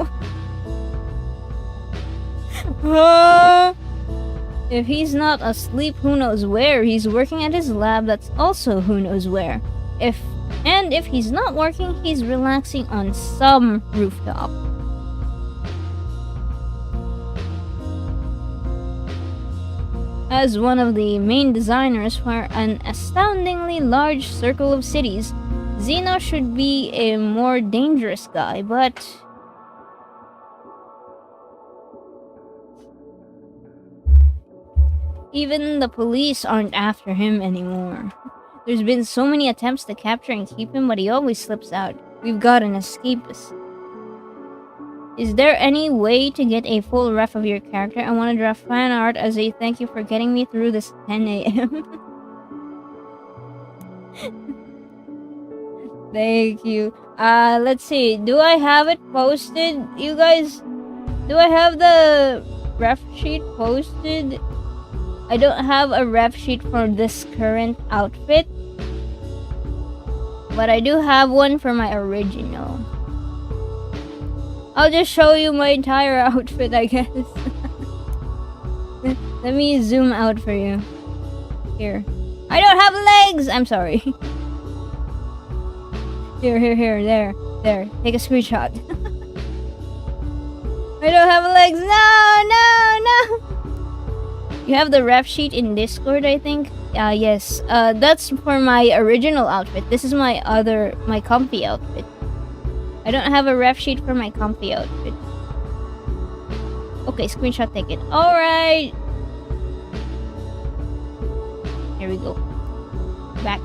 If he's not asleep, who knows where? He's working at his lab, that's also who knows where. If he's not working, he's relaxing on some rooftop. As one of the main designers for an astoundingly large circle of cities, Zeno should be a more dangerous guy, but even the police aren't after him anymore. There's been so many attempts to capture and keep him, but he always slips out. We've got an escapist. Is there any way to get a full ref of your character? I want to draw fan art as a thank you for getting me through this 10 a.m. Thank you. Let's see. Do I have it posted? You guys, do I have the ref sheet posted? I don't have a ref sheet for this current outfit, but I do have one for my original. I'll just show you my entire outfit, I guess. Let me zoom out for you. Here. I don't have legs! I'm sorry. Here, there. Take a screenshot. I don't have legs. No! You have the ref sheet in Discord, I think. Yes. That's for my original outfit. This is my comfy outfit. I don't have a ref sheet for my comfy outfit. Okay, screenshot taken. Alright. Here we go. Back.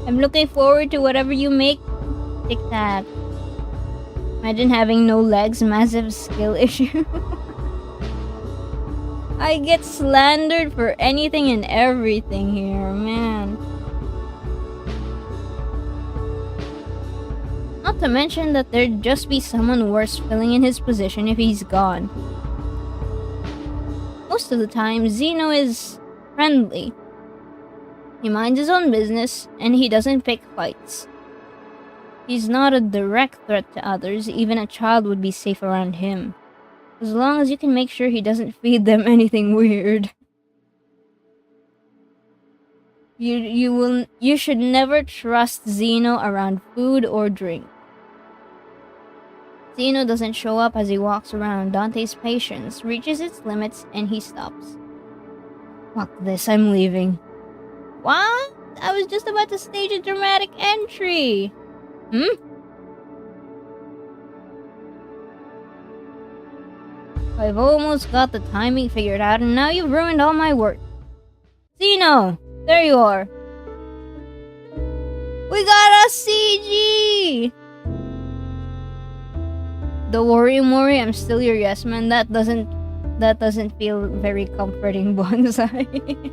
I'm looking forward to whatever you make. Tic Tac. Imagine having no legs, massive skill issue. I get slandered for anything and everything here, man. Not to mention that there'd just be someone worse filling in his position if he's gone. Most of the time, Zeno is friendly. He minds his own business, and he doesn't pick fights. He's not a direct threat to others, even a child would be safe around him. As long as you can make sure he doesn't feed them anything weird. You should never trust Zeno around food or drink. Zeno doesn't show up as he walks around. Dante's patience reaches its limits and he stops. Fuck this, I'm leaving. What? I was just about to stage a dramatic entry. I've almost got the timing figured out and now you've ruined all my work. Zeno! There you are. We got a CG! Don't worry, Mori, I'm still your yes man. That doesn't feel very comforting, Bonsai.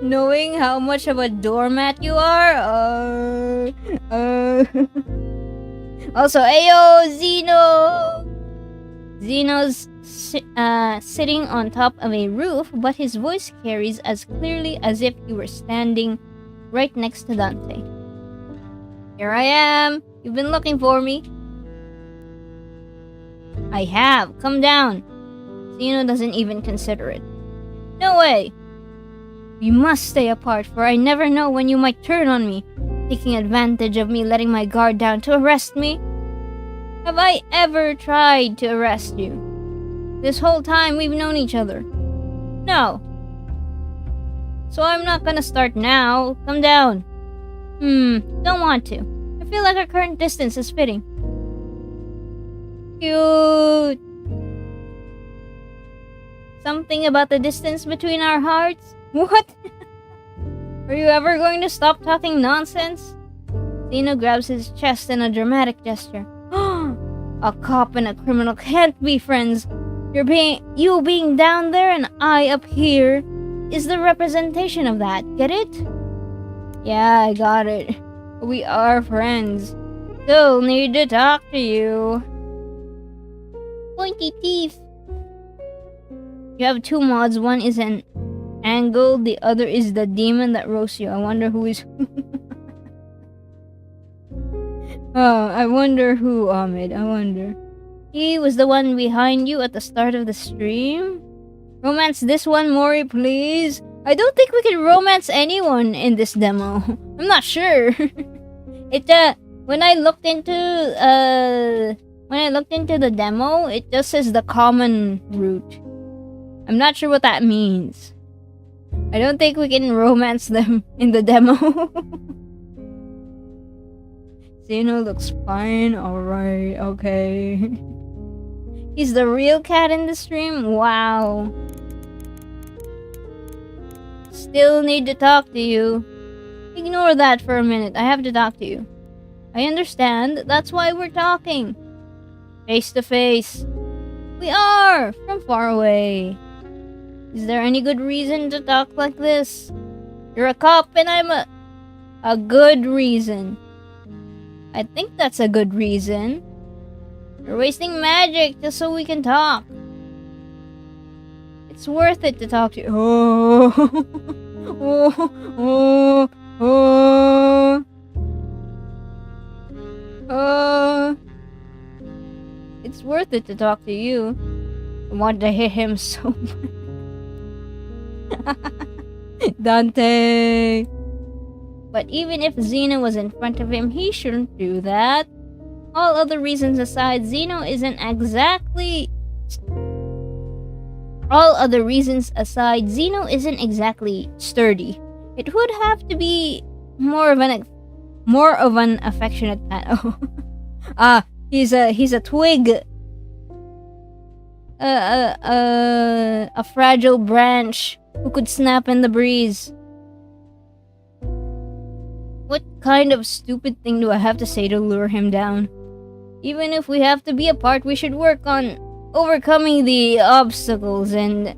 Knowing how much of a doormat you are, Also, ayo, Zeno! Zeno's sitting on top of a roof, but his voice carries as clearly as if he were standing right next to Dante. Here I am! You've been looking for me. I have. Come down. Zeno doesn't even consider it. No way! We must stay apart, for I never know when you might turn on me, taking advantage of me letting my guard down to arrest me. Have I ever tried to arrest you? This whole time we've known each other. No. So I'm not gonna start now. Come down. Don't want to. I feel like our current distance is fitting. Cute. Something about the distance between our hearts? What? Are you ever going to stop talking nonsense? Zeno grabs his chest in a dramatic gesture. A cop and a criminal can't be friends. You being down there and I up here is the representation of that. Get it? Yeah, I got it. We are friends. Still need to talk to you. Pointy teeth. You have two mods. One is an angle, the other is the demon that roasts you. I wonder who is I wonder who, Ahmed. I wonder. He was the one behind you at the start of the stream? Romance this one, Mori, please. I don't think we can romance anyone in this demo. I'm not sure. When I looked into the demo, it just says the common route. I'm not sure what that means. I don't think we can romance them in the demo. Zeno looks fine. Alright, okay. He's the real cat in the stream? Wow. Still need to talk to you. Ignore that for a minute. I have to talk to you. I understand. That's why we're talking. Face to face. We are! From far away. Is there any good reason to talk like this? You're a cop and I'm a good reason. I think that's a good reason. You're wasting magic just so we can talk. It's worth it to talk to you. It's worth it to talk to you. I want to hit him so much. Dante. But even if Zeno was in front of him, he shouldn't do that. All other reasons aside, Zeno isn't exactly. All other reasons aside, Zeno isn't exactly sturdy. It would have to be more of an affectionate pet. He's a twig. A fragile branch who could snap in the breeze. What kind of stupid thing do I have to say to lure him down? Even if we have to be apart, we should work on overcoming the obstacles and...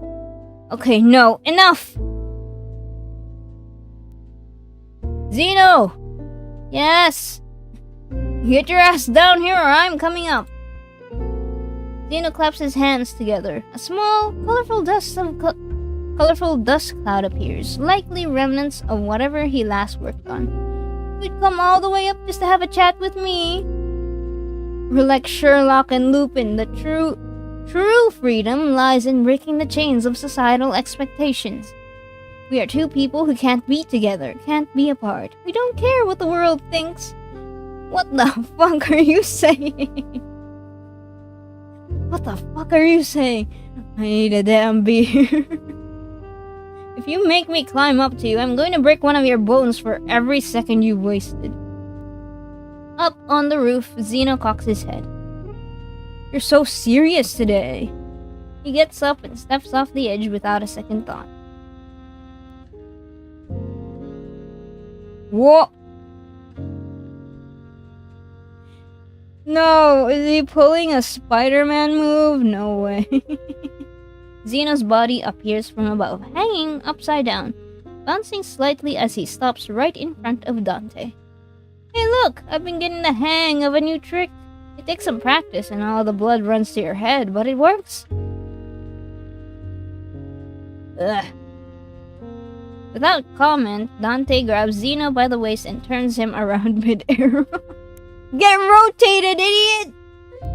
Okay, no, enough! Zeno! Yes! Get your ass down here or I'm coming up! Zeno claps his hands together. A small, colorful dust cloud appears, likely remnants of whatever he last worked on. You'd come all the way up just to have a chat with me. We're like Sherlock and Lupin. The true freedom lies in breaking the chains of societal expectations. We are two people who can't be together, can't be apart. We don't care what the world thinks. What the fuck are you saying? What the fuck are you saying? I need a damn beer. If you make me climb up to you, I'm going to break one of your bones for every second you've wasted. Up on the roof, Zeno cocks his head. You're so serious today. He gets up and steps off the edge without a second thought. What? No, is he pulling a Spider-Man move? No way. Zeno's body appears from above, hanging upside down, bouncing slightly as he stops right in front of Dante. Hey look, I've been getting the hang of a new trick. It takes some practice and all the blood runs to your head, but it works. Ugh. Without comment, Dante grabs Zeno by the waist and turns him around mid-air. Get rotated, idiot!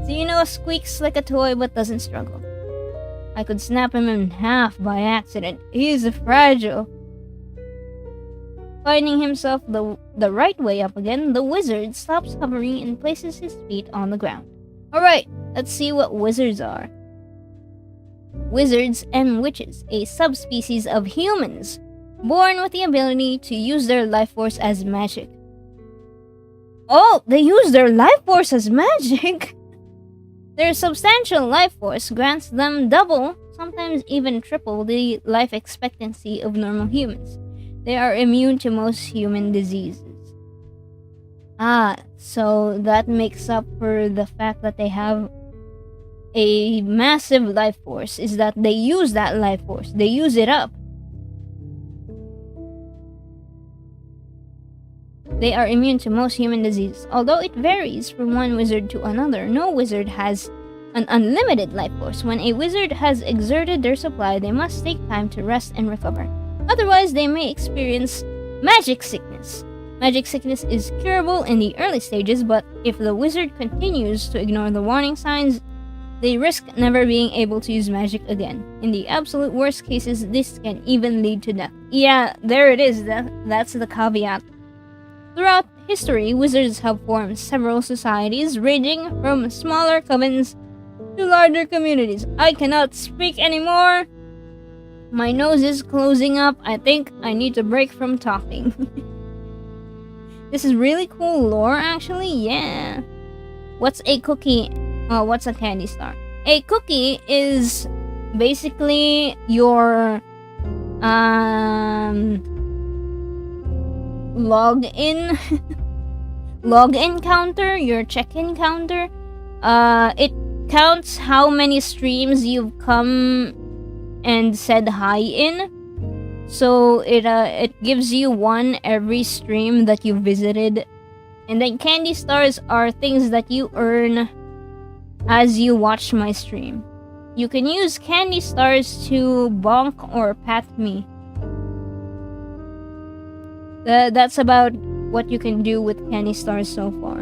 Zeno squeaks like a toy but doesn't struggle. I could snap him in half by accident. He's fragile. Finding himself the right way up again, the wizard stops hovering and places his feet on the ground. Alright, let's see what wizards are. Wizards and witches, a subspecies of humans, born with the ability to use their life force as magic. Oh, they use their life force as magic? Their substantial life force grants them double, sometimes even triple, the life expectancy of normal humans. They are immune to most human diseases. So that makes up for the fact that they have a massive life force, is that they use that life force. They use it up. They are immune to most human diseases. Although it varies from one wizard to another, no wizard has an unlimited life force. When a wizard has exerted their supply, they must take time to rest and recover. Otherwise, they may experience magic sickness. Magic sickness is curable in the early stages, but if the wizard continues to ignore the warning signs, they risk never being able to use magic again. In the absolute worst cases, this can even lead to death. Yeah, there it is. That's the caveat. Throughout history, wizards have formed several societies, ranging from smaller covens to larger communities. I cannot speak anymore. My nose is closing up. I think I need to break from talking. This is really cool lore, actually. Yeah. What's a cookie? What's a candy star? A cookie is basically your login counter, your check-in counter. It counts how many streams you've come and said hi in. So it gives you one every stream that you visited. And then candy stars are things that you earn as you watch my stream. You can use candy stars to bonk or pat me. That's about what you can do with candy stars so far.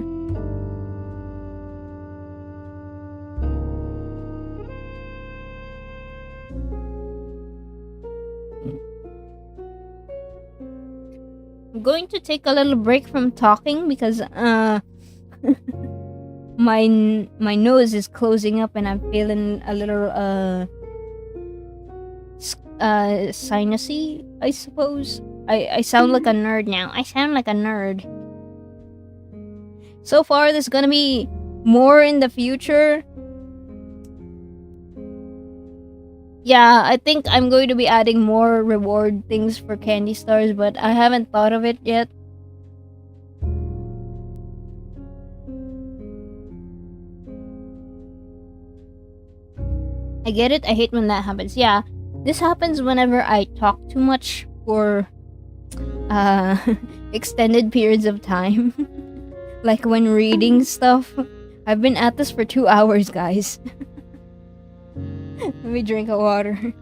I'm going to take a little break from talking because my nose is closing up and I'm feeling a little sinusy, I suppose. I sound like a nerd now. I sound like a nerd. So far, there's gonna be more in the future. Yeah, I think I'm going to be adding more reward things for candy stars, but I haven't thought of it yet. I get it. I hate when that happens. Yeah, this happens whenever I talk too much for extended periods of time. Like when reading stuff. I've been at this for 2 hours, guys. Let me drink a water.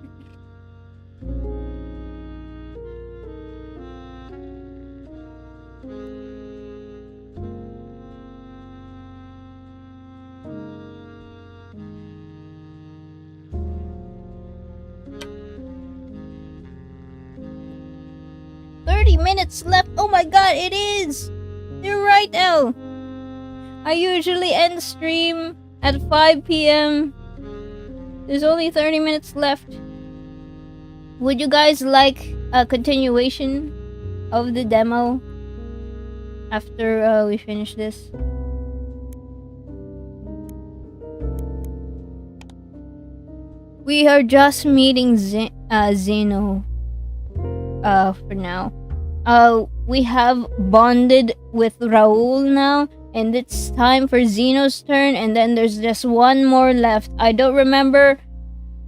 Minutes left. Oh my god, it is! You're right, Elle. I usually end stream at 5 p.m. There's only 30 minutes left. Would you guys like a continuation of the demo after we finish this? We are just meeting Zeno for now. We have bonded with Raul now, and it's time for Zeno's turn, and then there's just one more left. I don't remember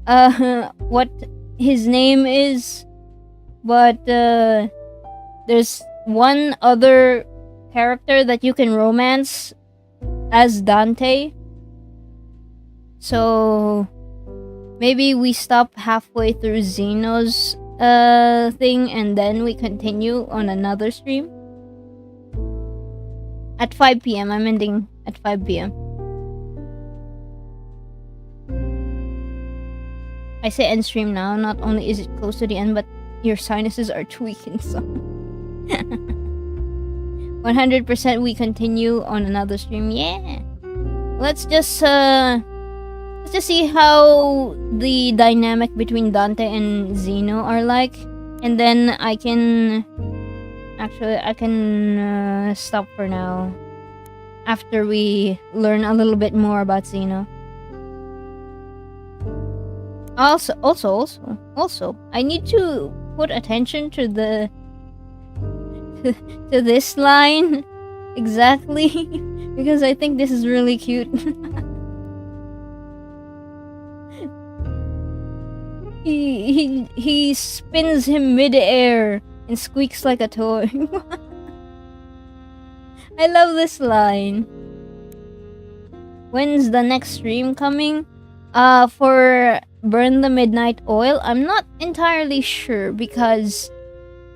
what his name is, but there's one other character that you can romance as Dante. So maybe we stop halfway through Zeno's thing and then we continue on another stream at 5 p.m. I'm ending at 5 p.m. I say end stream now. Not only is it close to the end, but your sinuses are tweaking some. 100% we continue on another stream. Yeah, let's just see how the dynamic between Dante and Zeno are like, and then I can stop for now after we learn a little bit more about Zeno. Also, I need to put attention to the to this line exactly because I think this is really cute. He spins him mid-air and squeaks like a toy. I love this line. When's the next stream coming? For Burn the Midnight Oil, I'm not entirely sure because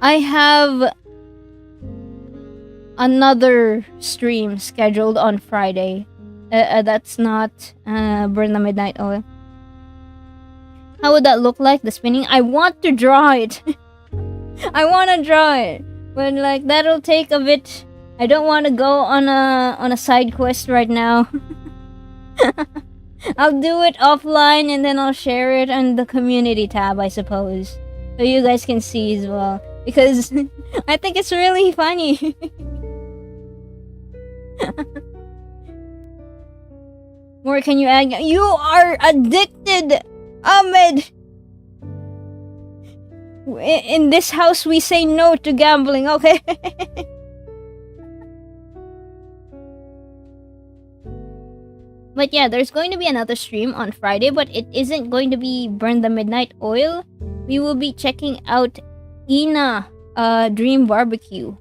I have another stream scheduled on Friday. That's not Burn the Midnight Oil. How would that look like, the spinning? I want to draw it. I want to draw it. But like that'll take a bit. I don't want to go on a side quest right now. I'll do it offline and then I'll share it on the community tab, I suppose. So you guys can see as well. Because I think it's really funny. More can you add? You are addicted! Ahmed! In this house, we say no to gambling, okay? But yeah, there's going to be another stream on Friday, but it isn't going to be Burn the Midnight Oil. We will be checking out Ina Dream Barbecue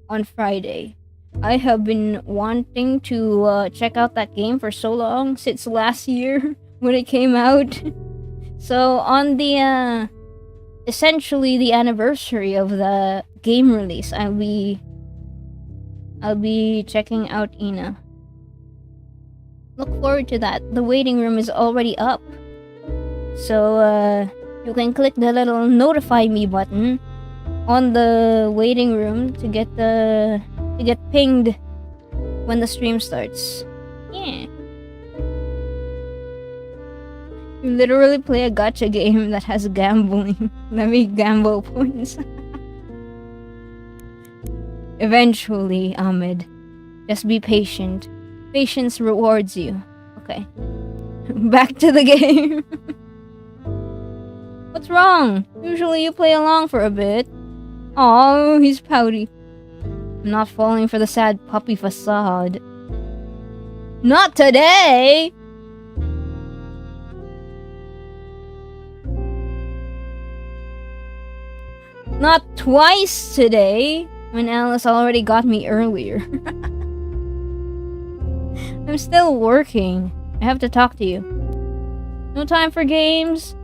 on Friday. I have been wanting to check out that game for so long, since last year when it came out. So on the essentially the anniversary of the game release, I'll be checking out Ina. Look forward to that. The waiting room is already up, so you can click the little notify me button on the waiting room to get pinged when the stream starts. Yeah. You literally play a gacha game that has gambling. Let me gamble points. Eventually, Ahmed. Just be patient. Patience rewards you. Okay. Back to the game. What's wrong? Usually you play along for a bit. Oh, he's pouty. I'm not falling for the sad puppy facade. Not today! Not twice today, when Alice already got me earlier. I'm still working. I have to talk to you. No time for games.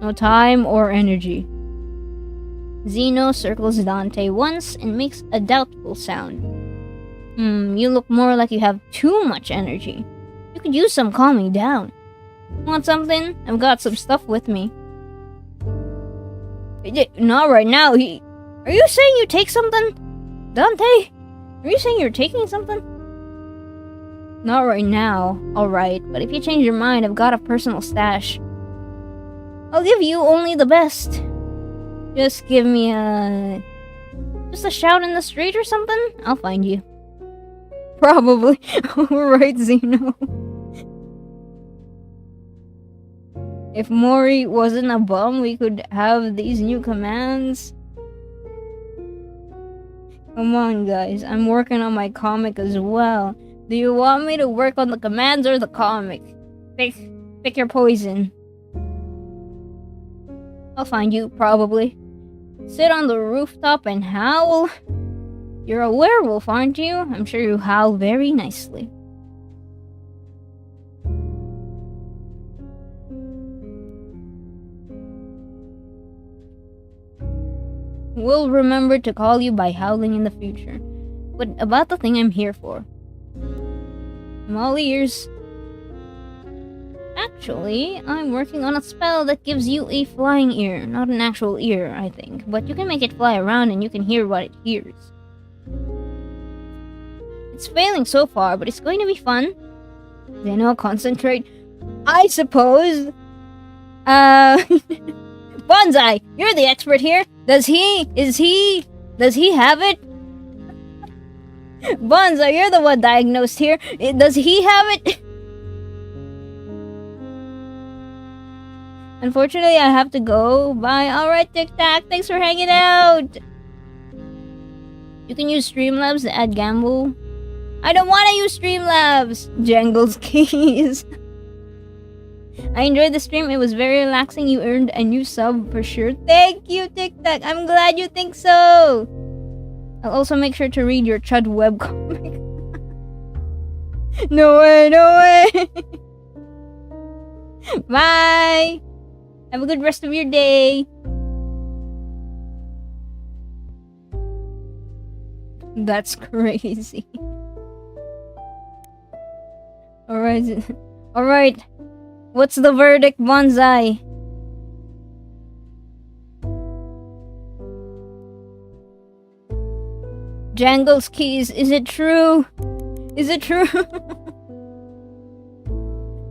No time or energy. Zeno circles Dante once and makes a doubtful sound. You look more like you have too much energy. You could use some calming down. Want something? I've got some stuff with me. Not right now. Are you saying you take something? Dante? Are you saying you're taking something? Not right now. Alright, but if you change your mind, I've got a personal stash. I'll give you only the best. Just give me just a shout in the street or something? I'll find you. Probably. Alright, Zeno. If Mori wasn't a bum, we could have these new commands. Come on, guys. I'm working on my comic as well. Do you want me to work on the commands or the comic? Pick your poison. I'll find you, probably. Sit on the rooftop and howl. You're a werewolf, aren't you? I'm sure you howl very nicely. We'll remember to call you by howling in the future. But about the thing I'm here for. I'm all ears. Actually, I'm working on a spell that gives you a flying ear. Not an actual ear, I think. But you can make it fly around and you can hear what it hears. It's failing so far, but it's going to be fun. Zeno, concentrate. I suppose. Bonsai, you're the expert here. Does he have it? Bonsai, you're the one diagnosed here. Does he have it? Unfortunately, I have to go. Bye. Alright, Tic Tac. Thanks for hanging out. You can use Streamlabs to add gamble. I don't want to use Streamlabs. Jangles keys. I enjoyed the stream. It was very relaxing. You earned a new sub for sure. Thank you, Tic Tac. I'm glad you think so. I'll also make sure to read your Chud webcomic. No way, no way. Bye. Have a good rest of your day. That's crazy. Alright. Alright. What's the verdict, Bonsai? Jangles keys, is it true? Is it true?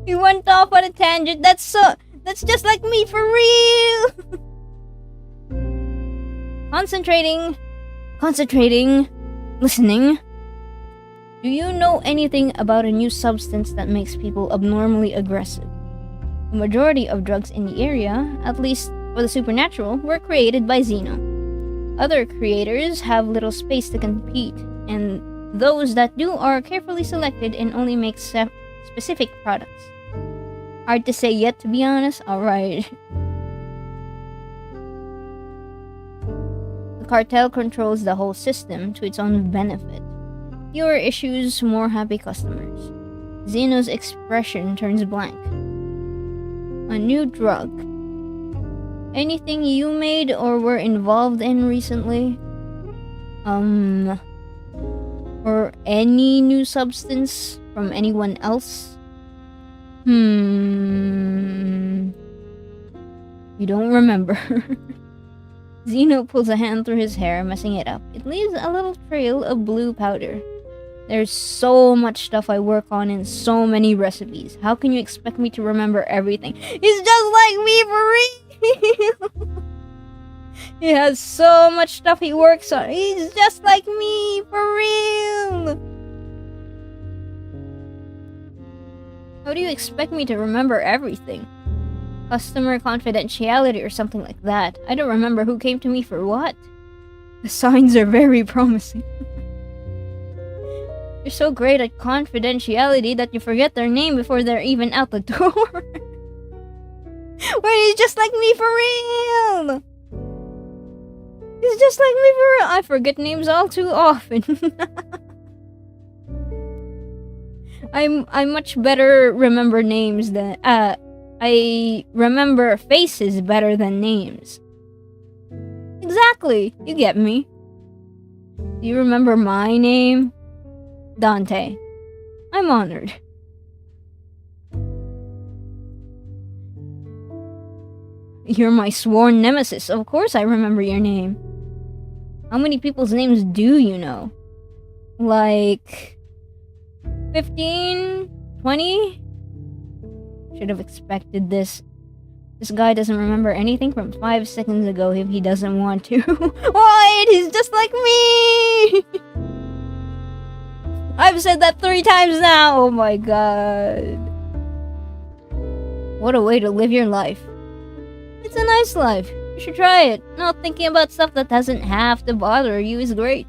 He went off on a tangent. That's just like me for real. Concentrating. Listening. Do you know anything about a new substance that makes people abnormally aggressive? The majority of drugs in the area, at least for the supernatural, were created by Zeno. Other creators have little space to compete, and those that do are carefully selected and only make specific products. Hard to say yet, to be honest. Alright. The cartel controls the whole system to its own benefit. Fewer issues, more happy customers. Zeno's expression turns blank. A new drug. Anything you made or were involved in recently? Or any new substance from anyone else? You don't remember. Zeno pulls a hand through his hair, messing it up. It leaves a little trail of blue powder. There's so much stuff I work on and so many recipes. How can you expect me to remember everything? He's just like me for real! He has so much stuff he works on. He's just like me for real! How do you expect me to remember everything? Customer confidentiality or something like that. I don't remember who came to me for what. The signs are very promising. You're so great at confidentiality that you forget their name before they're even out the door. Wait, he's just like me for real! He's just like me for real! I forget names all too often. I much better remember names than I remember faces better than names. Exactly, you get me. Do you remember my name? Dante. I'm honored. You're my sworn nemesis. Of course I remember your name. How many people's names do you know? Like 15? 20? Should have expected this. This guy doesn't remember anything from 5 seconds ago if he doesn't want to. Wait, he's just like me! I've said that 3 times now! Oh my god. What a way to live your life. It's a nice life. You should try it. Not thinking about stuff that doesn't have to bother you is great.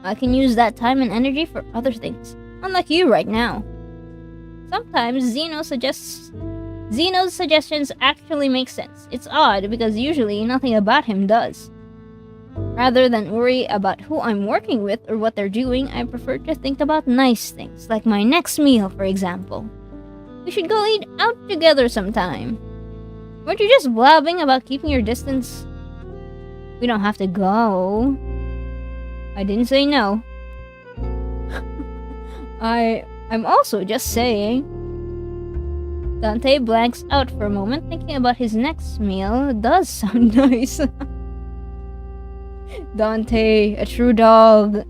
I can use that time and energy for other things. Unlike you right now. Sometimes Zeno's suggestions actually make sense. It's odd because usually nothing about him does. Rather than worry about who I'm working with or what they're doing, I prefer to think about nice things, like my next meal, for example. We should go eat out together sometime. Weren't you just blabbing about keeping your distance? We don't have to go. I didn't say no. I'm also just saying. Dante blanks out for a moment, thinking about his next meal. It does sound nice. Dante, a true dog.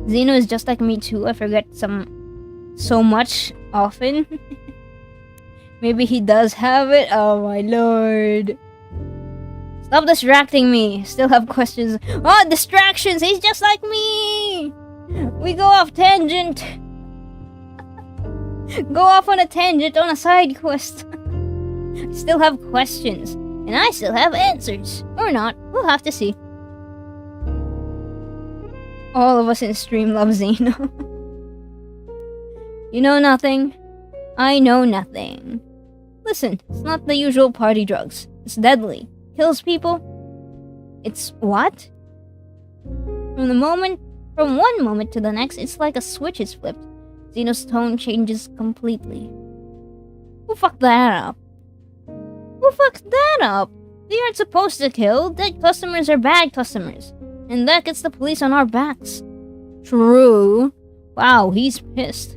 Zeno is just like me too. I forget so much often. Maybe he does have it. Oh my lord. Stop distracting me. Still have questions. Oh, distractions. He's just like me. We go off tangent. Go off on a tangent on a side quest. Still have questions. And I still have answers. Or not. We'll have to see. All of us in stream love Zeno. You know nothing. I know nothing. Listen, it's not the usual party drugs. It's deadly. Kills people. It's what? From one moment to the next, it's like a switch is flipped. Zeno's tone changes completely. Who fucked that up? Who fucked that up? They aren't supposed to kill. Dead customers are bad customers. And that gets the police on our backs. True. Wow, he's pissed.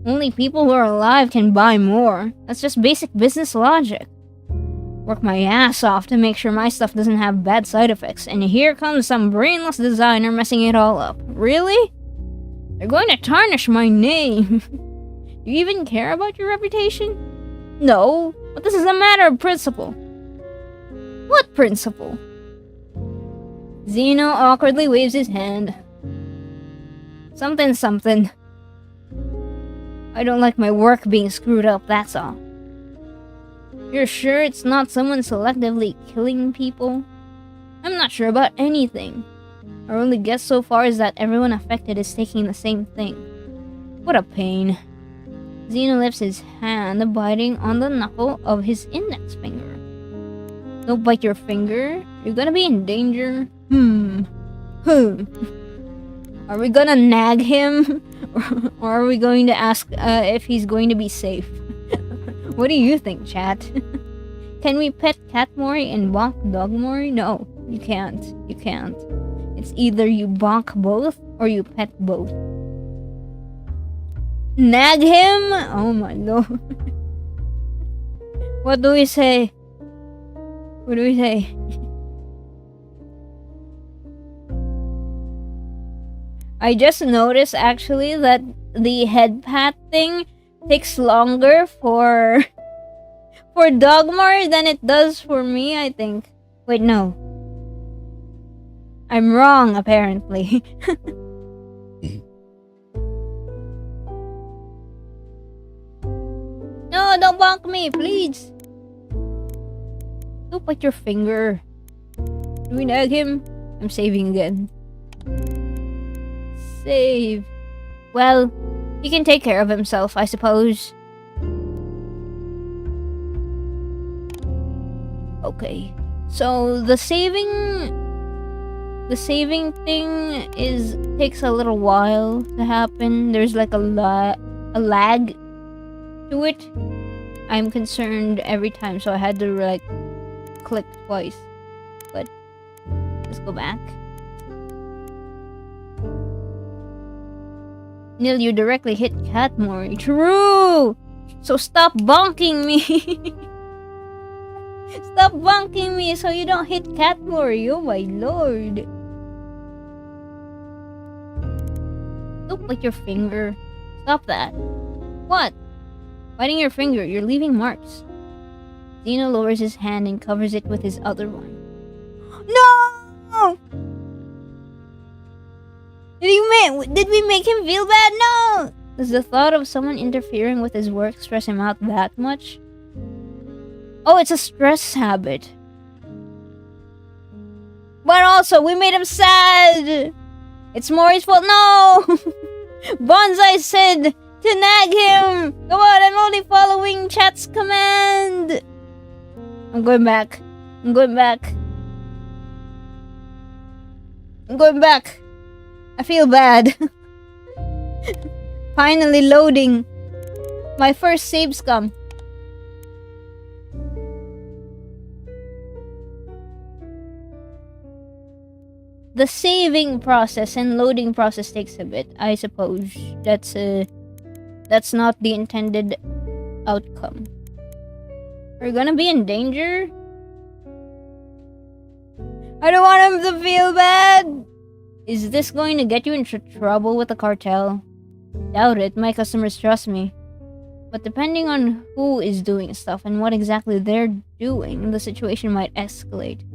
Only people who are alive can buy more. That's just basic business logic. Work my ass off to make sure my stuff doesn't have bad side effects, and here comes some brainless designer messing it all up. Really? They're going to tarnish my name. Do you even care about your reputation? No, but this is a matter of principle. What principle? Zeno awkwardly waves his hand. Something. I don't like my work being screwed up, that's all. You're sure it's not someone selectively killing people? I'm not sure about anything. Our only guess so far is that everyone affected is taking the same thing. What a pain. Zeno lifts his hand, biting on the knuckle of his index finger. Don't bite your finger. You're gonna be in danger. Are we gonna nag him? Or are we going to ask if he's going to be safe? What do you think, chat? Can we pet cat Mori and bonk dog Mori? No, you can't. You can't. It's either you bonk both or you pet both. Nag him? Oh my lord. What do we say? What do we say? I just noticed actually that the head pat thing takes longer for for Dogmar than it does for me, I think. Wait, no. I'm wrong, apparently. No, don't bonk me, please. Don't bite your finger. Do we nag him? I'm saving again. Save. Well, he can take care of himself, I suppose. Okay. So the saving thing takes a little while to happen. There's like a lag to it. I'm concerned every time, so I had to like click twice. But let's go back. Neil, you directly hit Cat Mori. True! So stop bonking me! Stop bonking me so you don't hit Cat Mori. Oh my lord. Don't bite your finger. Stop that. What? Biting your finger, you're leaving marks. Zeno lowers his hand and covers it with his other one. No! Did we make him feel bad? No! Does the thought of someone interfering with his work stress him out that much? Oh, it's a stress habit. But also, we made him sad! It's Mori's fault. No! Bonsai said to nag him! Come on, I'm only following chat's command! I'm going back. I'm going back. I'm going back. I feel bad. Finally loading. My first save scum. The saving process and loading process takes a bit, I suppose. That's not the intended outcome. We're gonna be in danger? I don't want him to feel bad! Is this going to get you into trouble with the cartel? Doubt it, my customers trust me. But depending on who is doing stuff and what exactly they're doing, the situation might escalate.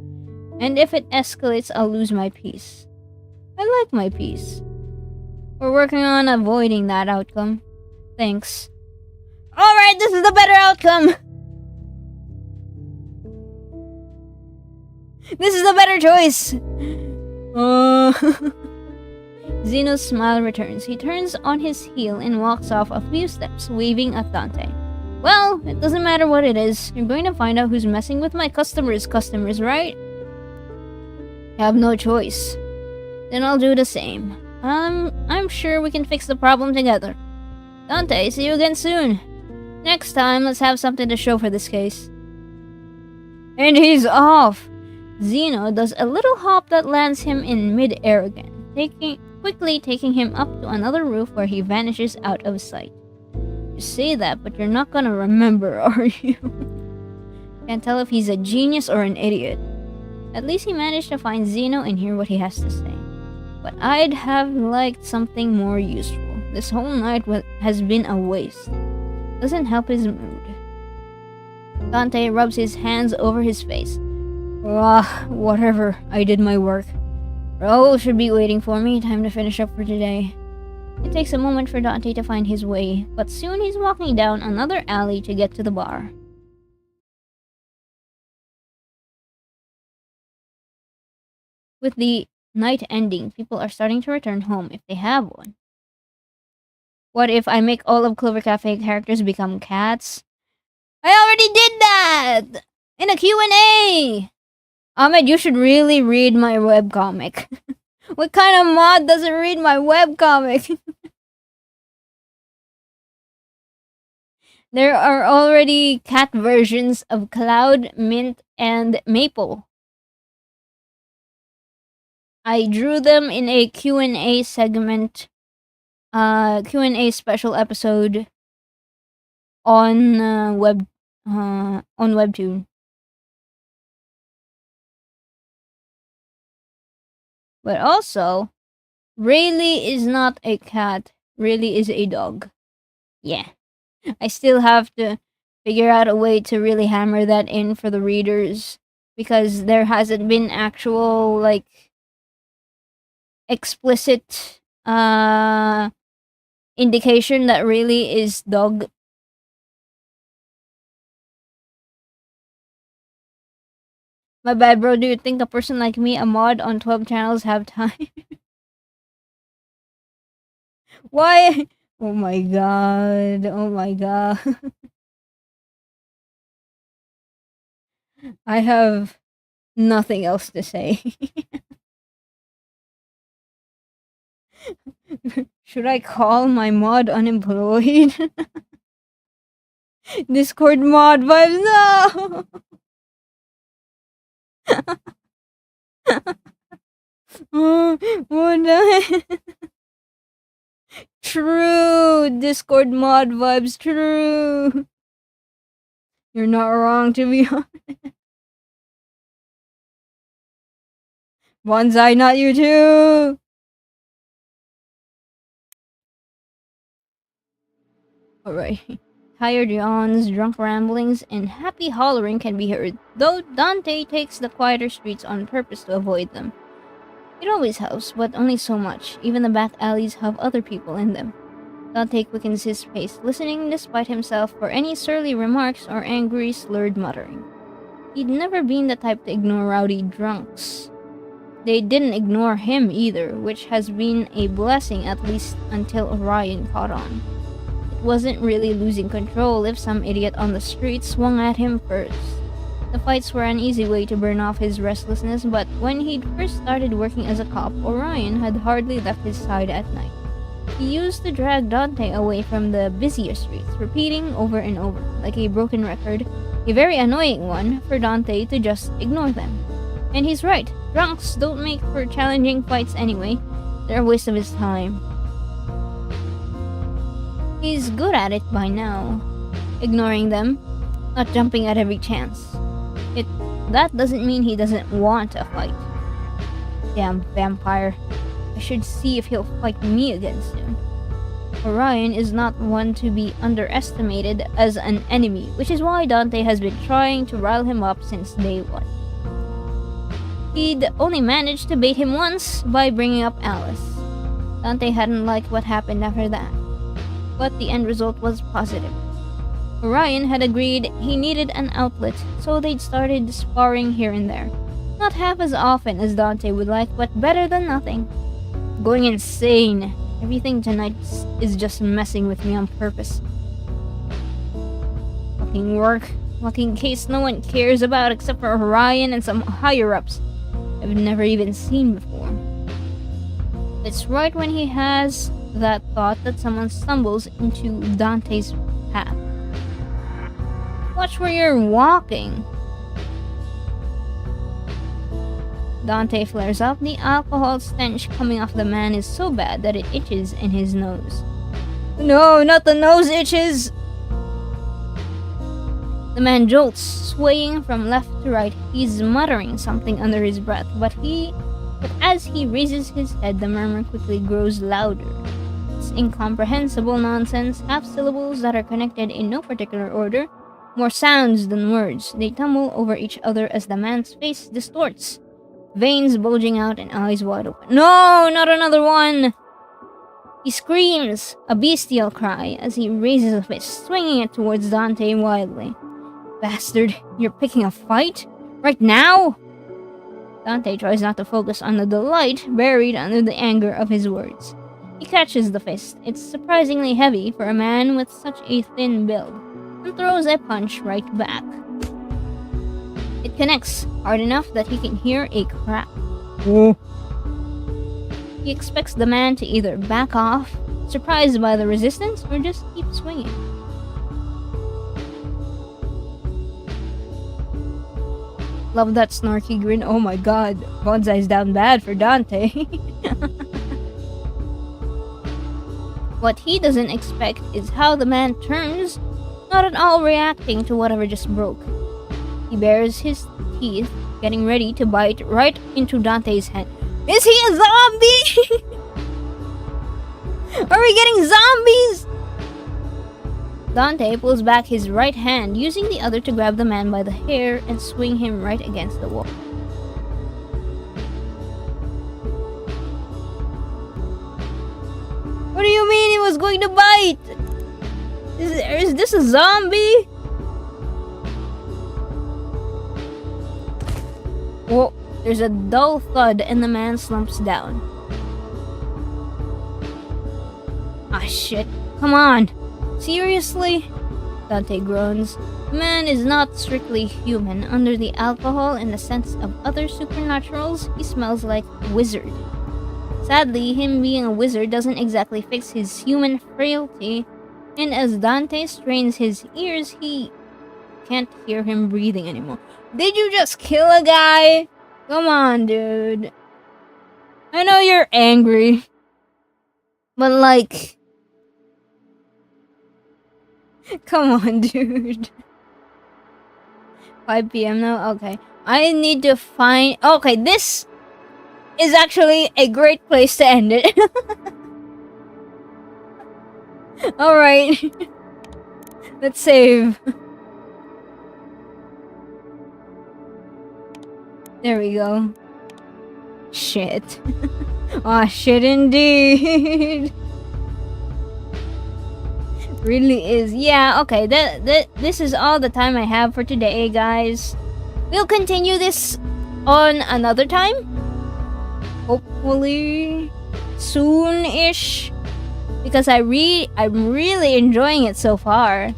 And if it escalates, I'll lose my peace. I like my peace. We're working on avoiding that outcome. Thanks. Alright, this is the better outcome! This is the better choice! Zeno's smile returns. He turns on his heel and walks off a few steps, waving at Dante. Well, it doesn't matter what it is. You're going to find out who's messing with my customers, right? I have no choice. Then I'll do the same. I'm sure we can fix the problem together. Dante, see you again soon. Next time, let's have something to show for this case. And he's off! Zeno does a little hop that lands him in mid-air again, quickly taking him up to another roof where he vanishes out of sight. You say that, but you're not gonna remember, are you? Can't tell if he's a genius or an idiot. At least he managed to find Zeno and hear what he has to say. But I'd have liked something more useful. This whole night has been a waste. Doesn't help his mood. Dante rubs his hands over his face. Whatever. I did my work. Raoul should be waiting for me. Time to finish up for today. It takes a moment for Dante to find his way, but soon he's walking down another alley to get to the bar. With the night ending, people are starting to return home if they have one. What if I make all of Clover Cafe characters become cats? I already did that! In a Q&A! Ahmed, you should really read my webcomic. What kind of mod doesn't read my webcomic? There are already cat versions of Cloud, Mint, and Maple. I drew them in a Q&A segment, Q&A special episode on Webtoon. But also, Rayleigh is not a cat. Rayleigh is a dog. Yeah. I still have to figure out a way to really hammer that in for the readers because there hasn't been actual like explicit indication that Rayleigh is dog. My bad, bro. Do you think a person like me, a mod on 12 channels, have time? Why? Oh my god. Oh my god. I have nothing else to say. Should I call my mod unemployed? Discord mod vibes? No! Oh, what the heck? True! Discord mod vibes, true! You're not wrong, to be honest. Bonsai, not you too! Alright. Tired yawns, drunk ramblings, and happy hollering can be heard, though Dante takes the quieter streets on purpose to avoid them. It always helps, but only so much. Even the back alleys have other people in them. Dante quickens his pace, listening despite himself for any surly remarks or angry, slurred muttering. He'd never been the type to ignore rowdy drunks. They didn't ignore him either, which has been a blessing at least until Orion caught on. It wasn't really losing control if some idiot on the street swung at him first. The fights were an easy way to burn off his restlessness, but when he'd first started working as a cop, Orion had hardly left his side at night. He used to drag Dante away from the busier streets, repeating over and over, like a broken record, a very annoying one, for Dante to just ignore them. And he's right, drunks don't make for challenging fights anyway. They're a waste of his time. He's good at it by now, ignoring them, not jumping at every chance. That doesn't mean he doesn't want a fight. Damn vampire. I should see if he'll fight me again soon. Orion is not one to be underestimated as an enemy, which is why Dante has been trying to rile him up since day one. He'd only managed to bait him once by bringing up Alice. Dante hadn't liked what happened after that, but the end result was positive. Orion had agreed he needed an outlet, so they'd started sparring here and there. Not half as often as Dante would like, but better than nothing. Going insane. Everything tonight is just messing with me on purpose. Fucking work. Fucking case no one cares about except for Orion and some higher-ups I've never even seen before. It's right when he has that thought that someone stumbles into Dante's path. Watch where you're walking. Dante flares up. The alcohol stench coming off the man is so bad that it itches in his nose. No, not the nose itches! The man jolts, swaying from left to right. He's muttering something under his breath, but as he raises his head, the murmur quickly grows louder. It's incomprehensible nonsense, half syllables that are connected in no particular order. More sounds than words. They tumble over each other as the man's face distorts, veins bulging out and eyes wide open. No, not another one! He screams, a bestial cry, as he raises a fist, swinging it towards Dante wildly. Bastard, you're picking a fight? Right now? Dante tries not to focus on the delight buried under the anger of his words. He catches the fist. It's surprisingly heavy for a man with such a thin build, and throws a punch right back. It connects hard enough that he can hear a crack. Oh. He expects the man to either back off, surprised by the resistance, or just keep swinging. Love that snarky grin. Oh my god, Bonsai's down bad for Dante. What he doesn't expect is how the man turns, not at all reacting to whatever just broke. He bares his teeth, getting ready to bite right into Dante's hand. Is he a zombie? Are we getting zombies? Dante pulls back his right hand, using the other to grab the man by the hair and swing him right against the wall. What do you mean he was going to bite? Is this a zombie? Whoa, there's a dull thud and the man slumps down. Ah, shit. Come on. Seriously? Dante groans. The man is not strictly human. Under the alcohol and the sense of other supernaturals, he smells like a wizard. Sadly, him being a wizard doesn't exactly fix his human frailty, and as Dante strains his ears, he can't hear him breathing anymore. Did you just kill a guy? Come on, dude. I know you're angry, but like... Come on, dude. 5 p.m. now? Okay. I need to find... Okay, this is actually a great place to end it. Alright. Let's save. There we go. Shit. Aw, shit indeed. Really is. Yeah, okay. This is all the time I have for today, guys. We'll continue this on another time. Hopefully soon-ish. Because I'm really enjoying it so far.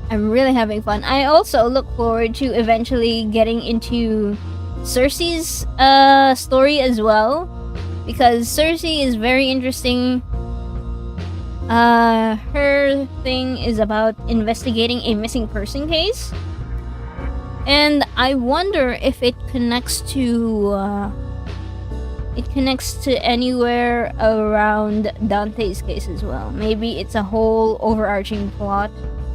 I'm really having fun. I also look forward to eventually getting into Circe's story as well. Because Circe is very interesting. Her thing is about investigating a missing person case. And I wonder if it connects to anywhere around Dante's case as well. Maybe it's a whole overarching plot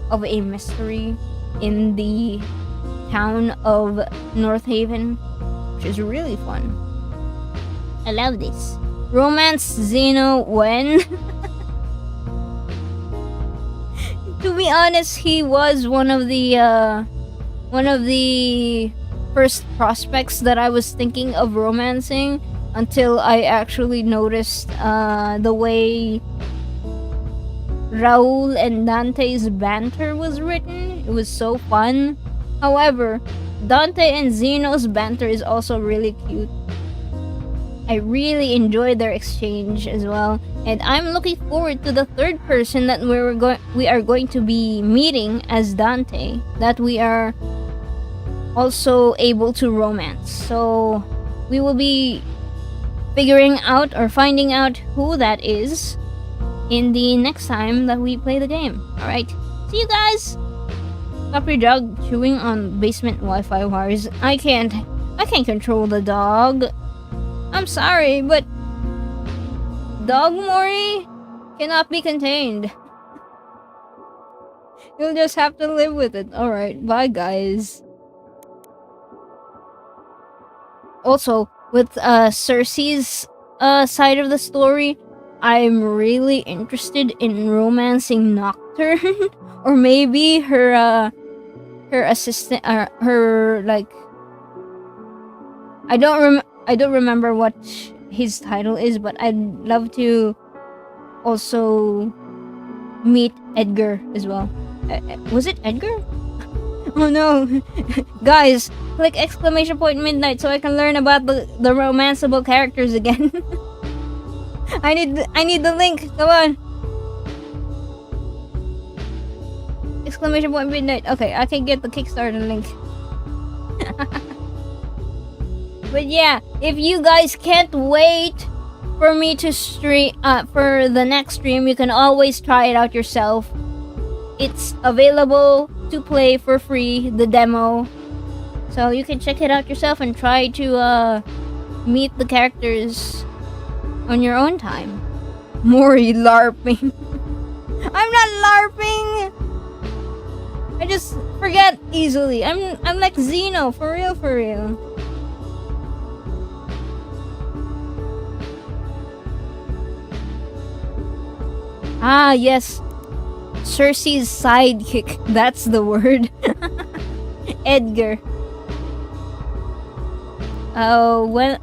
of a mystery in the town of North Haven, which is really fun. I love this. Romance Zeno when? To be honest, he was one of the first prospects that I was thinking of romancing until I actually noticed the way Raul and Dante's banter was written. It was so fun. However, Dante and Zeno's banter is also really cute. I really enjoyed their exchange as well, and I'm looking forward to the third person that we are going to be meeting as Dante, that we are also able to romance. So we will be figuring out or finding out who that is in the next time that we play the game. Alright, see you guys! Stop your dog chewing on basement Wi-Fi wires. I can't control the dog. I'm sorry, but Dog Mori cannot be contained. You'll just have to live with it. Alright, bye guys. Also, with Circe's side of the story, I'm really interested in romancing Nocturne. Or maybe her assistant, her like... I don't remember what his title is, but I'd love to also meet Edgar as well. Was it Edgar? Oh no. Guys, click !midnight so I can learn about the romanceable characters again. I need the link. Come on. !midnight. Okay, I can get the Kickstarter link. But yeah, if you guys can't wait for me to stream for the next stream, you can always try it out yourself. It's available to play for free, the demo. So you can check it out yourself and try to meet the characters on your own time. Mori LARPing. I'm not LARPing! I just forget easily. I'm like Zeno, for real. Ah, yes. Cersei's sidekick. That's the word. Edgar.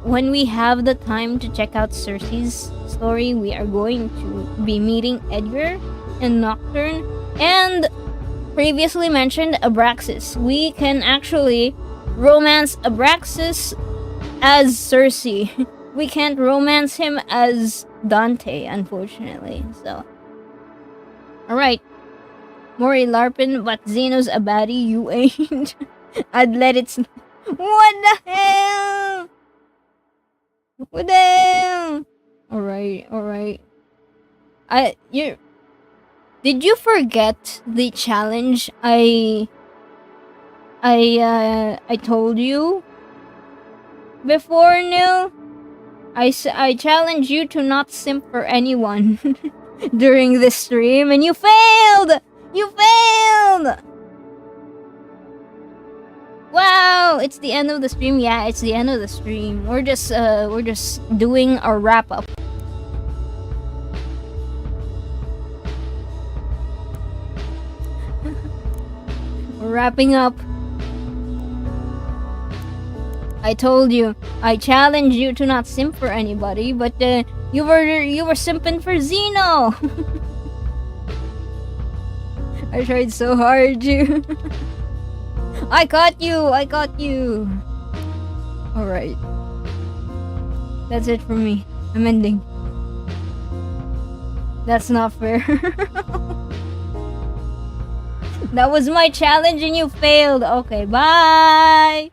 When we have the time to check out Cersei's story, we are going to be meeting Edgar and Nocturne and previously mentioned Abraxas. We can actually romance Abraxas as Cersei. We can't romance him as Dante, unfortunately. So, alright. Mori Larpin, but Xeno's a baddie, you ain't. I'd let it What the hell? What the hell? Alright. Did you forget the challenge I told you before, Nil? I challenge you to not simp for anyone during this stream, and you failed! You failed! Wow, it's the end of the stream. Yeah, it's the end of the stream. We're just doing our wrap up. We're wrapping up. I told you, I challenged you to not simp for anybody, but you were simping for Xeno. I tried so hard, you. I got you. Alright. That's it for me. I'm ending. That's not fair. That was my challenge and you failed. Okay, bye.